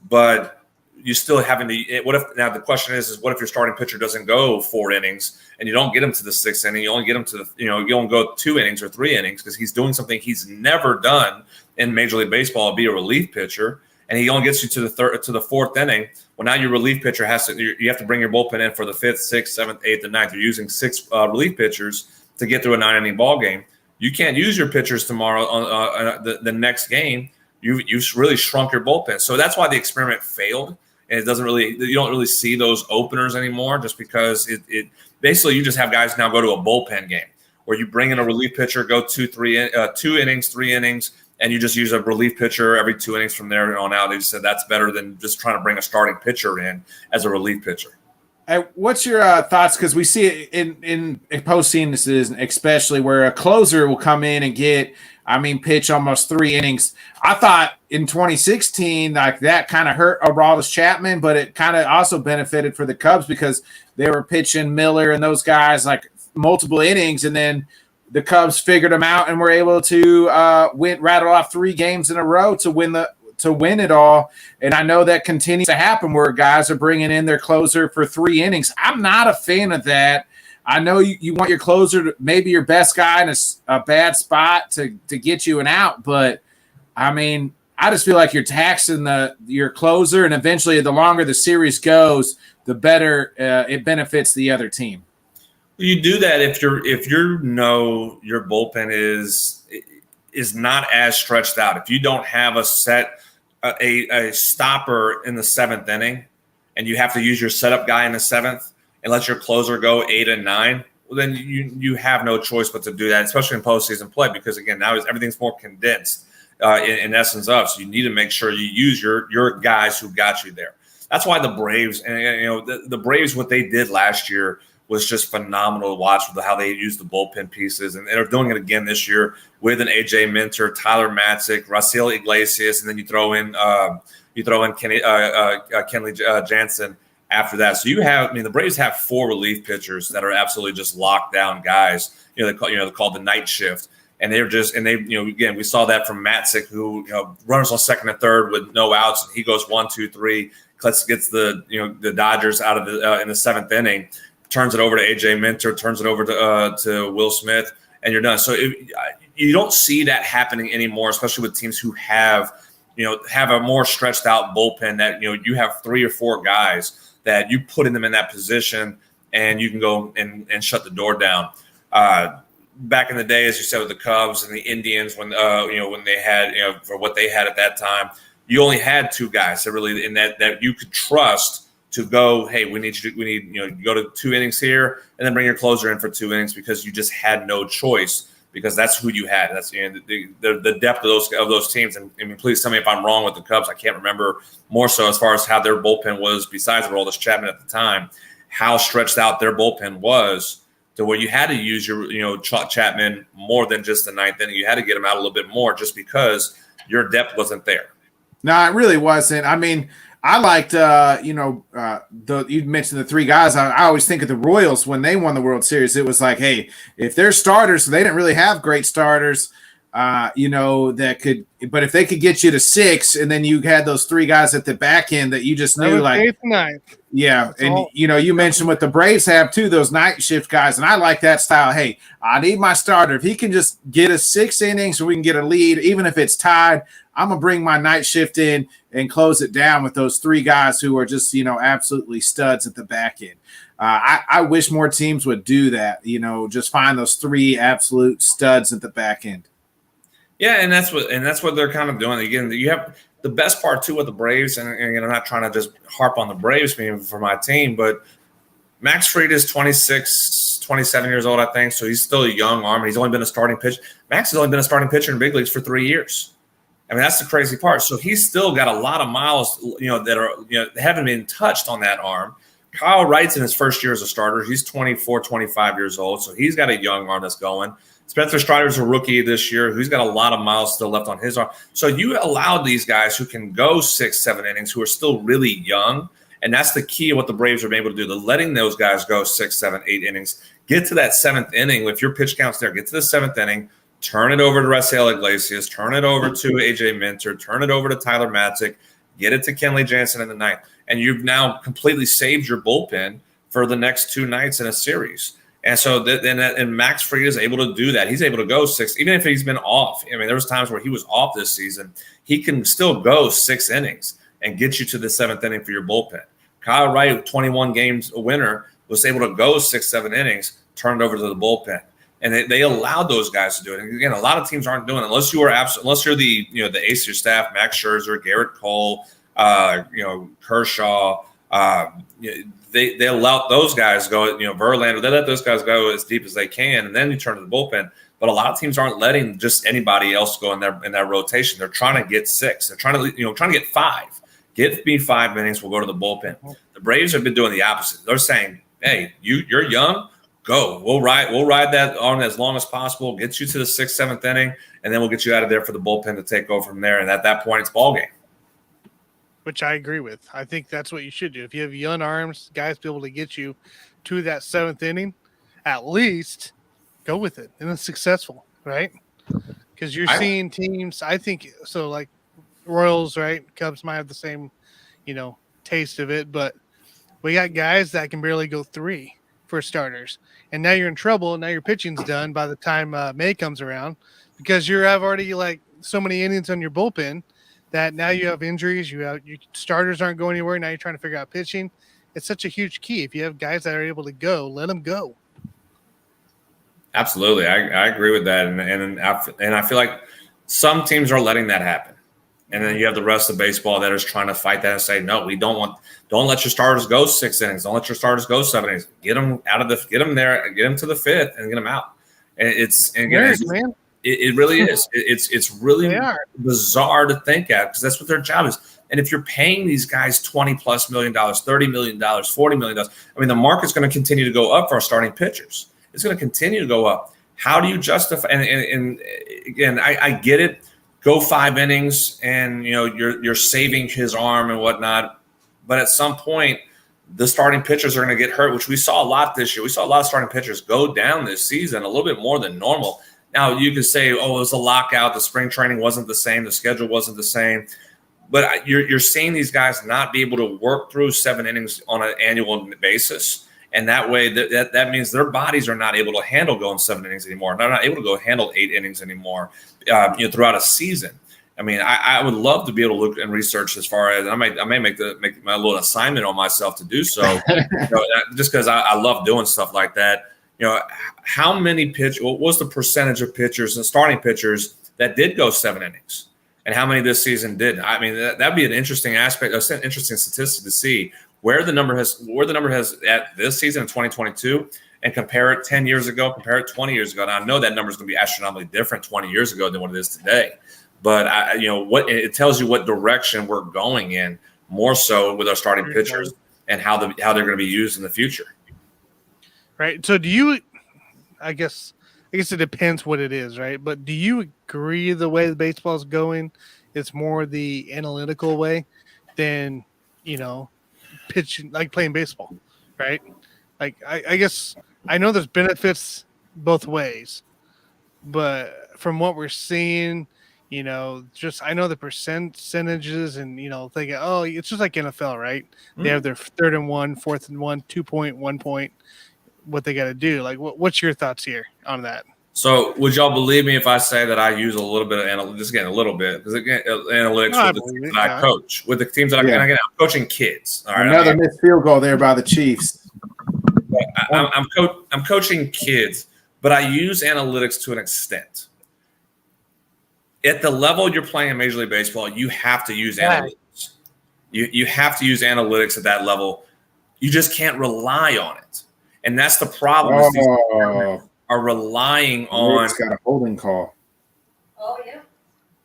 but you still having to. What if now the question is what if your starting pitcher doesn't go 4 innings and you don't get him to the 6th inning? You only get him to you only go 2 innings or 3 innings because he's doing something he's never done in Major League Baseball, be a relief pitcher, and he only gets you to the 4th inning. Well, now your relief pitcher you have to bring your bullpen in for the 5th, 6th, 7th, 8th, and 9th. You're using 6 relief pitchers to get through a 9-inning ball game. You can't use your pitchers tomorrow on the next game. You've really shrunk your bullpen. So that's why the experiment failed. And you don't really see those openers anymore just because it basically you just have guys now go to a bullpen game where you bring in a relief pitcher, go 2 innings, 3 innings, and you just use a relief pitcher every 2 innings from there on out. They said that's better than just trying to bring a starting pitcher in as a relief pitcher. What's your thoughts? Because we see it in postseason, especially where a closer will come in and pitch almost 3 innings. I thought in 2016, like that kind of hurt Aroldis Chapman, but it kind of also benefited for the Cubs because they were pitching Miller and those guys like multiple innings, and then the Cubs figured them out and were able to rattle off 3 games in a row to win the to win it all. And I know that continues to happen where guys are bringing in their closer for 3 innings. I'm not a fan of that. I know you want your closer, maybe your best guy in a bad spot to get you an out, but I mean, I just feel like you're taxing your closer, and eventually, the longer the series goes, the better it benefits the other team. You do that if you know your bullpen is not as stretched out. If you don't have a stopper in the 7th inning, and you have to use your setup guy in the 7th, and let your closer go 8 and 9, well, then you have no choice but to do that, especially in postseason play, because again, now everything's more condensed in essence of. So you need to make sure you use your guys who got you there. That's why the Braves, and the Braves, what they did last year was just phenomenal to watch with how they used the bullpen pieces, and they're doing it again this year with an AJ Minter, Tyler Matzik, Raciel Iglesias, and then you throw in Kenley Jansen after that. So the Braves have 4 relief pitchers that are absolutely just locked down guys. They're called the night shift. And again, we saw that from Matzik, who, runners on 2nd and 3rd with no outs. And he goes 1, 2, 3, gets the Dodgers out of in the 7th inning, turns it over to AJ Minter, turns it over to Will Smith, and you're done. So you don't see that happening anymore, especially with teams who have a more stretched out bullpen that, you have 3 or 4 guys that you put them in that position, and you can go and shut the door down. Back in the day, as you said, with the Cubs and the Indians, when they had, for what they had at that time, you only had 2 guys that really in that you could trust to go, hey, we need go to 2 innings here, and then bring your closer in for 2 innings, because you just had no choice, because that's who you had. That's the depth of those teams. And I mean, please tell me if I'm wrong with the Cubs. I can't remember more so as far as how their bullpen was, besides Aroldis Chapman at the time, how stretched out their bullpen was, to where you had to use your Chapman more than just the 9th inning. You had to get him out a little bit more, just because your depth wasn't there. No, it really wasn't. I mean, I liked, you mentioned the 3 guys. I always think of the Royals when they won the World Series. It was like, hey, if they're starters, they didn't really have great starters, that could, but if they could get you to 6, and then you had those 3 guys at the back end that you just knew, like 8th and 9th. Yeah, That's and all. You mentioned what the Braves have too, those night shift guys, and I like that style. Hey, I need my starter. If he can just get us 6 innings, so we can get a lead, even if it's tied, I'm gonna bring my night shift in and close it down with those 3 guys who are just absolutely studs at the back end. I wish more teams would do that. Just find those 3 absolute studs at the back end. Yeah, and that's what they're kind of doing. Again, you have the best part too with the Braves, and I'm not trying to just harp on the Braves being for my team, but Max Fried is 26, 27 years old, I think, so he's still a young arm, and he's only been a starting pitcher. Max has only been a starting pitcher in big leagues for 3 years. I mean, that's the crazy part. So he's still got a lot of miles, that are, haven't been touched on that arm. Kyle Wright's in his first year as a starter. He's 24, 25 years old, so he's got a young arm that's going. Spencer Strider's a rookie this year who's got a lot of miles still left on his arm. So you allowed these guys who can go 6, 7 innings, who are still really young, and that's the key of what the Braves are able to do. They're letting those guys go 6, 7, 8 innings. Get to that 7th inning. If your pitch count's there, get to the 7th inning, turn it over to Raciel Iglesias, turn it over to AJ Minter, turn it over to Tyler Matzik, get it to Kenley Jansen in the 9th. And you've now completely saved your bullpen for the next 2 nights in a series. And so and Max Fried is able to do that. He's able to go 6, even if he's been off. I mean, there was times where he was off this season. He can still go 6 innings and get you to the 7th inning for your bullpen. Kyle Wright, 21 games a winner, was able to go 6, 7 innings, turn it over to the bullpen. And they allowed those guys to do it. And again, a lot of teams aren't doing it unless you're the the ace of your staff, Max Scherzer, Garrett Cole, Kershaw. They allow those guys to go. Verlander. They let those guys go as deep as they can, and then you turn to the bullpen. But a lot of teams aren't letting just anybody else go in their rotation. They're trying to get 6. They're trying to get 5. Get me 5 innings. We'll go to the bullpen. The Braves have been doing the opposite. They're saying, "Hey, you're young. Go. We'll ride that on as long as possible. Get you to the 6th, 7th inning, and then we'll get you out of there for the bullpen to take over from there. And at that point, it's ball game." Which I agree with. I think that's what you should do. If you have young arms, guys be able to get you to that 7th inning, at least go with it. And it's successful, right? Because you're seeing teams, I think, so like Royals, right? Cubs might have the same, taste of it, but we got guys that can barely go 3 for starters, and now you're in trouble. Now your pitching's done by the time May comes around because you have already like so many innings on your bullpen that now you have injuries. Your starters aren't going anywhere. Now you're trying to figure out pitching. It's such a huge key. If you have guys that are able to go, let them go. Absolutely, I agree with that, and I feel like some teams are letting that happen, and then you have the rest of baseball that is trying to fight that and say, no, we don't let your starters go 6 innings, don't let your starters go 7 innings, get them there, get them to the 5th, and get them out. And it really is. It's really bizarre to think at because that's what their job is. And if you're paying these guys $20+ million, $30 million, $40 million, I mean, the market's going to continue to go up for our starting pitchers. It's going to continue to go up. How do you justify? And again, I get it. Go 5 innings, and you're saving his arm and whatnot. But at some point, the starting pitchers are going to get hurt, which we saw a lot this year. We saw a lot of starting pitchers go down this season, a little bit more than normal. Now you can say, oh, it was a lockout. The spring training wasn't the same. The schedule wasn't the same. But you're seeing these guys not be able to work through 7 innings on an annual basis. And that way, that means their bodies are not able to handle going 7 innings anymore. They're not able to go handle 8 innings anymore throughout a season. I mean, I would love to be able to look and research as far as I may make my little assignment on myself to do so, just because I love doing stuff like that. How many what was the percentage of pitchers and starting pitchers that did go 7 innings? And how many this season did? I mean, that'd be an interesting aspect, an interesting statistic to see where the number has at this season in 2022, and compare it 10 years ago, compare it 20 years ago. And I know that number is going to be astronomically different 20 years ago than what it is today. But what it tells you what direction we're going in, more so with our starting pitchers and how they're going to be used in the future. Right. So do you? I guess it depends what it is, right? But do you agree the way the baseball is going, it's more the analytical way than pitching, like playing baseball, right? Like I guess I know there's benefits both ways, but from what we're seeing, just I know the percentages and thinking, oh, it's just like NFL, right? They have their 3rd and 1, 4th and 1, 2 point, 1 point, what they got to do. Like, what's your thoughts here on that? So, would y'all believe me if I say that I use a little bit of analytics? Just again, a little bit, because again, analytics with the teams that I coach, with the teams that I'm coaching kids. All right, another missed field goal there by the Chiefs. I'm coaching kids, but I use analytics to an extent. At the level you're playing in Major League Baseball, you have to use analytics. You have to use analytics at that level. You just can't rely on it, and that's the problem. Are relying on. Got a holding call. Oh yeah.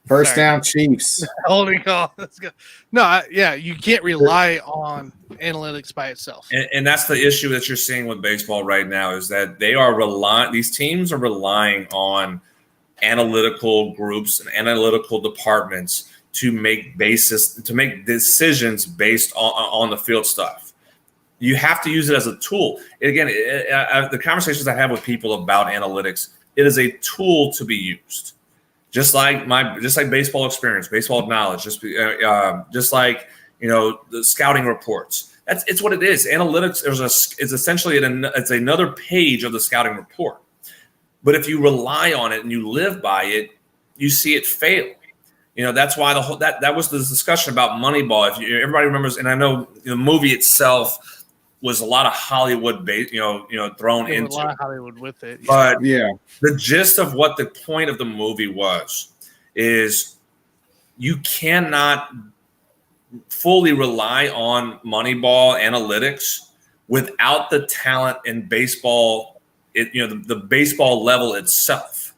First down, Chiefs. Holding call. Let's go. No, you can't rely on analytics by itself. And that's the issue that you're seeing with baseball right now is that these teams are relying on analytical groups and analytical departments to make decisions based on the field stuff. You have to use it as a tool. Again, the conversations I have with people about analytics, it is a tool to be used. Just like baseball experience, baseball knowledge, just like the scouting reports. It's what it is. Analytics is essentially it's another page of the scouting report. But if you rely on it and you live by it, you see it fail. That's why that was the discussion about Moneyball. If everybody remembers, and I know the movie itself was a lot of Hollywood, thrown into. A lot of Hollywood with it. But the gist of what the point of the movie is you cannot fully rely on Moneyball analytics without the talent in baseball. The baseball level itself.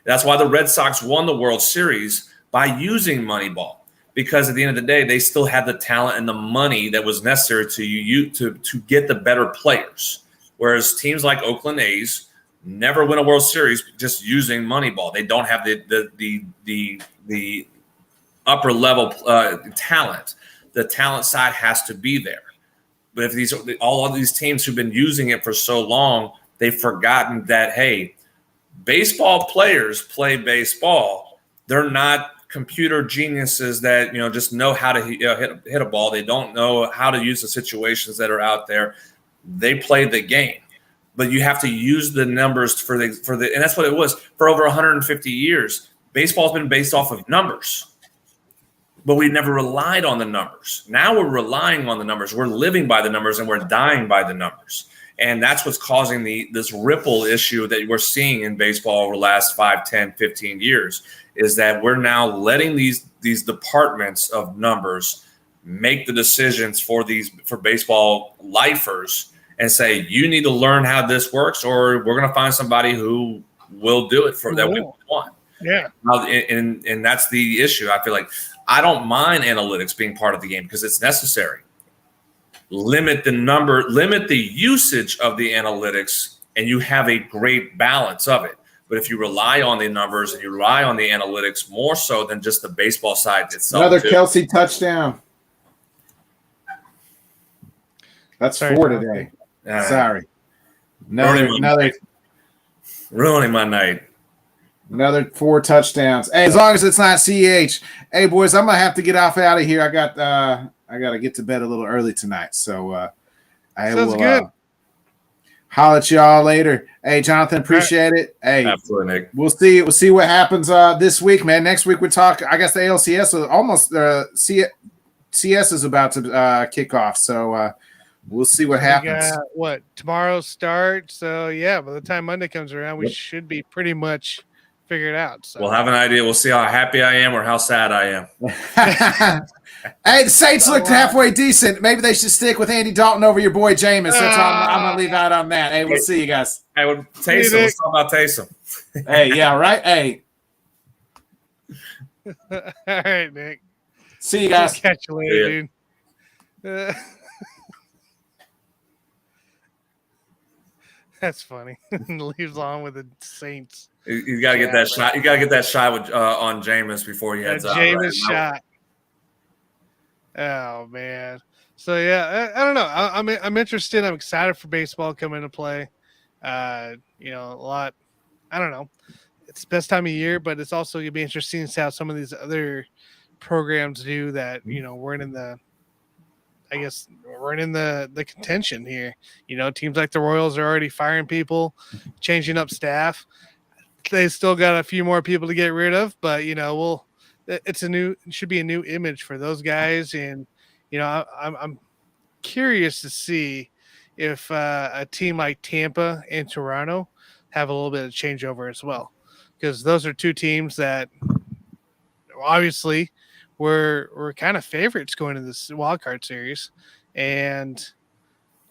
That's why the Red Sox won the World Series by using Moneyball. Because at the end of the day, they still had the talent and the money that was necessary to get the better players. Whereas teams like Oakland A's never win a World Series just using Moneyball. They don't have the upper level talent. The talent side has to be there. But if all of these teams who've been using it for so long, they've forgotten that, hey, baseball players play baseball. They're not computer geniuses that just know how to hit a ball. They don't know how to use the situations that are out there. They play the game, but you have to use the numbers for the and that's what it was for over 150 years. Baseball's been based off of numbers, but we never relied on the numbers. Now we're relying on the numbers. We're living by the numbers, and we're dying by the numbers. And that's what's causing this ripple issue that we're seeing in baseball over the last 5, 10, 15 years, is that we're now letting these departments of numbers make the decisions for baseball lifers and say, you need to learn how this works, or we're going to find somebody who will do it that we want. Yeah. And that's the issue. I feel like I don't mind analytics being part of the game because it's necessary. Limit the usage of the analytics, and you have a great balance of it. But if you rely on the numbers and you rely on the analytics more so than just the baseball side itself. Another Kelsey touchdown. That's 4 today. Sorry. Ruining my night. Another 4 touchdowns. Hey, as long as it's not CH. Hey, boys, I'm gonna have to get out of here. I got to get to bed a little early tonight, so I Sounds will good. holler at y'all later. Hey, Jonathan, appreciate it. Hey, absolutely, Nick. We'll see what happens this week, man. Next week we talk. I guess the ALCS is almost CS is about to kick off, so we'll see what happens. Tomorrow starts? So yeah, by the time Monday comes around, we should be pretty much figured out. So we'll have an idea. We'll see how happy I am or how sad I am. Hey, the Saints looked halfway decent. Maybe they should stick with Andy Dalton over your boy Jameis. That's all I'm going to leave out on that. Hey, we'll see you guys. Hey, Taysom. Let's talk about Taysom. Hey, yeah, right? Hey. All right, Nick. See you guys. Catch you later, dude. That's funny. Leaves on with the Saints. You got to get that shot. You got to get that shot with on Jameis before he heads out. Jameis shot. Oh man. So yeah, I don't know. I'm interested. I'm excited for baseball coming into play. A lot. I don't know. It's the best time of year, but it's also gonna be interesting to see how some of these other programs do that. We're in the. I guess we're in the contention here. Teams like the Royals are already firing people, changing up staff. They still got a few more people to get rid of, but it should be a new image for those guys. And, I'm curious to see if a team like Tampa and Toronto have a little bit of changeover as well, because those are two teams that obviously were kind of favorites going into this wild card series. And,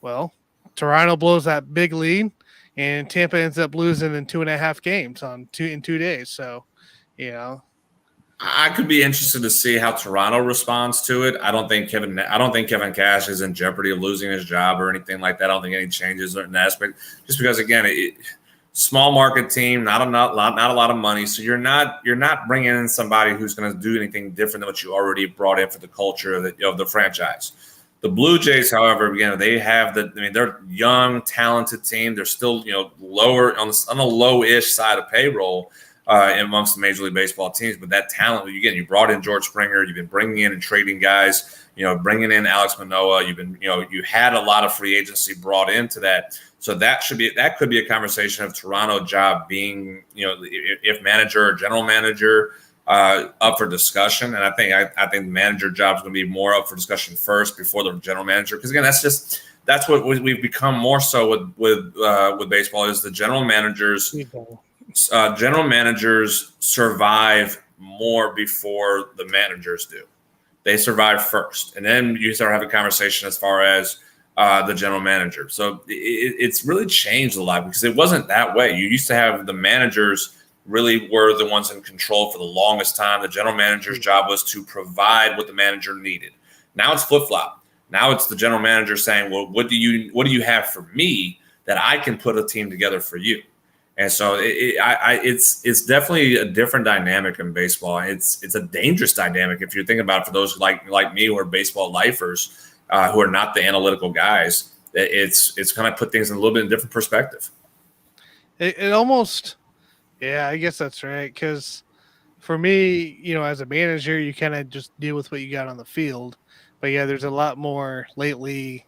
well, Toronto blows that big lead, and Tampa ends up losing in 2.5 games in 2 days. So, I could be interested to see how Toronto responds to it. I don't think Kevin Cash is in jeopardy of losing his job or anything like that. I don't think any changes are in that aspect. Just because, again, small market team, not a lot of money, so you're not bringing in somebody who's going to do anything different than what you already brought in for the culture of the franchise. The Blue Jays, however, they have they're a young, talented team. They're still lower on the low-ish side of payroll amongst the Major League Baseball teams, but that talent, you brought in George Springer, you've been bringing in and trading guys, bringing in Alex Manoah, you had a lot of free agency brought into that, so that could be a conversation of Toronto job being, if manager or general manager up for discussion, and I think the manager job is going to be more up for discussion first before the general manager, because again, that's what we've become more so with baseball is the general managers. General managers survive more before the managers do. They survive first, and then you start having a conversation as far as the general manager. So it's really changed a lot because it wasn't that way. You used to have the managers really were the ones in control for the longest time. The general manager's job was to provide what the manager needed. Now it's flip-flop. Now it's the general manager saying, well, what do you have for me that I can put a team together for you? And so it's definitely a different dynamic in baseball. It's a dangerous dynamic if you're thinking about it for those like me who are baseball lifers who are not the analytical guys. It's kind of put things in a little bit in different perspective. It almost, yeah, I guess that's right. Because for me, as a manager, you kind of just deal with what you got on the field. But yeah, there's a lot more lately,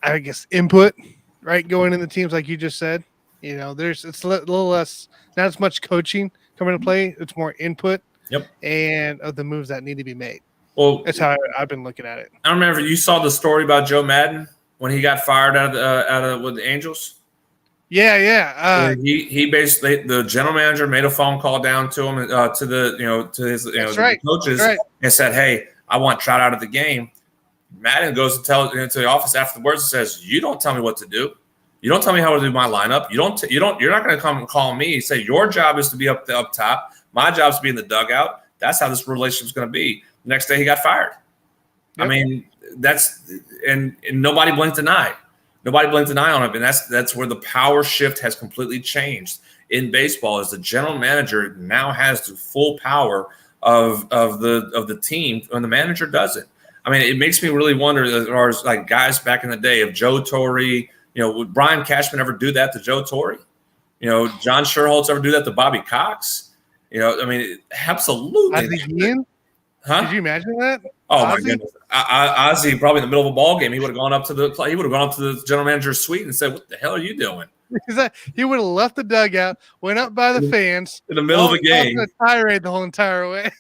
I guess, input, right, going in the teams like you just said. It's a little less, not as much coaching coming to play. It's more input. Yep. And of the moves that need to be made. Well, that's how I've been looking at it. I remember you saw the story about Joe Madden when he got fired out of with the Angels. Yeah. He basically, the general manager made a phone call down to him, to his the coaches, and said, "Hey, I want Trout out of the game." Madden goes to to the office afterwards and says, "You don't tell me what to do. You don't tell me how to do my lineup. You're not going to come and call me. Say your job is to be up top. My job is to be in the dugout. That's how this relationship is going to be." The next day, he got fired. Yep. I mean, and nobody blinked an eye. Nobody blinked an eye on it, and that's where the power shift has completely changed in baseball. Is the general manager now has the full power of the team, and the manager doesn't. I mean, it makes me really wonder, as far as like guys back in the day, of Joe Torre. Would Brian Cashman ever do that to Joe Torre? John Sherholtz ever do that to Bobby Cox? I mean, absolutely. Huh? Did you imagine that? Oh my goodness! Ozzie, probably in the middle of a ball game, he would have gone up to the general manager's suite and said, "What the hell are you doing?" He would have left the dugout, went up by the fans in the middle of the game, tirade the whole entire way.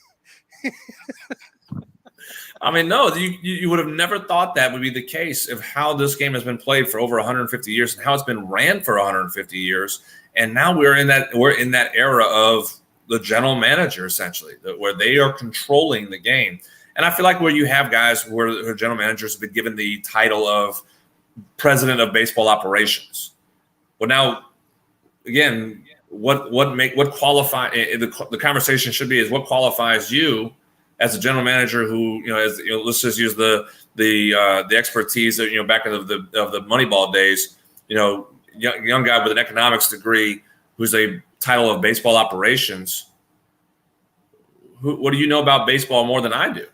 I mean, no, you would have never thought that would be the case of how this game has been played for over 150 years and how it's been ran for 150 years, and now we're in that era of the general manager, essentially, where they are controlling the game. And I feel like where you have guys who are general managers have been given the title of president of baseball operations. Well, now, again, what qualify the conversation should be is what qualifies you as a general manager who, let's just use the expertise that, back of the Moneyball days, young guy with an economics degree who's a title of baseball operations. What do you know about baseball more than I do?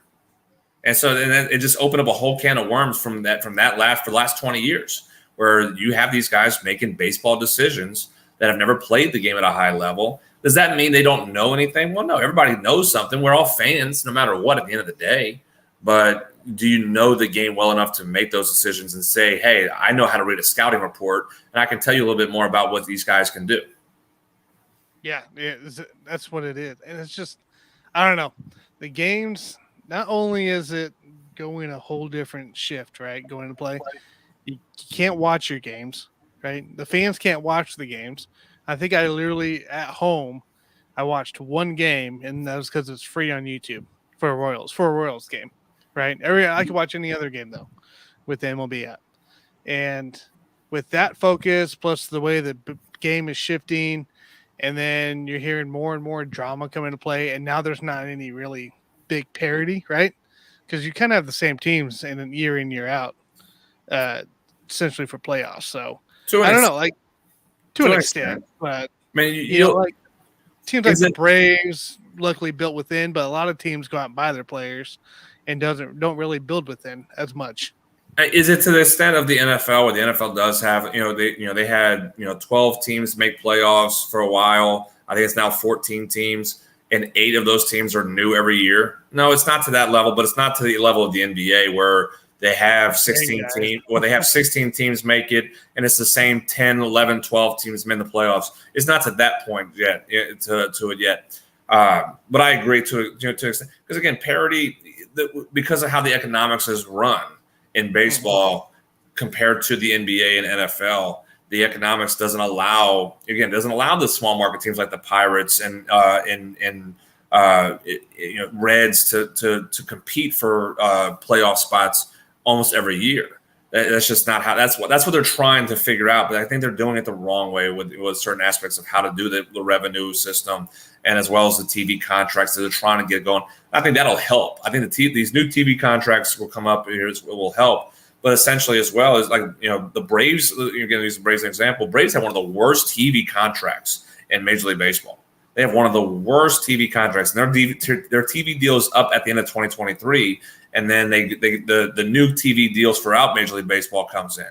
And so then it just opened up a whole can of worms for the last 20 years, where you have these guys making baseball decisions that have never played the game at a high level. Does that mean they don't know anything? Well, no, everybody knows something. We're all fans no matter what at the end of the day. But do you know the game well enough to make those decisions and say, hey, I know how to read a scouting report, and I can tell you a little bit more about what these guys can do? Yeah, that's what it is. And it's just, I don't know. The games, not only is it going a whole different shift, right, going to play, you can't watch your games, right? The fans can't watch the games. I think I literally, at home, I watched one game, and that was because it's free on YouTube for a Royals game, right? I could watch any other game, though, with the MLB app. And with that focus, plus the way the game is shifting, and then you're hearing more and more drama come into play, and now there's not any really big parity, right? Because you kind of have the same teams in year in, year out, essentially for playoffs. So I don't know, like to an extent, but I mean, like teams like the Braves, luckily built within, but a lot of teams go out and buy their players and don't really build within as much. Is it to the extent of the NFL, where the NFL does have, they had 12 teams make playoffs for a while. I think it's now 14 teams, and 8 of those teams are new every year. No, it's not to that level, but it's not to the level of the NBA where they have 16 teams. Well, they have 16 teams make it, and it's the same 10, 11, 12 teams in the playoffs. It's not to that point yet. To it yet. But I agree to because again, parity, because of how the economics is run in baseball compared to the NBA and NFL, the economics doesn't allow the small market teams like the Pirates and Reds to compete for playoff spots almost every year. That's just not how. That's what they're trying to figure out. But I think they're doing it the wrong way with certain aspects of how to do the revenue system, and as well as the TV contracts that they're trying to get going. I think that'll help. I think these new TV contracts will come up here, will help. But essentially, as well as the Braves, you're going to use the Braves as an example. Braves have one of the worst TV contracts in Major League Baseball. They have one of the worst TV contracts, and their TV deal is up at the end of 2023, and then the new TV deals throughout Major League Baseball comes in.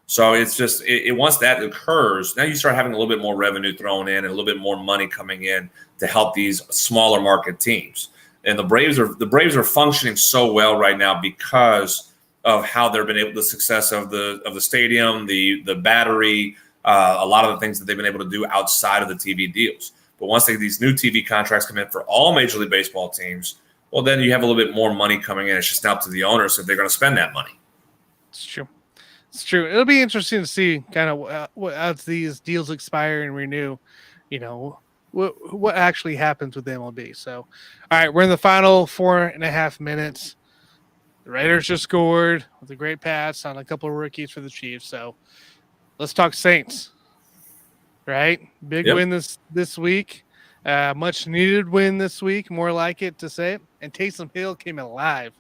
So it's just once that occurs, now you start having a little bit more revenue thrown in and a little bit more money coming in to help these smaller market teams. And the Braves are functioning so well right now because of how they've been able, the success of the stadium, the battery, a lot of the things that they've been able to do outside of the TV deals. But once these new TV contracts come in for all Major League Baseball teams, well, then you have a little bit more money coming in. It's just up to the owners if they're going to spend that money. It's true. It's true. It'll be interesting to see kind of as these deals expire and renew, what actually happens with MLB. So, all right, we're in the final 4.5 minutes. The Raiders just scored with a great pass on a couple of rookies for the Chiefs. So let's talk Saints, right? Big win this week. Much needed win this week, more like it to say it. And Taysom Hill came alive.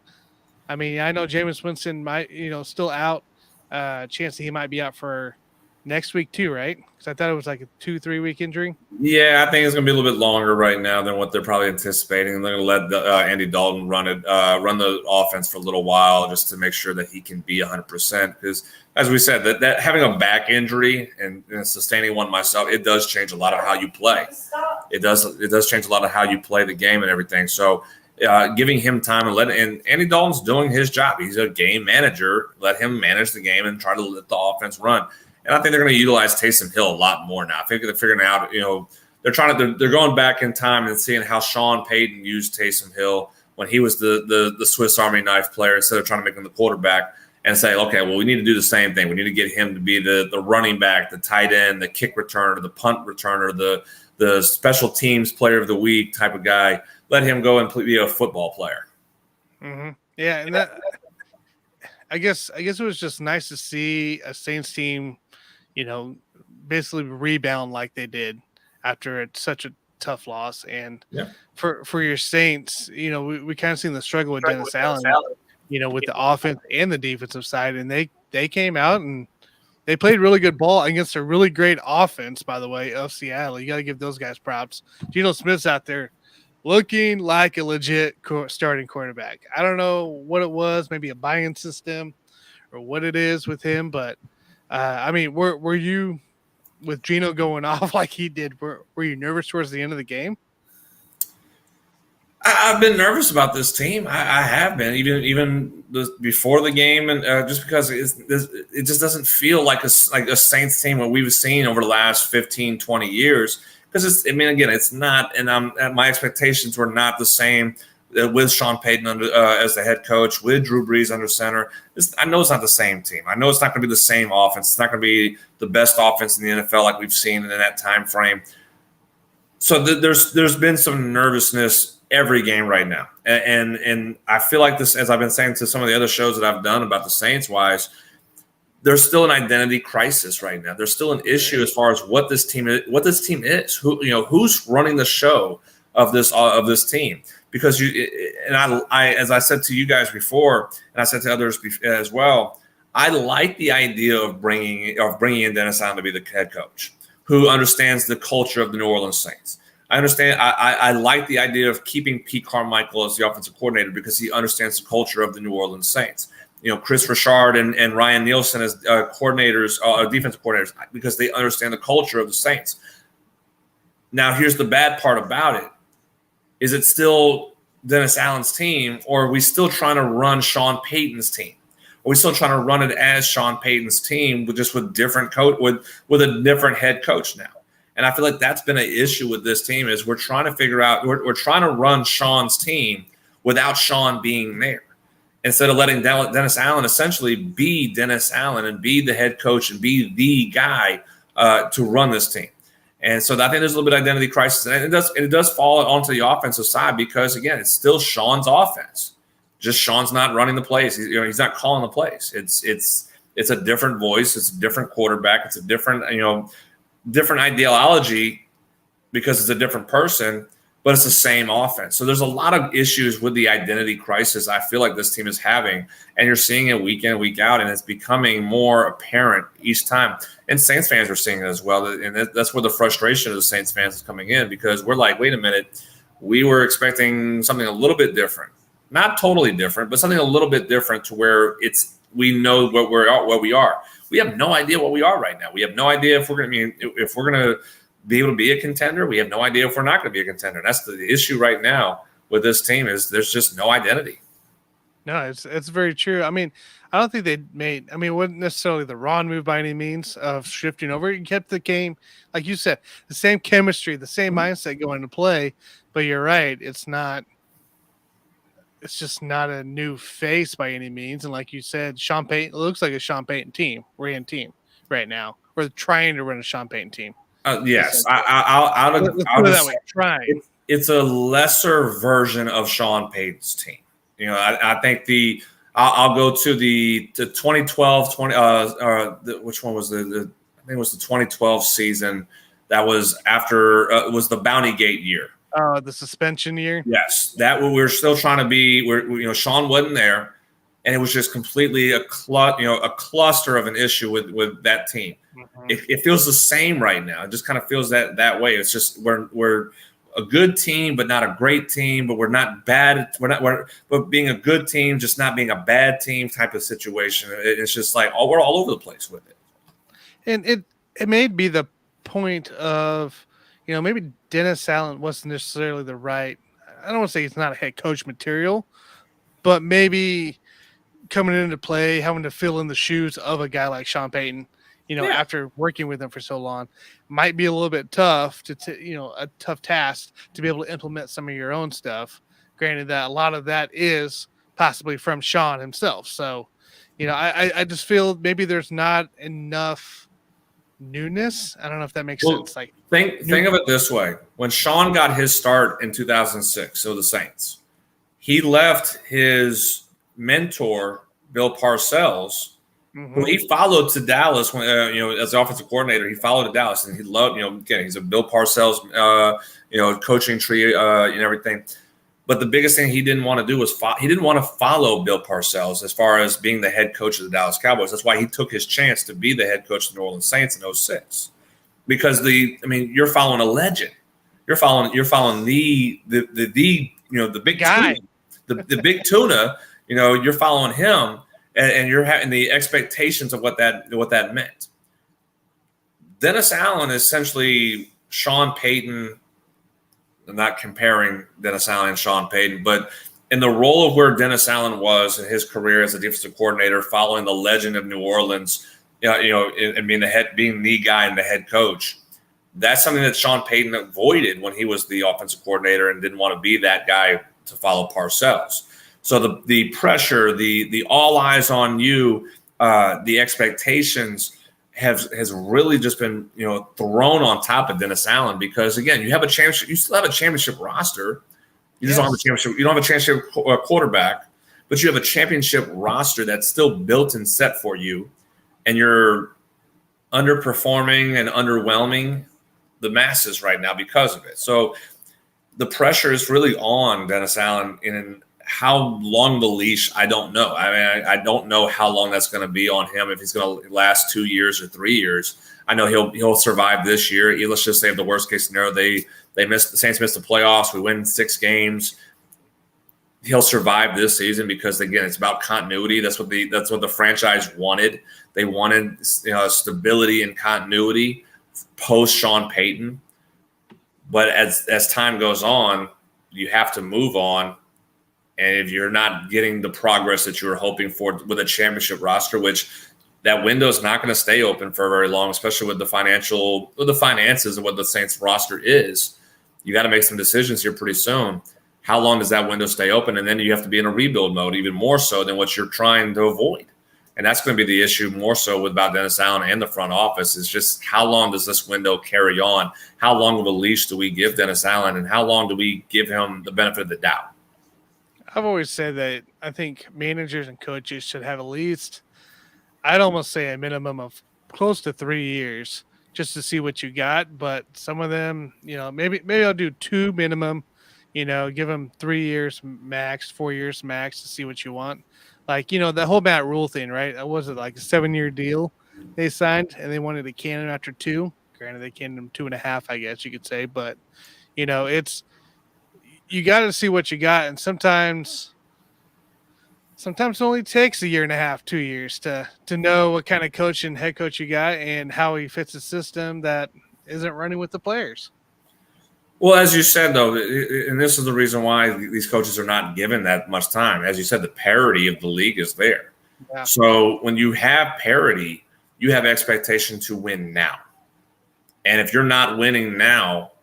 I mean, I know Jameis Winston might, still out. Chance that he might be out for next week too, right? Because I thought it was like a 2-3 week injury. Yeah, I think it's going to be a little bit longer right now than what they're probably anticipating. They're going to let Andy Dalton run the offense for a little while just to make sure that he can be 100%. Because as we said, that having a back injury and sustaining one myself, it does change a lot of how you play. It does change a lot of how you play the game and everything. So giving him time and Andy Dalton's doing his job. He's a game manager. Let him manage the game and try to let the offense run. And I think they're going to utilize Taysom Hill a lot more now. I think they're figuring out, they're going back in time and seeing how Sean Payton used Taysom Hill when he was the Swiss Army knife player instead of trying to make him the quarterback and say, okay, well, we need to do the same thing. We need to get him to be the running back, the tight end, the kick returner, the punt returner, the special teams player of the week type of guy. Let him go and be a football player. Mm-hmm. Yeah, and that I guess it was just nice to see a Saints team, basically rebound like they did after such a tough loss. And for your Saints, we kind of seen the struggle with Dennis Allen, with the offense and the defensive side, and they came out and they played really good ball against a really great offense, by the way, of Seattle. You got to give those guys props. Geno Smith's out there looking like a legit starting quarterback. I don't know what it was, maybe a buy-in system or what it is with him, but were you, with Geno going off like he did, were you nervous towards the end of the game? I've been nervous about this team. I have been even before the game, and just because it just doesn't feel like a Saints team what we've seen over the last 15, 20 years. Because it's not, and my expectations were not the same with Sean Payton as the head coach, with Drew Brees under center. I know it's not the same team. I know it's not going to be the same offense. It's not going to be the best offense in the NFL like we've seen in that time frame. So there's been some nervousness every game right now, and I feel like this, as I've been saying to some of the other shows that I've done about the Saints wise. There's still an identity crisis right now. There's still an issue as far as what this team is. Who's running the show of this team? Because I as I said to you guys before, and I said to others as well, I like the idea of bringing in Dennis Allen to be the head coach, who understands the culture of the New Orleans Saints. I understand. I like the idea of keeping Pete Carmichael as the offensive coordinator because he understands the culture of the New Orleans Saints. Chris Richard and Ryan Nielsen as coordinators, defensive coordinators, because they understand the culture of the Saints. Now, here's the bad part about it. Is it still Dennis Allen's team, or are we still trying to run Sean Payton's team? Are we still trying to run it as Sean Payton's team with different coach with a different head coach now? And I feel like that's been an issue with this team is we're trying to figure out we're trying to run Sean's team without Sean being there. Instead of letting Dennis Allen essentially be Dennis Allen and be the head coach and be the guy to run this team. And so I think there's a little bit of identity crisis. And it does fall onto the offensive side because, again, it's still Sean's offense. Just Sean's not running the plays. He's not calling the plays. It's a different voice. It's a different quarterback. It's a different ideology because it's a different person. But it's the same offense. So there's a lot of issues with the identity crisis I feel like this team is having. And you're seeing it week in, week out, and it's becoming more apparent each time. And Saints fans are seeing it as well. And that's where the frustration of the Saints fans is coming in because we're like, wait a minute, we were expecting something a little bit different. Not totally different, but something a little bit different to where we know what we are. we have no idea what we are right now. We have no idea if we're going to be able to be a contender. We have no idea if we're not going to be a contender. That's the issue right now with this team is there's just no identity. No, it's very true. I mean, I don't think it wasn't necessarily the wrong move by any means of shifting over. You kept the game, like you said, the same chemistry, the same mindset going into play. But you're right, it's just not a new face by any means. And like you said, Sean Payton, it looks like a Sean Payton ran team right now. We're trying to run a Sean Payton team. Yes, I'll put it that way. Trying. It's a lesser version of Sean Payton's team. You know, I think I'll go to the 2012 which one was I think it was the 2012 season. That was after it was the Bounty Gate year. The suspension year. Yes, that we were still trying to be. Sean wasn't there, and it was just completely a cluster of an issue with that team. Mm-hmm. It feels the same right now. It just kind of feels that way. It's just we're a good team, but not a great team. But we're not bad. But being a good team, just not being a bad team type of situation. It's just like we're all over the place with it. And it may be the point of, maybe Dennis Allen wasn't necessarily the right. I don't want to say he's not a head coach material, but maybe coming into play, having to fill in the shoes of a guy like Sean Payton, after working with him for so long, might be a little bit tough a tough task to be able to implement some of your own stuff. Granted that a lot of that is possibly from Sean himself. So, I just feel maybe there's not enough newness. I don't know if that makes sense. Like think of it this way. When Sean got his start in 2006, so the Saints, he left his mentor, Bill Parcells, who he followed to Dallas when as the offensive coordinator. He followed to Dallas, and he loved again, he's a Bill Parcells coaching tree and everything. But the biggest thing he didn't want to do was he didn't want to follow Bill Parcells as far as being the head coach of the Dallas Cowboys. That's why he took his chance to be the head coach of the New Orleans Saints in 2006. Because you're following a legend. You're following the big guy, the big tuna. You're following him, and you're having the expectations of what that meant. Dennis Allen is essentially Sean Payton. I'm not comparing Dennis Allen and Sean Payton, but in the role of where Dennis Allen was in his career as a defensive coordinator, following the legend of New Orleans, and being the guy and the head coach, that's something that Sean Payton avoided when he was the offensive coordinator and didn't want to be that guy to follow Parcells. So the pressure, the all eyes on you, the expectations has really just been thrown on top of Dennis Allen, because again, you have a championship. You still have a championship roster. You just don't have a championship. You don't have a championship quarterback, but you have a championship roster that's still built and set for you, and you're underperforming and underwhelming the masses right now because of it. So the pressure is really on Dennis Allen. In how long the leash, I don't know. I mean, I don't know how long that's going to be on him, if he's going to last 2 years or 3 years. I know he'll survive this year. Let's just say the worst case scenario, the Saints missed the playoffs. We win 6 games. He'll survive this season because, again, it's about continuity. That's what the franchise wanted. They wanted stability and continuity post Sean Payton. But as time goes on, you have to move on. And if you're not getting the progress that you were hoping for with a championship roster, which that window is not going to stay open for very long, especially with the finances of what the Saints roster is, you got to make some decisions here pretty soon. How long does that window stay open? And then you have to be in a rebuild mode, even more so than what you're trying to avoid. And that's going to be the issue more so about Dennis Allen and the front office, is just how long does this window carry on? How long of a leash do we give Dennis Allen, and how long do we give him the benefit of the doubt? I've always said that I think managers and coaches should have at least, I'd almost say a minimum of close to 3 years just to see what you got. But some of them, maybe I'll do 2 minimum, give them 3 years max, 4 years max to see what you want. Like, the whole Matt Rule thing, right? That was like a 7-year deal they signed, and they wanted to can him after 2. Granted, they canned him 2.5, I guess you could say. But, it's, you got to see what you got, and sometimes sometimes it only takes a year and a half, 2 years to know what kind of coach and head coach you got and how he fits a system that isn't running with the players. Well, as you said, though, and this is the reason why these coaches are not given that much time. As you said, the parity of the league is there. Yeah. So when you have parity, you have expectation to win now. And if you're not winning now,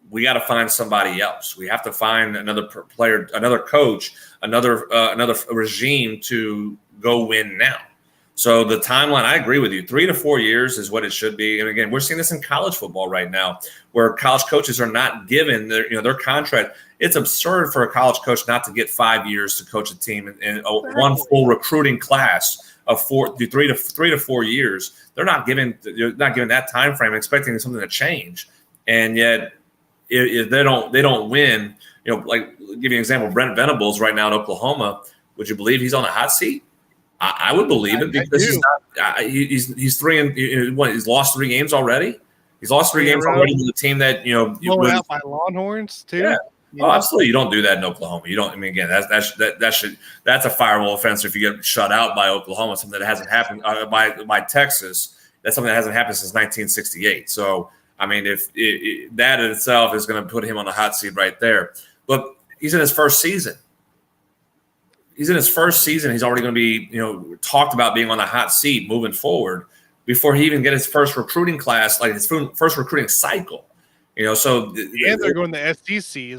we got to find somebody else. We have to find another player, another coach, another regime to go win now. So the timeline, I agree with you. 3 to 4 years is what it should be. And again, we're seeing this in college football right now, where college coaches are not given their contract. It's absurd for a college coach not to get 5 years to coach a team in one full recruiting class of 3 to 4 years. They're not given that time frame, expecting something to change, and yet if they don't win. Like give you an example, Brent Venables right now in Oklahoma. Would you believe he's on the hot seat? I would believe it because he's 3 and he's lost 3 games already. He's lost 3 games already with a team that blowing out by Longhorns too. Yeah. Oh, absolutely. You don't do that in Oklahoma. You don't. I mean, again, that's a fireable offense if you get shut out by Oklahoma. Something that hasn't happened by Texas. That's something that hasn't happened since 1968. So, I mean, that in itself is going to put him on the hot seat right there. But he's in his first season. He's already going to be, talked about being on the hot seat moving forward before he even get his first recruiting class, like his first recruiting cycle. So and they're going to SEC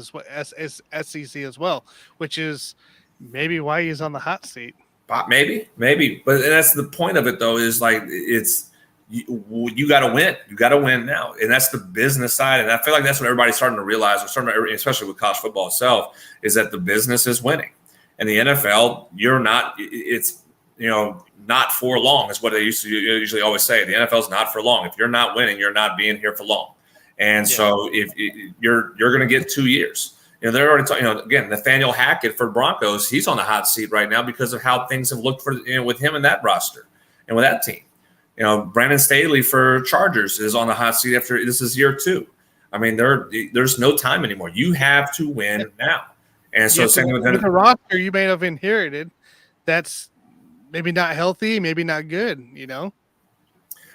as well, which is maybe why he's on the hot seat. Maybe, but that's the point of it, though. Is like you got to win. You got to win now, and that's the business side. And I feel like that's what everybody's starting to realize, especially with college football itself, is that the business is winning. And the NFL, you're not. It's not for long, is what they usually always say. The NFL is not for long. If you're not winning, you're not being here for long. And so if you're going to get 2 years, they're already talking. Again, Nathaniel Hackett for Broncos, he's on the hot seat right now because of how things have looked for with him and that roster and with that team. Brandon Staley for Chargers is on the hot seat after this is year 2. I mean, there's no time anymore. You have to win now. And so same with the roster you may have inherited, that's maybe not healthy, maybe not good,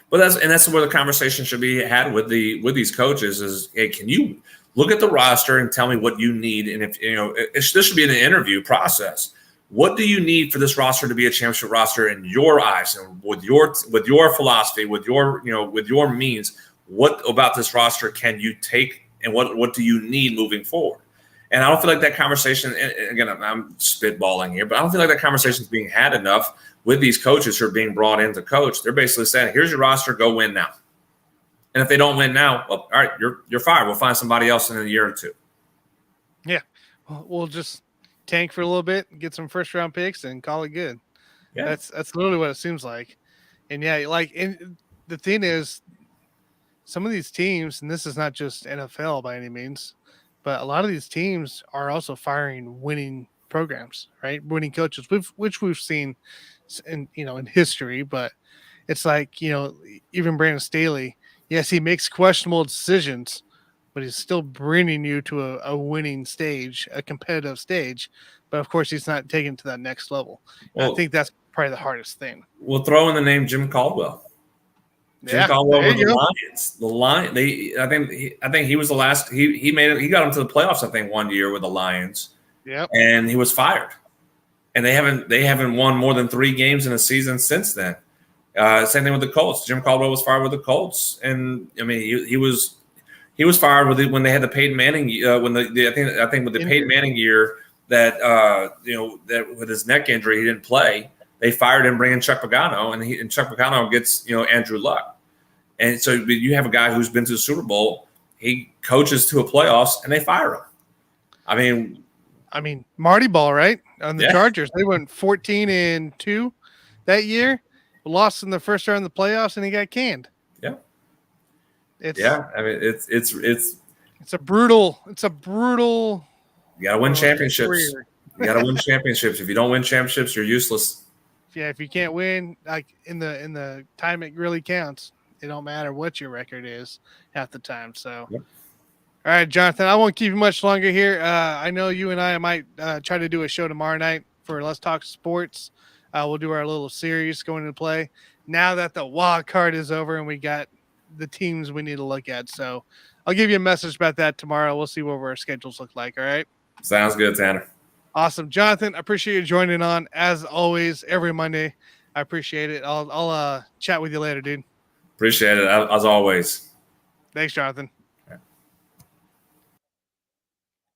But that's where the conversation should be had with these coaches is, hey, can you look at the roster and tell me what you need? And if this should be an interview process. What do you need for this roster to be a championship roster in your eyes and with your philosophy, with your means? What about this roster can you take, and what do you need moving forward? And I don't feel like that conversation, and again, I'm spitballing here, but I don't feel like that conversation is being had enough with these coaches who are being brought in to coach. They're basically saying, here's your roster, go win now. And if they don't win now, well, all right, you're fired. We'll find somebody else in a year or 2. Yeah. We'll just tank for a little bit, get some first round picks, and call it good. Yeah. That's literally what it seems like. And the thing is, some of these teams, and this is not just NFL by any means, but a lot of these teams are also firing winning programs, right? Winning coaches, which we've seen in history. But it's like, even Brandon Staley, yes, he makes questionable decisions, but he's still bringing you to a winning stage, a competitive stage. But of course, he's not taken to that next level. Well, I think that's probably the hardest thing. We'll throw in the name Jim Caldwell. Jim Caldwell with the Lions. I think he was the last. He made it. He got him to the playoffs, I think, one year with the Lions. Yeah, and he was fired. And they haven't won more than 3 games in a season since then. Same thing with the Colts. Jim Caldwell was fired with the Colts, and I mean he was fired when they had the Peyton Manning. I think with the Peyton Manning year that that with his neck injury he didn't play. They fired him, bringing Chuck Pagano, and Chuck Pagano gets Andrew Luck. And so you have a guy who's been to the Super Bowl. He coaches to a playoffs, and they fire him. I mean, Marty Ball, right? On the Chargers, they went 14-2 that year. Lost in the first round of the playoffs, and he got canned. Yeah. It's a brutal. You gotta win championships. Career. You gotta win championships. If you don't win championships, you're useless. Yeah, if you can't win, like in the time it really counts, it don't matter what your record is half the time. So, All right, Jonathan, I won't keep you much longer here. I know you and I might try to do a show tomorrow night for Let's Talk Sports. We'll do our little series going into play now that the wild card is over and we got the teams we need to look at. So I'll give you a message about that tomorrow. We'll see what our schedules look like. All right. Sounds good, Tanner. Awesome. Jonathan, I appreciate you joining on as always every Monday. I appreciate it. I'll chat with you later, dude. Appreciate it as always. Thanks, Jonathan.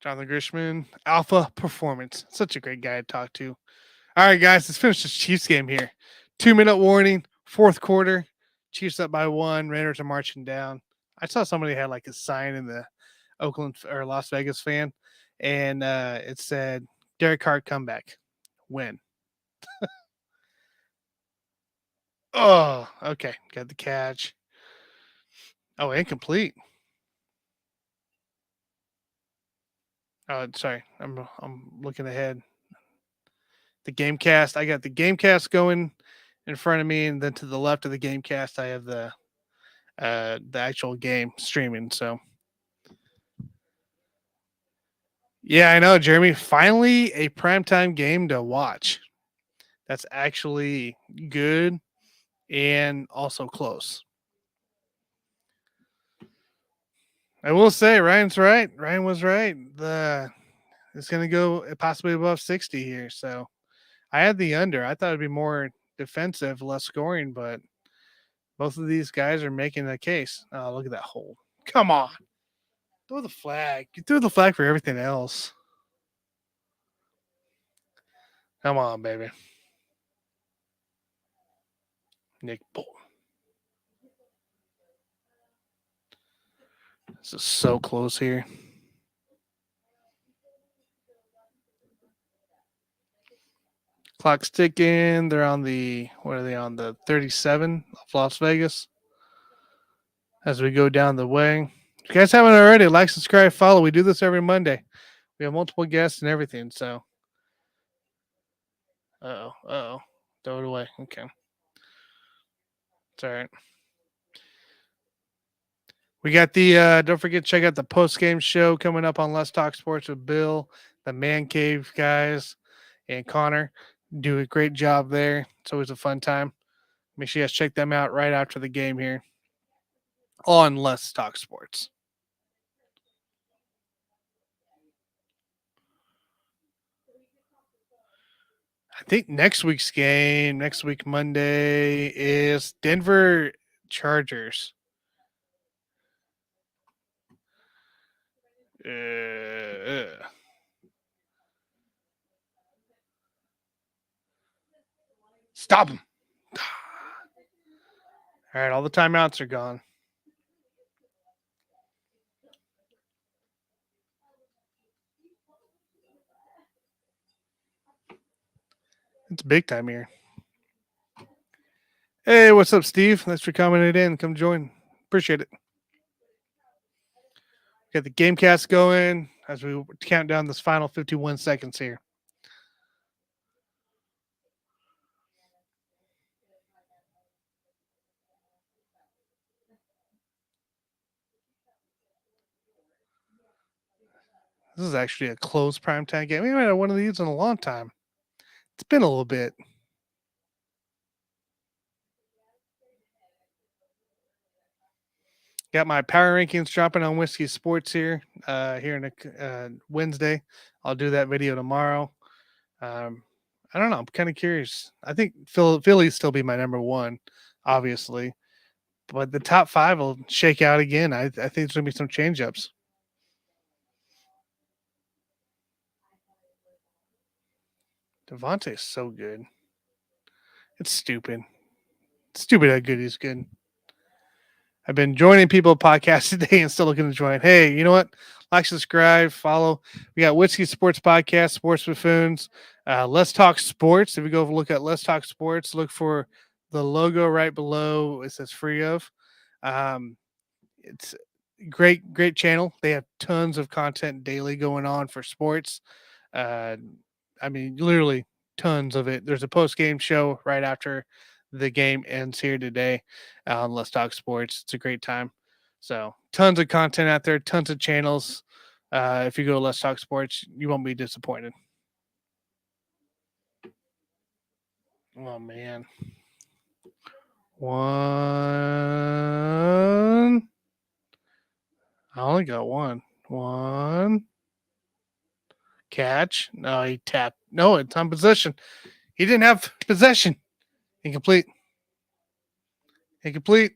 Jonathan Grishman, Alpha Performance. Such a great guy to talk to. All right, guys, let's finish this Chiefs game here. 2-minute warning, fourth quarter. Chiefs up by 1. Raiders are marching down. I saw somebody had like a sign in the Oakland or Las Vegas fan, and it said, Derek Carr comeback. Win. Oh, okay. Got the catch. Oh, incomplete. Oh, sorry. I'm looking ahead. The Gamecast. I got the Gamecast going in front of me, and then to the left of the Gamecast, I have the actual game streaming. So, yeah, I know, Jeremy. Finally, a primetime game to watch. That's actually good and also close. I will say Ryan's right. Ryan was right. It's going to go possibly above 60 here. So I had the under. I thought it'd be more defensive, less scoring, but both of these guys are making a case. Oh, look at that hole. Come on. Throw the flag. You threw the flag for everything else. Come on, baby. Nick Bolton. This is so close here. Clock's ticking. They're on the, what are they on? The 37 of Las Vegas. As we go down the way. If you guys haven't already, like, subscribe, follow. We do this every Monday. We have multiple guests and everything. So, uh-oh. Throw it away. Okay. It's all right. We got the, don't forget to check out the post-game show coming up on Let's Talk Sports with Bill, the Man Cave guys, and Connor. Do a great job there. It's always a fun time. Make sure you guys check them out right after the game here on Let's Talk Sports. I think next week's game, next week Monday, is Denver Chargers. Stop him. All right, all the timeouts are gone. It's big time here. Hey, what's up, Steve? Thanks for coming in. Come join. Appreciate it. Got the Gamecast going as we count down this final 51 seconds here. This is actually a close primetime game. We haven't had one of these in a long time. It's been a little bit. Got my power rankings dropping on Whiskey Sports here in a Wednesday. I'll do that video tomorrow. I don't know. I'm kind of curious. I think Philly still be my number one, obviously. But the top 5 will shake out again. I think there's going to be some change-ups. Devontae's so good. It's stupid. It's stupid how good he's good. I've been joining people podcasts today and still looking to join. Hey, you know what? Like, subscribe, follow. We got Whiskey Sports Podcast, Sports Buffoons. Let's Talk Sports. If you go look at Let's Talk Sports, look for the logo right below. It says free of. It's great channel. They have tons of content daily going on for sports. I mean, literally tons of it. There's a post-game show right after the game ends here today on Let's Talk Sports. It's a great time. So tons of content out there, tons of channels. If you go to Let's Talk Sports, you won't be disappointed. Oh, man. One. I only got one. One. Catch. No, he tapped. No, it's on possession. He didn't have possession. Incomplete. Incomplete.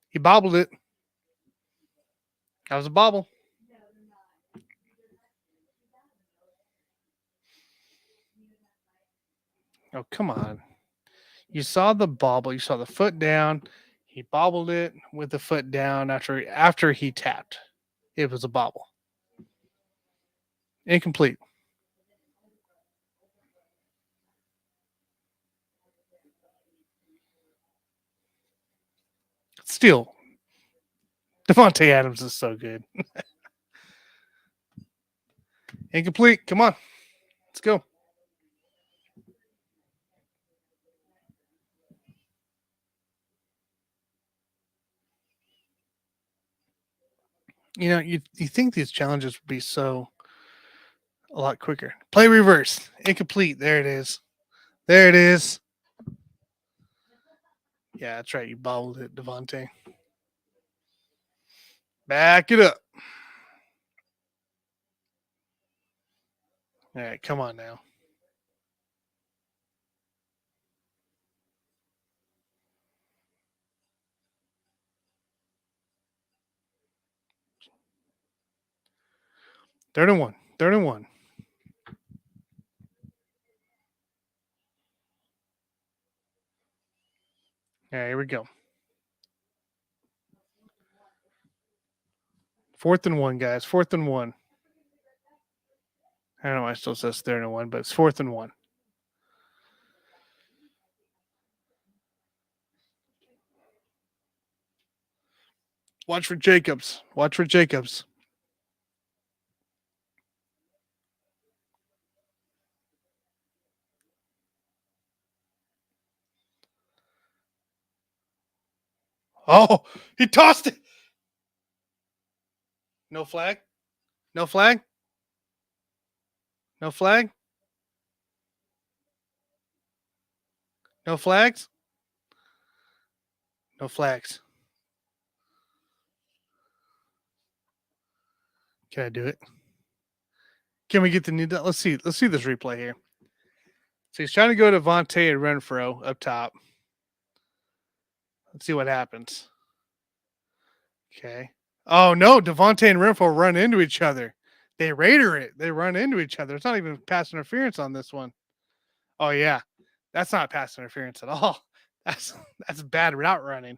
He bobbled it. That was a bobble. Oh, come on. You saw the bobble. You saw the foot down. He bobbled it with the foot down after he tapped. It was a bobble. Incomplete. Still, Devontae Adams is so good. Incomplete. Come on. Let's go. You know, you think these challenges would be a lot quicker. Play reverse. Incomplete. There it is. There it is. Yeah, that's right. You bobbled it, Devontae. Back it up. All right, come on now. Third and one. All right, here we go. 4th and 1, guys. 4th and 1. I don't know why it still says 3rd and 1, but it's 4th and 1. Watch for Jacobs. Oh, he tossed it. No flag? No flag? No flag? No flags? No flags. Can I do it? Can we get the new? Let's see this replay here. So he's trying to go to Vontae and Renfro up top. Let's see what happens. Okay. Oh, no. Devontae and Renfro run into each other. They Raider it. They run into each other. It's not even pass interference on this one. Oh, yeah. That's not pass interference at all. That's bad route running.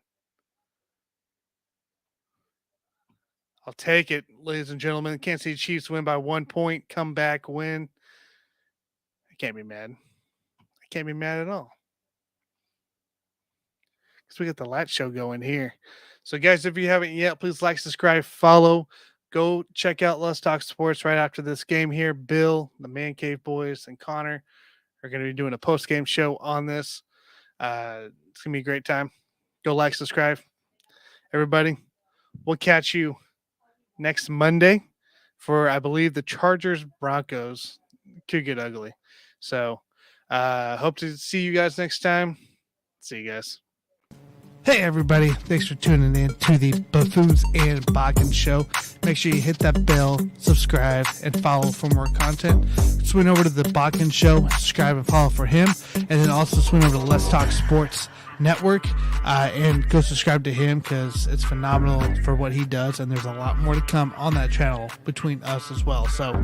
I'll take it, ladies and gentlemen. Kansas City Chiefs win by 1 point. Comeback win. I can't be mad. I can't be mad at all. Because we got the Lat Show going here. So, guys, if you haven't yet, please like, subscribe, follow. Go check out Let's Talk Sports right after this game here. Bill, the Man Cave Boys, and Connor are going to be doing a post-game show on this. It's going to be a great time. Go like, subscribe. Everybody, we'll catch you next Monday for, I believe, the Chargers-Broncos. Could get ugly. So, hope to see you guys next time. See you guys. Hey everybody, thanks for tuning in to the Buffoons and Bodkins show. Make sure you hit that bell, subscribe, and follow for more content. Swing over to the Bodkins show, subscribe and follow for him, and then also swing over to Let's Talk Sports Network and go subscribe to him because it's phenomenal for what he does, and there's a lot more to come on that channel between us as well. So